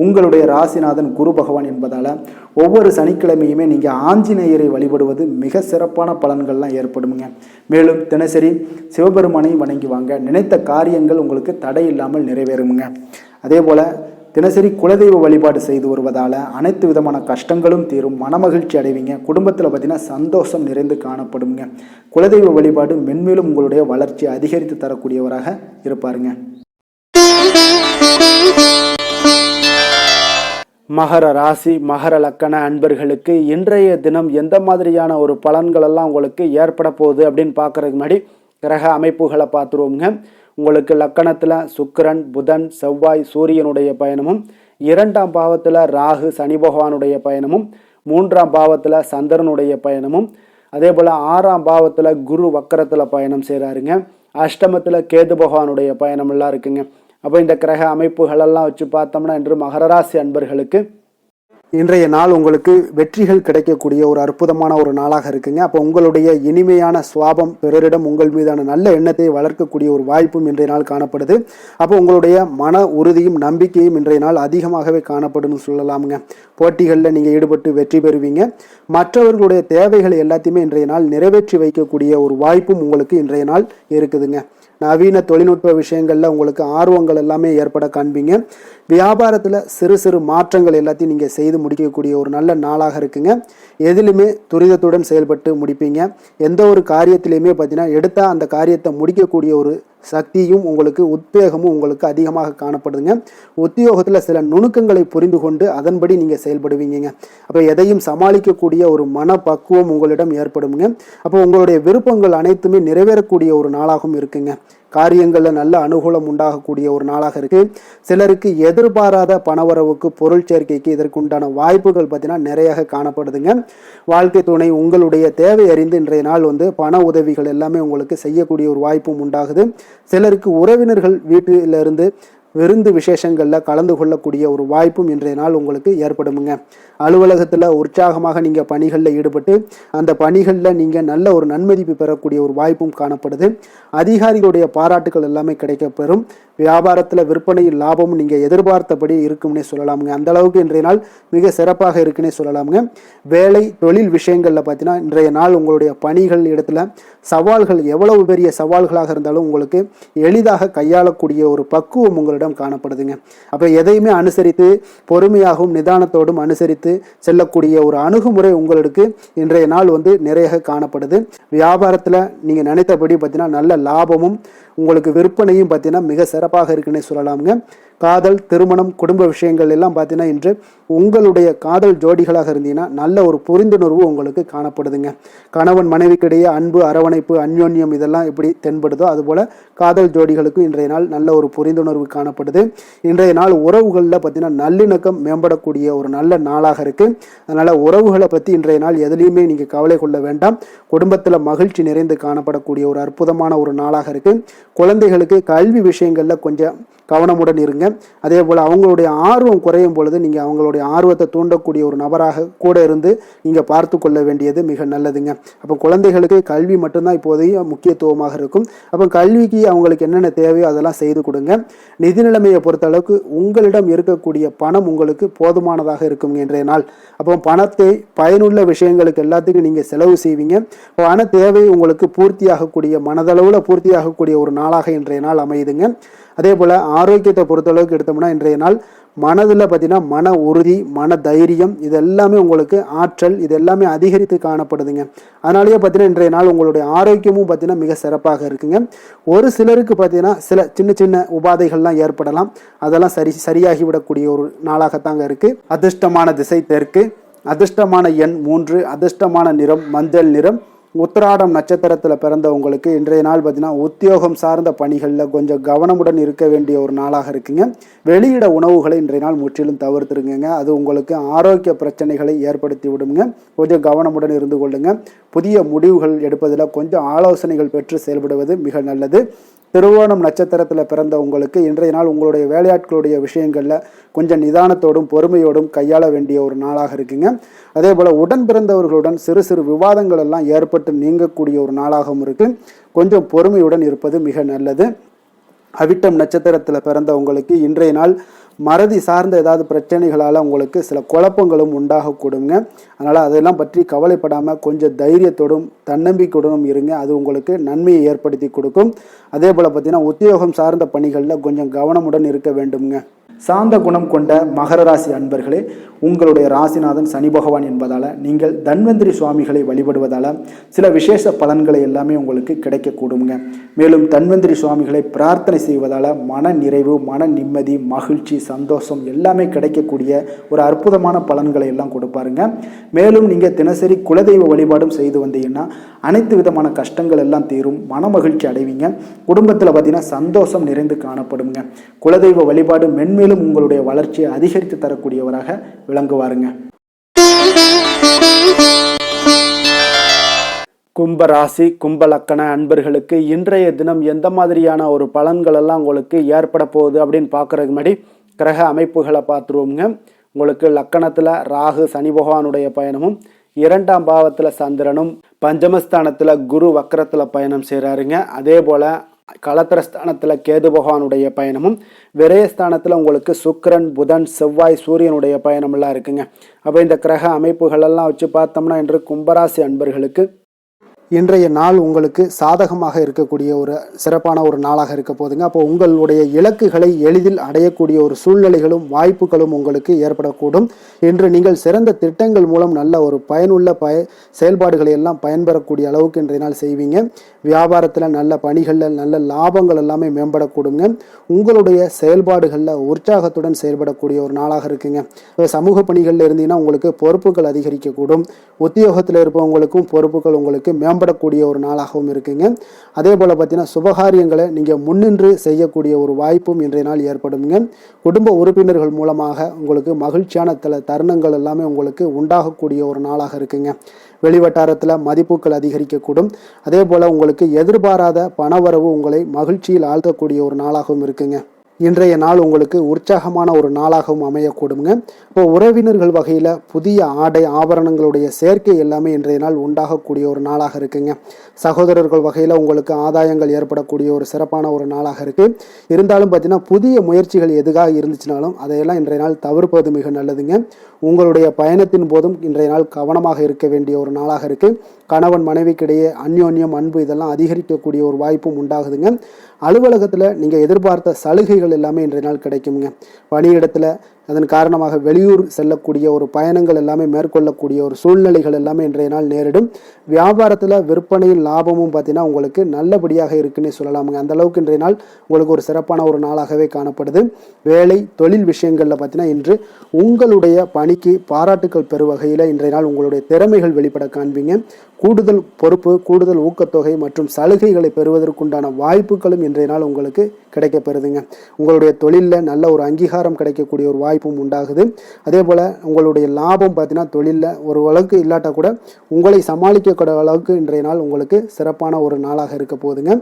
உங்களுடைய ராசிநாதன் குரு பகவான் என்பதால் ஒவ்வொரு சனிக்கிழமையுமே நீங்கள் ஆஞ்சநேயரை வழிபடுவது மிக சிறப்பான பலன்கள்லாம் ஏற்படுங்க. மேலும் தினசரி சிவபெருமானை வணங்கி வாங்க, நினைத்த காரியங்கள் உங்களுக்கு தடை இல்லாமல் நிறைவேறுங்க. அதே போல் தினசரி குலதெய்வ வழிபாடு செய்து வருவதால் அனைத்து விதமான கஷ்டங்களும் தீரும், மனமகிழ்ச்சி அடைவீங்க. குடும்பத்தில் பார்த்தீங்கன்னா சந்தோஷம் நிறைந்து காணப்படுங்க. குலதெய்வ வழிபாடு மென்மேலும் உங்களுடைய வளர்ச்சி அதிகரித்து தரக்கூடியவராக இருப்பாருங்க. மகர ராசி மகர லக்கண அன்பர்களுக்கு இன்றைய தினம் எந்த மாதிரியான ஒரு பலன்கள் எல்லாம் உங்களுக்கு ஏற்பட போகுது அப்படின்னு பார்க்கறதுக்கு முன்னாடி கிரக அமைப்புகளை பார்த்துருவோங்க. உங்களுக்கு லக்கணத்தில் சுக்கிரன், புதன், செவ்வாய், சூரியனுடைய பயணமும், 2ஆம் பாவத்தில் ராகு, சனி பகவானுடைய பயணமும், 3ஆம் பாவத்தில் சந்திரனுடைய பயணமும், அதே போல் 6ஆம் பாவத்தில் குரு வக்கரத்தில் பயணம் செய்கிறாருங்க. அஷ்டமத்தில் கேது பகவானுடைய பயணமெல்லாம் இருக்குங்க. அப்போ இந்த கிரக அமைப்புகளெல்லாம் வச்சு பார்த்தோம்னா இன்று மகர ராசி அன்பர்களுக்கு இன்றைய நாள் உங்களுக்கு வெற்றிகள் கிடைக்கக்கூடிய ஒரு அற்புதமான ஒரு நாளாக இருக்குங்க. அப்போ உங்களுடைய இனிமையான சுவாபம், பிறரிடம் உங்கள் மீதான நல்ல எண்ணத்தை வளர்க்கக்கூடிய ஒரு வாய்ப்பும் இன்றைய நாள் காணப்படுது. அப்போ உங்களுடைய மன உறுதியும் நம்பிக்கையும் இன்றைய நாள் அதிகமாகவே காணப்படும்னு சொல்லலாமுங்க. போட்டிகளில் நீங்கள் ஈடுபட்டு வெற்றி பெறுவீங்க. மற்றவர்களுடைய தேவைகளை எல்லாத்தையுமே இன்றைய நாள் நிறைவேற்றி வைக்கக்கூடிய ஒரு வாய்ப்பும் உங்களுக்கு இன்றைய நாள் இருக்குதுங்க. நவீன தொழில்நுட்ப விஷயங்களில் உங்களுக்கு ஆர்வங்கள் எல்லாமே ஏற்பட காண்பீங்க. வியாபாரத்தில் சிறு சிறு மாற்றங்கள் எல்லாத்தையும் நீங்கள் செய்து முடிக்கக்கூடிய ஒரு நல்ல நாளாக இருக்குங்க. எதிலுமே துரிதத்துடன் செயல்பட்டு முடிப்பீங்க. எந்த ஒரு காரியத்திலையுமே பார்த்தீங்கன்னா எடுத்தால் அந்த காரியத்தை முடிக்கக்கூடிய ஒரு சக்தியும் உங்களுக்கு உத்வேகமும் உங்களுக்கு அதிகமாக காணப்படுதுங்க. உத்தியோகத்தில் சில நுணுக்கங்களை புரிந்து கொண்டு அதன்படி நீங்கள் செயல்படுவீங்க. அப்போ எதையும் சமாளிக்கக்கூடிய ஒரு மனப்பக்குவம் உங்களிடம் ஏற்படுங்க. அப்போ உங்களுடைய விருப்பங்கள் அனைத்துமே நிறைவேறக்கூடிய ஒரு நாளாகவும் இருக்குங்க. காரியங்களில் நல்ல அனுகூலம் உண்டாகக்கூடிய ஒரு நாளாக இருக்கு. சிலருக்கு எதிர்பாராத பணவரவுக்கு, பொருள் சேர்க்கைக்கு இதற்குண்டான வாய்ப்புகள் பார்த்தீங்கன்னா நிறைய காணப்படுதுங்க. வாழ்க்கை துணை உங்களுடைய தேவை அறிந்து இன்றைய நாள் பண உதவிகள் எல்லாமே உங்களுக்கு செய்யக்கூடிய ஒரு வாய்ப்பும் உண்டாகுது. சிலருக்கு உறவினர்கள் வீட்டிலிருந்து விருந்து விசேஷங்களில் கலந்து கொள்ளக்கூடிய ஒரு வாய்ப்பும் இன்றைய நாள் உங்களுக்கு ஏற்படுமுங்க. அலுவலகத்தில் உற்சாகமாக நீங்கள் பணிகளில் ஈடுபட்டு அந்த பணிகளில் நீங்கள் நல்ல ஒரு நன்மதிப்பு பெறக்கூடிய ஒரு வாய்ப்பும் காணப்படுது. அதிகாரிகளுடைய பாராட்டுகள் எல்லாமே கிடைக்கப்பெறும். வியாபாரத்தில் விற்பனையில் லாபமும் நீங்கள் எதிர்பார்த்தபடி இருக்கும்னே சொல்லலாமுங்க. அந்த அளவுக்கு இன்றைய நாள் மிக சிறப்பாக இருக்குன்னே சொல்லலாமுங்க. வேலை தொழில் விஷயங்களில் பார்த்தீங்கன்னா இன்றைய நாள் உங்களுடைய பணிகள் இடத்துல சவால்கள் எவ்வளவு பெரிய சவால்களாக இருந்தாலும் உங்களுக்கு எளிதாக கையாளக்கூடிய ஒரு பக்குவம் உங்களிடம் காணப்படுதுங்க. அப்போ எதையுமே அனுசரித்து பொறுமையாகவும் நிதானத்தோடும் அனுசரித்து செல்லக்கூடிய ஒரு அணுகுமுறை உங்களுக்கு இன்றைய நாள் நிறைய காணப்படுது. வியாபாரத்தில் நீங்கள் நினைத்தபடி பார்த்தீங்கன்னா நல்ல லாபமும் உங்களுக்கு விற்பனையும் பார்த்தீங்கன்னா மிக சிறப்பாக இருக்குன்னே சொல்லலாமுங்க. காதல், திருமணம், குடும்ப விஷயங்கள் எல்லாம் பார்த்தீங்கன்னா இன்று உங்களுடைய காதல் ஜோடிகளாக இருந்தீங்கன்னா நல்ல ஒரு புரிந்துணர்வு உங்களுக்கு காணப்படுதுங்க. கணவன் மனைவிக்கிடையே அன்பு, அரவணைப்பு, அந்யோன்யம் இதெல்லாம் எப்படி தென்படுதோ அதுபோல் காதல் ஜோடிகளுக்கு இன்றைய நாள் நல்ல ஒரு புரிந்துணர்வு காணப்படுது. இன்றைய நாள் உறவுகளில் பார்த்தீங்கன்னா நல்லிணக்கம் மேம்படக்கூடிய ஒரு நல்ல நாளாக இருக்குது. அதனால் உறவுகளை பற்றி இன்றைய நாள் எதுலேயுமே நீங்கள் கவலை கொள்ள வேண்டாம். குடும்பத்தில் மகிழ்ச்சி நிறைந்து காணப்படக்கூடிய ஒரு அற்புதமான ஒரு நாளாக இருக்குது. குழந்தைகளுக்கு கல்வி விஷயங்களில் கொஞ்சம் கவனமுடன் இருங்க. அதே போல் அவங்களுடைய ஆர்வம் குறையும் பொழுது நீங்கள் அவங்களுடைய ஆர்வத்தை தூண்டக்கூடிய ஒரு நபராக கூட இருந்து நீங்கள் பார்த்து கொள்ள வேண்டியது மிக நல்லதுங்க. அப்போ குழந்தைகளுக்கு கல்வி மட்டும்தான் இப்போதைய முக்கியத்துவமாக இருக்கும். அப்போ கல்விக்கு அவங்களுக்கு என்னென்ன தேவையோ அதெல்லாம் செய்து கொடுங்க. நிதி நிலைமையை பொறுத்தளவுக்கு உங்களிடம் இருக்கக்கூடிய பணம் உங்களுக்கு போதுமானதாக இருக்கும் இன்றைய நாள். அப்போ பணத்தை பயனுள்ள விஷயங்களுக்கு எல்லாத்துக்கும் நீங்கள் செலவு செய்வீங்க. பண தேவை உங்களுக்கு பூர்த்தியாகக்கூடிய மனதளவில் பூர்த்தியாகக்கூடிய ஒரு நாளாக இன்றைய நாள் அமையுதுங்க. அதே போல் ஆரோக்கியத்தை பொறுத்தளவுக்கு எடுத்தோம்னா இன்றைய நாள் மனதில் பார்த்தீங்கன்னா மன உறுதி, மன தைரியம் இது எல்லாமே உங்களுக்கு ஆற்றல் இது எல்லாமே அதிகரித்து காணப்படுதுங்க. அதனாலேயே பார்த்தீங்கன்னா இன்றைய நாள் உங்களுடைய ஆரோக்கியமும் பார்த்தீங்கன்னா மிக சிறப்பாக இருக்குங்க. ஒரு சிலருக்கு பார்த்தீங்கன்னா சில சின்ன சின்ன உபாதைகள்லாம் ஏற்படலாம். அதெல்லாம் சரியாகிவிடக்கூடிய ஒரு நாளாகத்தாங்க இருக்குது. அதிர்ஷ்டமான திசை தெற்கு, அதிர்ஷ்டமான எண் 3, அதிர்ஷ்டமான நிறம் மஞ்சள் நிறம். உத்திராடம் நட்சத்திரத்தில் பிறந்தவங்களுக்கு இன்றைய நாள் பார்த்தீங்கன்னா உத்தியோகம் சார்ந்த பணிகளில் கொஞ்சம் கவனமுடன் இருக்க வேண்டிய ஒரு நாளாக இருக்குங்க. வெளியிட உணவுகளை இன்றைய நாள் முற்றிலும் தவிர்த்துருங்க. அது உங்களுக்கு ஆரோக்கிய பிரச்சனைகளை ஏற்படுத்தி விடுங்க. கொஞ்சம் கவனமுடன் இருந்து கொள்ளுங்க. புதிய முடிவுகள் எடுப்பதில் கொஞ்சம் ஆலோசனைகள் பெற்று செயல்படுவது மிக நல்லது. திருவோணம் நட்சத்திரத்தில் பிறந்த உங்களுக்கு இன்றைய நாள் உங்களுடைய வேலையாட்களுடைய விஷயங்களில் கொஞ்சம் நிதானத்தோடும் பொறுமையோடும் கையாள வேண்டிய ஒரு நாளாக இருக்குங்க. அதே போல் உடன் பிறந்தவர்களுடன் சிறு சிறு விவாதங்கள் எல்லாம் ஏற்பட்டு நீங்கக்கூடிய ஒரு நாளாகவும் இருக்குது. கொஞ்சம் பொறுமையுடன் இருப்பது மிக நல்லது. அவிட்டம் நட்சத்திரத்தில் பிறந்த உங்களுக்கு இன்றைய நாள் மறதி சார்ந்த ஏதாவது பிரச்சனைகளால் உங்களுக்கு சில குழப்பங்களும் உண்டாகக்கூடுங்க. அதனால் அதெல்லாம் பற்றி கவலைப்படாமல் கொஞ்சம் தைரியத்தோடும் தன்னம்பிக்கையுடனும் இருங்க. அது உங்களுக்கு நன்மையை ஏற்படுத்தி கொடுக்கும். அதே போல் பார்த்தீங்கன்னா உத்தியோகம் சார்ந்த பணிகளில் கொஞ்சம் கவனமுடன் இருக்க வேண்டுங்க. சாந்த குணம் கொண்ட மகர ராசி அன்பர்களே, உங்களுடைய ராசிநாதன் சனி பகவான் என்பதால் நீங்கள் தன்வந்திரி சுவாமிகளை வழிபடுவதால் சில விசேஷ பலன்களை எல்லாமே உங்களுக்கு கிடைக்கக்கூடுங்க. மேலும் தன்வந்திரி சுவாமிகளை பிரார்த்தனை செய்வதால் மன நிறைவு, மன நிம்மதி, மகிழ்ச்சி, சந்தோஷம் எல்லாமே கிடைக்கக்கூடிய ஒரு அற்புதமான பலன்களை எல்லாம் கொடுப்பாருங்க. மேலும் நீங்கள் தினசரி குலதெய்வ வழிபாடும் செய்து வந்தீங்கன்னா அனைத்து விதமான கஷ்டங்கள் எல்லாம் தீரும், மன மகிழ்ச்சி அடைவீங்க. குடும்பத்தில் பார்த்தீங்கன்னா சந்தோஷம் நிறைந்து காணப்படுங்க. குலதெய்வ வழிபாடு மென்மேலும் உங்களுடைய வளர்ச்சியை அதிகரித்து தரக்கூடியவராக விளங்குவாருங்க. கும்பராசி கும்ப லக்கண அன்பர்களுக்கு இன்றைய தினம் எந்த மாதிரியான ஒரு பலன்கள் எல்லாம் உங்களுக்கு ஏற்பட போகுது அப்படின்னு பார்க்கறதுக்கு முன்னாடி கிரக அமைப்புகளை பார்த்துருவோங்க. உங்களுக்கு லக்கணத்தில் ராகு சனி பகவானுடைய பயணமும், 2ஆம் பாவத்தில் சந்திரனும், பஞ்சமஸ்தானத்தில் குரு வக்கரத்தில் பயணம் செய்கிறாருங்க. அதே போல் களத்திரஸ்தானத்தில் கேது பகவானுடைய பயணமும், விரயஸ்தானத்தில் உங்களுக்கு சுக்கிரன், புதன், செவ்வாய், சூரியனுடைய பயணமெல்லாம் இருக்குங்க. அப்போ இந்த கிரக அமைப்புகளெல்லாம் வச்சு பார்த்தோம்னா இன்று கும்பராசி அன்பர்களுக்கு இன்றைய நாள் உங்களுக்கு சாதகமாக இருக்கக்கூடிய ஒரு சிறப்பான ஒரு நாளாக இருக்க போதுங்க. அப்போ உங்களுடைய இலக்குகளை எளிதில் அடையக்கூடிய ஒரு சூழ்நிலைகளும் வாய்ப்புகளும் உங்களுக்கு ஏற்படக்கூடும். இன்று நீங்கள் சிறந்த திட்டங்கள் மூலம் நல்ல ஒரு பயனுள்ள செயல்பாடுகளை எல்லாம் பயன்பெறக்கூடிய அளவுக்கு இன்றைய நாள் செய்வீங்க. வியாபாரத்தில் நல்ல பணிகளில் நல்ல லாபங்கள் எல்லாமே மேம்படக்கூடுங்க. உங்களுடைய செயல்பாடுகளில் உற்சாகத்துடன் செயல்படக்கூடிய ஒரு நாளாக இருக்குங்க. சமூக பணிகளில் இருந்தீங்கன்னா உங்களுக்கு பொறுப்புகள் அதிகரிக்கக்கூடும். உத்தியோகத்தில் இருப்பவங்களுக்கும் பொறுப்புகள் உங்களுக்கு மேம்படக்கூடிய ஒரு நாளாகவும் இருக்குங்க. அதே போல் பார்த்தீங்கன்னா சுபகாரியங்களை நீங்கள் முன்னின்று செய்யக்கூடிய ஒரு வாய்ப்பும் இன்றைய நாள் ஏற்படுங்க. குடும்ப உறுப்பினர்கள் மூலமாக உங்களுக்கு மகிழ்ச்சியான தருணங்கள் எல்லாமே உங்களுக்கு உண்டாகக்கூடிய ஒரு நாளாக இருக்குங்க. வெளிவட்டாரத்தில் மதிப்புகள் அதிகரிக்கக்கூடும். அதே போல் உங்களுக்கு எதிர்பாராத பணவரவு உங்களை மகிழ்ச்சியில் ஆழ்த்தக்கூடிய ஒரு நாளாகவும் இருக்குங்க. இன்றைய நாள் உங்களுக்கு உற்சாகமான ஒரு நாளாகவும் அமையக்கூடுங்க. இப்போ உறவினர்கள் வகையில் புதிய ஆடை ஆபரணங்களுடைய சேர்க்கை எல்லாமே இன்றைய நாள் உண்டாகக்கூடிய ஒரு நாளாக இருக்குங்க. சகோதரர்கள் வகையில் உங்களுக்கு ஆதாயங்கள் ஏற்படக்கூடிய ஒரு சிறப்பான ஒரு நாளாக இருக்குது. இருந்தாலும் பார்த்தீங்கன்னா புதிய முயற்சிகள் எதுக்காக இருந்துச்சுனாலும் அதையெல்லாம் இன்றைய நாள் தவிர்ப்பது மிக நல்லதுங்க. உங்களுடைய பயணத்தின் போதும் இன்றைய நாள் கவனமாக இருக்க வேண்டிய ஒரு நாளாக இருக்குது. கணவன் மனைவிக்கிடையே அந்யோன்யம், அன்பு இதெல்லாம் அதிகரிக்கக்கூடிய ஒரு வாய்ப்பும் உண்டாகுதுங்க. அலுவலகத்தில் நீங்கள் எதிர்பார்த்த சலுகைகள் எல்லாமே இன்றைய நாள் கிடைக்குங்க. பணியிடத்தில் அதன் காரணமாக வெளியூர் செல்லக்கூடிய ஒரு பயணங்கள் எல்லாமே மேற்கொள்ளக்கூடிய ஒரு சூழ்நிலைகள் எல்லாமே இன்றைய நாள் நேரிடும். வியாபாரத்தில் விற்பனையில் லாபமும் பார்த்தீங்கன்னா உங்களுக்கு நல்லபடியாக இருக்குன்னே சொல்லலாமுங்க. அந்த அளவுக்கு இன்றைய நாள் உங்களுக்கு ஒரு சிறப்பான ஒரு நாளாகவே காணப்படுது. வேலை தொழில் விஷயங்களில் பார்த்தீங்கன்னா இன்று உங்களுடைய பணிக்கு பாராட்டுக்கள் பெறும் வகையில் இன்றைய நாள் உங்களுடைய திறமைகள் வெளிப்பட காண்பீங்க. கூடுதல் பொறுப்பு, கூடுதல் ஊக்கத்தொகை மற்றும் சலுகைகளை பெறுவதற்குண்டான வாய்ப்புகளும் இன்றைய நாள் உங்களுக்கு கிடைக்கப்பெறுதுங்க. உங்களுடைய தொழிலில் நல்ல ஒரு அங்கீகாரம் கிடைக்கக்கூடிய ஒரு வாய்ப்பும் உண்டாகுது. அதே போல் உங்களுடைய லாபம் பார்த்தீங்கன்னா தொழிலில் ஒரு அளவுக்கு இல்லாட்டா கூட உங்களை சமாளிக்கக்கூடிய அளவுக்கு இன்றைய நாள் உங்களுக்கு சிறப்பான ஒரு நாளாக இருக்க போகுதுங்க.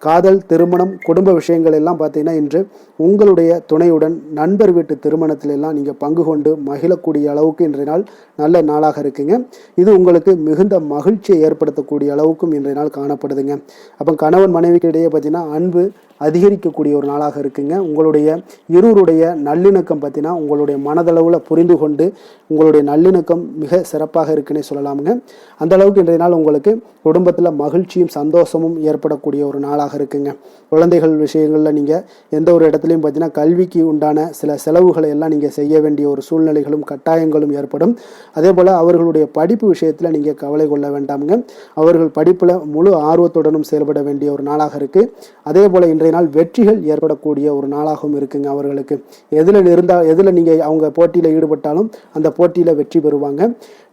காதல், திருமணம், குடும்ப விஷயங்கள் எல்லாம் பார்த்தீங்கன்னா இன்று உங்களுடைய துணையுடன் நண்பர் வீட்டு திருமணத்தில எல்லாம் நீங்கள் பங்கு கொண்டு மகிழக்கூடிய அளவுக்கு இன்றைய நாள் நல்ல நாளாக இருக்குங்க. இது உங்களுக்கு மிகுந்த மகிழ்ச்சியை ஏற்படுத்தக்கூடிய அளவுக்கும் இன்றைய நாள் காணப்படுதுங்க. அப்போ கணவன் மனைவிக்கு இடையே பார்த்தீங்கன்னா அன்பு அதிகரிக்கக்கூடிய ஒரு நாளாக இருக்குங்க. உங்களுடைய இருவருடைய நல்லிணக்கம் பார்த்தீங்கன்னா உங்களுடைய மனதளவில் புரிந்து கொண்டு உங்களுடைய நல்லிணக்கம் மிக சிறப்பாக இருக்குன்னே சொல்லலாமுங்க. அந்த அளவுக்கு இன்றைய நாள் உங்களுக்கு குடும்பத்தில் மகிழ்ச்சியும் சந்தோஷமும் ஏற்படக்கூடிய ஒரு நாளாக இருக்குங்க. குழந்தைகள் விஷயங்களில் நீங்கள் எந்த ஒரு இடத்துலையும் பார்த்தீங்கன்னா கல்விக்கு உண்டான சில செலவுகளை எல்லாம் நீங்கள் செய்ய வேண்டிய ஒரு சூழ்நிலைகளும் கட்டாயங்களும் ஏற்படும். அதே போல் அவர்களுடைய படிப்பு விஷயத்தில் நீங்கள் கவலை கொள்ள வேண்டாமுங்க. அவர்கள் படிப்பில் முழு ஆர்வத்துடனும் செயல்பட வேண்டிய ஒரு நாளாக இருக்குது. அதே போல் இன்றைய நாள் வெற்றிகள் ஏற்படக்கூடிய ஒரு நாளாகவும் இருக்குங்க. அவர்களுக்கு எதில் நீங்கள் அவங்க போட்டியில் ஈடுபட்டாலும் அந்த போட்டியில் வெற்றி பெறுவாங்க.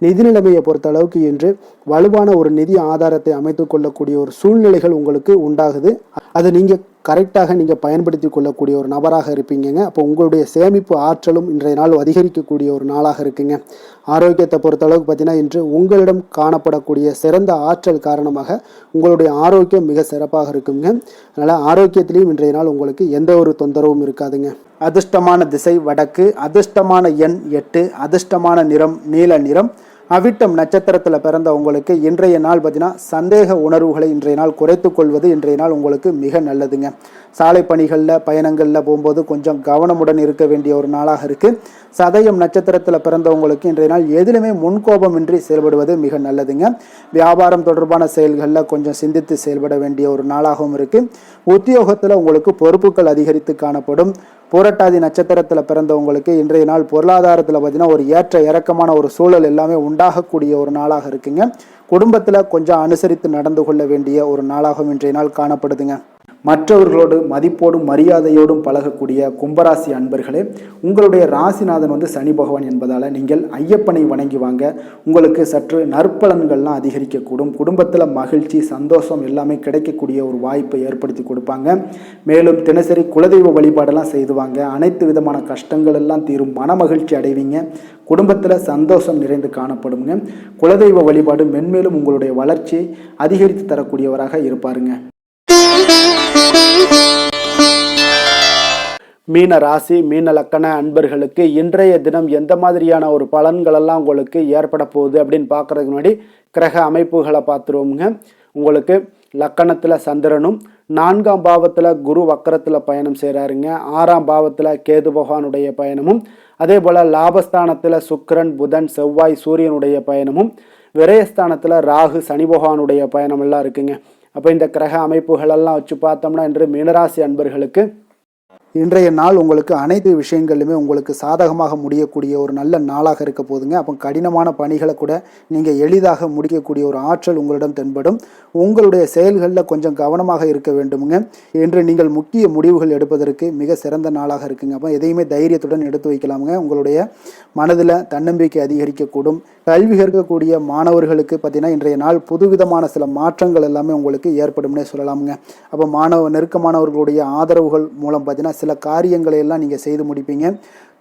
நிதி நிலைமையை பொறுத்த அளவுக்கு இன்று வலுவான ஒரு நிதி ஆதாரத்தை அமைத்துக் கொள்ளக்கூடிய ஒரு சூழ்நிலைகள் உங்களுக்கு உண்டாகுது. அதை நீங்கள் கரெக்டாக நீங்கள் பயன்படுத்தி கொள்ளக்கூடிய ஒரு நபராக இருப்பீங்க. அப்போ உங்களுடைய சேமிப்பு ஆற்றலும் இன்றைய நாள் அதிகரிக்கக்கூடிய ஒரு நாளாக இருக்குங்க. ஆரோக்கியத்தை பொறுத்த அளவுக்கு பார்த்தீங்கன்னா இன்று உங்களிடம் காணப்படக்கூடிய சிறந்த ஆற்றல் காரணமாக உங்களுடைய ஆரோக்கியம் மிக சிறப்பாக இருக்குங்க. அதனால் ஆரோக்கியத்திலையும் இன்றைய நாள் உங்களுக்கு எந்த ஒரு தொந்தரவும் இருக்காதுங்க. அதிர்ஷ்டமான திசை வடக்கு, அதிர்ஷ்டமான எண் 8, அதிர்ஷ்டமான நிறம் நீல நிறம். அவிட்டம் நட்சத்திரத்தில் பிறந்த உங்களுக்கு இன்றைய நாள் பார்த்தீங்கன்னா சந்தேக உணர்வுகளை இன்றைய நாள் குறைத்து கொள்வது இன்றைய நாள் உங்களுக்கு மிக நல்லதுங்க. சாலை பணிகளில் பயணங்களில் போகும்போது கொஞ்சம் கவனமுடன் இருக்க வேண்டிய ஒரு நாளாக இருக்குது. சதயம் நட்சத்திரத்தில் பிறந்தவங்களுக்கு இன்றைய நாள் எதிலுமே முன்கோபமின்றி செயல்படுவது மிக நல்லதுங்க. வியாபாரம் தொடர்பான செயல்களில் கொஞ்சம் சிந்தித்து செயல்பட வேண்டிய ஒரு நாளாகவும் இருக்குது. உத்தியோகத்தில் உங்களுக்கு பொறுப்புகள் அதிகரித்து காணப்படும். பூரட்டாதி நட்சத்திரத்தில் பிறந்தவங்களுக்கு இன்றைய நாள் பொருளாதாரத்தில் பார்த்தீங்கன்னா ஒரு ஏற்ற இறக்கமான ஒரு சூழல் எல்லாமே உண்டாகக்கூடிய ஒரு நாளாக இருக்குங்க. குடும்பத்தில் கொஞ்சம் அனுசரித்து நடந்து கொள்ள வேண்டிய ஒரு நாளாகவும் இன்றைய நாள் காணப்படுதுங்க. மற்றவர்களோடு மதிப்போடும் மரியாதையோடும் பழகக்கூடிய கும்பராசி அன்பர்களே, உங்களுடைய ராசிநாதன் சனி பகவான் என்பதால் நீங்கள் ஐயப்பனை வணங்கி வாங்க. உங்களுக்கு சற்று நற்பலன்கள்லாம் அதிகரிக்கக்கூடும். குடும்பத்தில் மகிழ்ச்சி சந்தோஷம் எல்லாமே கிடைக்கக்கூடிய ஒரு வாய்ப்பை ஏற்படுத்தி கொடுப்பாங்க. மேலும் தினசரி குலதெய்வ வழிபாடெல்லாம் செய்துவாங்க. அனைத்து விதமான கஷ்டங்கள் எல்லாம் தீரும். மன மகிழ்ச்சி அடைவீங்க. குடும்பத்தில் சந்தோஷம் நிறைந்து காணப்படுங்க. குலதெய்வ வழிபாடு மென்மேலும் உங்களுடைய வளர்ச்சியை அதிகரித்து தரக்கூடியவராக இருப்பாருங்க. மீன ராசி மீன லக்கண அன்பர்களுக்கு இன்றைய தினம் எந்த மாதிரியான ஒரு பலன்களெல்லாம் உங்களுக்கு ஏற்பட போகுது அப்படின்னு பார்க்கறதுக்கு முன்னாடி கிரக அமைப்புகளை பார்த்துருவோமுங்க. உங்களுக்கு லக்கணத்தில் சந்திரனும், 4ஆம் பாவத்தில் குரு வக்கரத்தில் பயணம் செய்கிறாருங்க. 6ஆம் பாவத்தில் கேது பகவானுடைய பயணமும், அதே போல் லாபஸ்தானத்தில் சுக்கிரன், புதன், செவ்வாய், சூரியனுடைய பயணமும், விரயஸ்தானத்தில் ராகு, சனி பகவானுடைய பயணம் எல்லாம் இருக்குங்க. அப்போ இந்த கிரக அமைப்புகளெல்லாம் வச்சு பார்த்தோம்னா இன்று மீனராசி அன்பர்களுக்கு இன்றைய நாள் உங்களுக்கு அனைத்து விஷயங்களிலுமே உங்களுக்கு சாதகமாக முடியக்கூடிய ஒரு நல்ல நாளாக இருக்க போதுங்க. அப்போ கடினமான பணிகளை கூட நீங்கள் எளிதாக முடிக்கக்கூடிய ஒரு ஆற்றல் உங்களிடம் தென்படும். உங்களுடைய செயல்களில் கொஞ்சம் கவனமாக இருக்க வேண்டுமுங்க. என்று நீங்கள் முக்கிய முடிவுகள் எடுப்பதற்கு மிக சிறந்த நாளாக இருக்குங்க. அப்போ எதையுமே தைரியத்துடன் எடுத்து வைக்கலாமுங்க. உங்களுடைய மனதில் தன்னம்பிக்கை அதிகரிக்கக்கூடும். கல்வி கற்கக்கூடிய மாணவர்களுக்கு பார்த்தீங்கன்னா இன்றைய நாள் புதுவிதமான சில மாற்றங்கள் எல்லாமே உங்களுக்கு ஏற்படும்னே சொல்லலாமுங்க. அப்போ நெருக்கமானவர்களுடைய ஆதரவுகள் மூலம் பார்த்தீங்கன்னா சில காரியங்களை எல்லாம் நீங்கள் செய்து முடிப்பீங்க.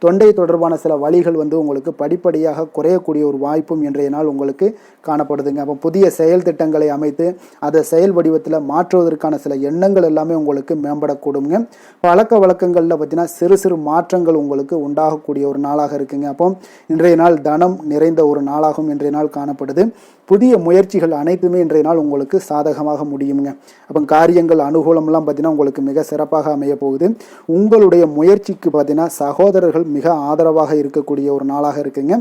தொண்டை தொடர்பான சில வழிகள் உங்களுக்கு படிப்படியாக குறையக்கூடிய ஒரு வாய்ப்பும் இன்றைய நாள் உங்களுக்கு காணப்படுதுங்க. அப்போ புதிய செயல் திட்டங்களை அமைத்து அதை செயல் வடிவத்தில் மாற்றுவதற்கான சில எண்ணங்கள் எல்லாமே உங்களுக்கு மேம்படக்கூடுங்க. பழக்க வழக்கங்களில் பார்த்தீங்கன்னா சிறு சிறு மாற்றங்கள் உங்களுக்கு உண்டாகக்கூடிய ஒரு நாளாக இருக்குங்க. அப்போ இன்றைய நாள் தனம் நிறைந்த ஒரு நாளாகவும் இன்றைய நாள் காணப்படுது. புதிய முயற்சிகள் அனைத்துமே இன்றைய நாள் உங்களுக்கு சாதகமாக முடியுங்க. அப்போ காரியங்கள் அனுகூலம்லாம் பார்த்தீங்கன்னா உங்களுக்கு மிக சிறப்பாக அமைய போகுது. உங்களுடைய முயற்சிக்கு பார்த்தீங்கன்னா சகோதரர்கள் மிக ஆதரவாக இருக்கக்கூடிய ஒரு நாளாக இருக்குங்க.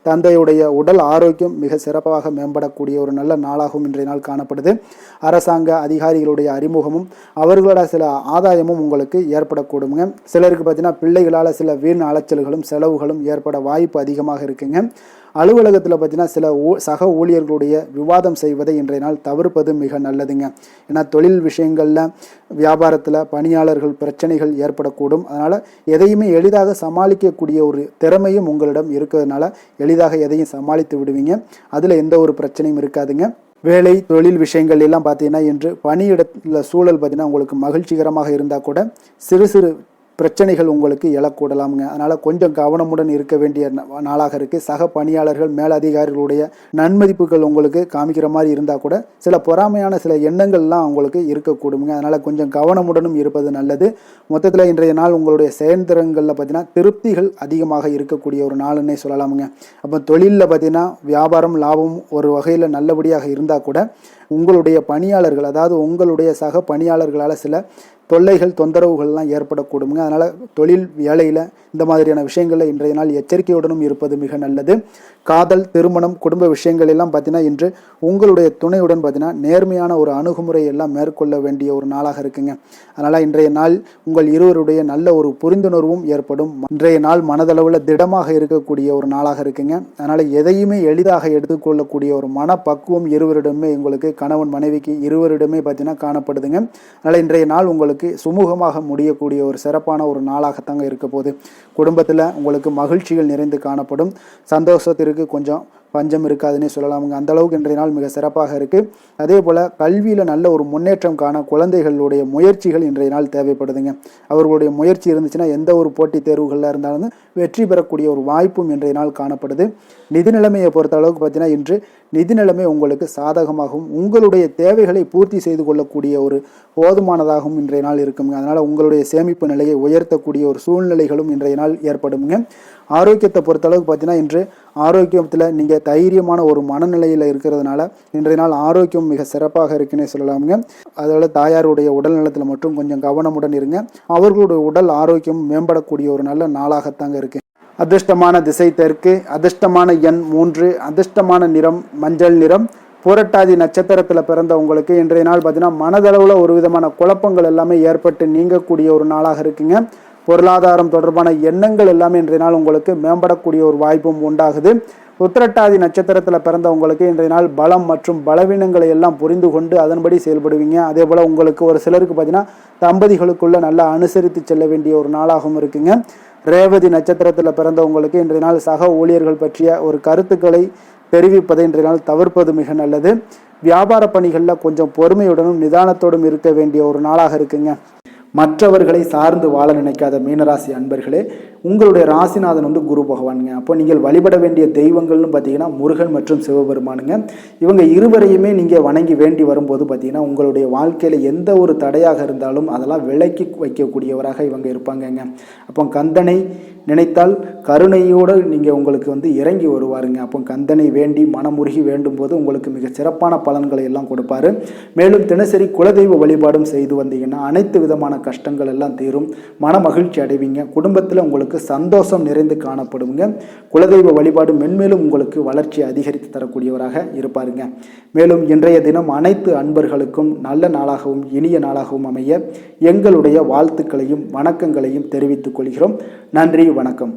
தந்தையுடைய உடல் ஆரோக்கியம் மிக சிறப்பாக மேம்படக்கூடிய ஒரு நல்ல நாளாகவும் இன்றைய நாள் காணப்படுது. அரசாங்க அதிகாரிகளுடைய அறிமுகமும் அவர்களோட சில ஆதாயமும் உங்களுக்கு ஏற்படக்கூடுங்க. சிலருக்கு பார்த்தீங்கன்னா பிள்ளைகளால் சில வீண் அலைச்சல்களும் செலவுகளும் ஏற்பட வாய்ப்பு அதிகமாக இருக்குங்க. அலுவலகத்தில் பார்த்தீங்கன்னா சில சக ஊழியர்களுடைய விவாதம் செய்வதை இன்றைய நாள் தவிர்ப்பது மிக நல்லதுங்க. ஏன்னா தொழில் விஷயங்களில் வியாபாரத்தில் பணியாளர்கள் பிரச்சனைகள் ஏற்படக்கூடும். அதனால் எதையுமே எளிதாக சமாளிக்கக்கூடிய ஒரு திறமையும் உங்களிடம் இருக்கிறதுனால எளிதாக எதையும் சமாளித்து விடுவீங்க. அதில் எந்த ஒரு பிரச்சனையும் இருக்காதுங்க. வேலை தொழில் விஷயங்கள் எல்லாம் பார்த்தீங்கன்னா இன்று பணியிடத்தில் சூழல் பார்த்தீங்கன்னா உங்களுக்கு மகிழ்ச்சிகரமாக இருந்தால் கூட சிறு சிறு பிரச்சனைகள் உங்களுக்கு எழக்கூடலாமுங்க. அதனால் கொஞ்சம் கவனமுடன் இருக்க வேண்டிய நாளாக இருக்குது. சக பணியாளர்கள் மேலதிகாரிகளுடைய நன்மதிப்புகள் உங்களுக்கு காமிக்கிற மாதிரி இருந்தால் கூட சில பொறாமையான சில எண்ணங்கள்லாம் உங்களுக்கு இருக்கக்கூடுங்க. அதனால் கொஞ்சம் கவனமுடனும் இருப்பது நல்லது. மொத்தத்தில் இன்றைய நாள் உங்களுடைய செயல்திறன்களில் பார்த்தீங்கன்னா திருப்திகள் அதிகமாக இருக்கக்கூடிய ஒரு நாளுன்னே சொல்லலாமுங்க. அப்போ தொழிலில் பார்த்தீங்கன்னா வியாபாரம் லாபம் ஒரு வகையில் நல்லபடியாக இருந்தால் கூட உங்களுடைய பணியாளர்கள் அதாவது உங்களுடைய சக பணியாளர்களால் சில தொல்லைகள் தொந்தரவுகள்லாம் ஏற்படக்கூடுங்க. அதனால் தொழில் வேலையில் இந்த மாதிரியான விஷயங்களில் இன்றைய நாள் எச்சரிக்கையுடனும் இருப்பது மிக நல்லது. காதல் திருமணம் குடும்ப விஷயங்கள் எல்லாம் பார்த்தீங்கன்னா இன்று உங்களுடைய துணையுடன் பார்த்தீங்கன்னா நேர்மையான ஒரு அணுகுமுறை எல்லாம் மேற்கொள்ள வேண்டிய ஒரு நாளாக இருக்குங்க. அதனால் இன்றைய நாள் உங்கள் இருவருடைய நல்ல ஒரு புரிந்துணர்வும் ஏற்படும். இன்றைய நாள் மனதளவில் திடமாக இருக்கக்கூடிய ஒரு நாளாக இருக்குங்க. அதனால் எதையுமே எளிதாக எடுத்துக்கொள்ளக்கூடிய ஒரு மனப்பக்குவம் இருவரிடமே உங்களுக்கு கணவன் மனைவிக்கு இருவரிடமே பார்த்தீங்கன்னா காணப்படுதுங்க. அதனால் இன்றைய நாள் உங்களுக்கு சுமூகமாக முடியக்கூடிய ஒரு சிறப்பான ஒரு நாளாகத்தாங்க இருக்க போகுது. குடும்பத்தில் உங்களுக்கு மகிழ்ச்சிகள் நிறைந்து காணப்படும். சந்தோஷத்திற்கு கொஞ்சம் பஞ்சம் இருக்காதுன்னே சொல்லலாமுங்க. அந்த அளவுக்கு இன்றைய நாள் மிக சிறப்பாக இருக்குது. அதே போல் கல்வியில் நல்ல ஒரு முன்னேற்றம் காண குழந்தைகளுடைய முயற்சிகள் இன்றைய நாள் தேவைப்படுதுங்க. அவர்களுடைய முயற்சி இருந்துச்சுன்னா எந்த ஒரு போட்டித் தேர்வுகளில் இருந்தாலும் வெற்றி பெறக்கூடிய ஒரு வாய்ப்பும் இன்றைய நாள் காணப்படுது. நிதி நிலைமையை பொறுத்த அளவுக்கு பார்த்தீங்கன்னா இன்று நிதி நிலைமை உங்களுக்கு சாதகமாகவும் உங்களுடைய தேவைகளை பூர்த்தி செய்து கொள்ளக்கூடிய ஒரு போதுமானதாகவும் இன்றைய நாள் இருக்குங்க. அதனால் உங்களுடைய சேமிப்பு நிலையை உயர்த்தக்கூடிய ஒரு சூழ்நிலைகளும் இன்றைய நாள் ஏற்படுங்க. ஆரோக்கியத்தை பொறுத்தளவுக்கு பார்த்தீங்கன்னா இன்று ஆரோக்கியத்தில் நீங்கள் தைரியமான ஒரு மனநிலையில் இருக்கிறதுனால இன்றைய நாள் ஆரோக்கியம் மிக சிறப்பாக இருக்குன்னே சொல்லலாமுங்க. அதோட தாயாருடைய உடல் நலத்தில் மட்டும் கொஞ்சம் கவனமுடன் இருங்க. அவர்களுடைய உடல் ஆரோக்கியம் மேம்படக்கூடிய ஒரு நல்ல நாளாகத்தாங்க இருக்கு. அதிர்ஷ்டமான திசை தெற்கு, அதிர்ஷ்டமான எண் 3, அதிர்ஷ்டமான நிறம் மஞ்சள் நிறம். புரட்டாதி நட்சத்திரத்தில் பிறந்த உங்களுக்கு இன்றைய நாள் பார்த்தீங்கன்னா மனதளவில் ஒரு விதமான குழப்பங்கள் எல்லாமே ஏற்பட்டு நீங்கக்கூடிய ஒரு நாளாக இருக்குங்க. பொருளாதாரம் தொடர்பான எண்ணங்கள் எல்லாமே இன்றைய நாள் உங்களுக்கு மேம்படக்கூடிய ஒரு வாய்ப்பும் உண்டாகுது. உத்திரட்டாதி நட்சத்திரத்தில் பிறந்தவங்களுக்கு இன்றைய நாள் பலம் மற்றும் பலவீனங்களை எல்லாம் புரிந்து கொண்டு அதன்படி செயல்படுவீங்க. அதே போல் உங்களுக்கு ஒரு சிலருக்கு பார்த்தீங்கன்னா தம்பதிகளுக்குள்ள நல்லா அனுசரித்து செல்ல வேண்டிய ஒரு நாளாகவும் இருக்குங்க. ரேவதி நட்சத்திரத்தில் பிறந்தவங்களுக்கு இன்றைய நாள் சக ஊழியர்கள் பற்றிய ஒரு கருத்துக்களை தெரிவிப்பதை இன்றைய நாள் தவிர்ப்பது மிக நல்லது. வியாபார பணிகளில் கொஞ்சம் பொறுமையுடனும் நிதானத்தோடும் இருக்க வேண்டிய ஒரு நாளாக இருக்குங்க. மற்றவர்களை சார்ந்து வாழ நினைக்காத மீனராசி அன்பர்களே, உங்களுடைய ராசிநாதன் குரு பகவானுங்க. அப்போ நீங்கள் வழிபட வேண்டிய தெய்வங்கள்னு பார்த்தீங்கன்னா முருகன் மற்றும் சிவபெருமானுங்க. இவங்க இருவரையுமே நீங்கள் வணங்கி வேண்டி வரும்போது பார்த்தீங்கன்னா உங்களுடைய வாழ்க்கையில் எந்த ஒரு தடையாக இருந்தாலும் அதெல்லாம் விலக்கி வைக்கக்கூடியவராக இவங்க இருப்பாங்கங்க. அப்போ கந்தனை நினைத்தால் கருணையோடு நீங்கள் உங்களுக்கு இறங்கி வருவாருங்க. அப்போ கந்தனை வேண்டி மனமுருகி வேண்டும் போது உங்களுக்கு மிக சிறப்பான பலன்களை எல்லாம் கொடுப்பாரு. மேலும் தினசரி குலதெய்வ வழிபாடும் செய்து வந்தீங்கன்னா அனைத்து விதமான கஷ்டங்கள் எல்லாம் தீரும், மன மகிழ்ச்சி அடைவீங்க. குடும்பத்தில் உங்களுக்கு சந்தோஷம் நிறைந்து காணப்படுங்க. குலதெய்வ வழிபாடு மென்மேலும் உங்களுக்கு வளர்ச்சி அதிகரித்து தரக்கூடியவராக இருப்பாருங்க. மேலும் இன்றைய தினம் அனைத்து அன்பர்களுக்கும் நல்ல நாளாகவும் இனிய நாளாகவும் அமைய எங்களுடைய வாழ்த்துக்களையும் வணக்கங்களையும் தெரிவித்துக் கொள்கிறோம். நன்றி, வணக்கம்.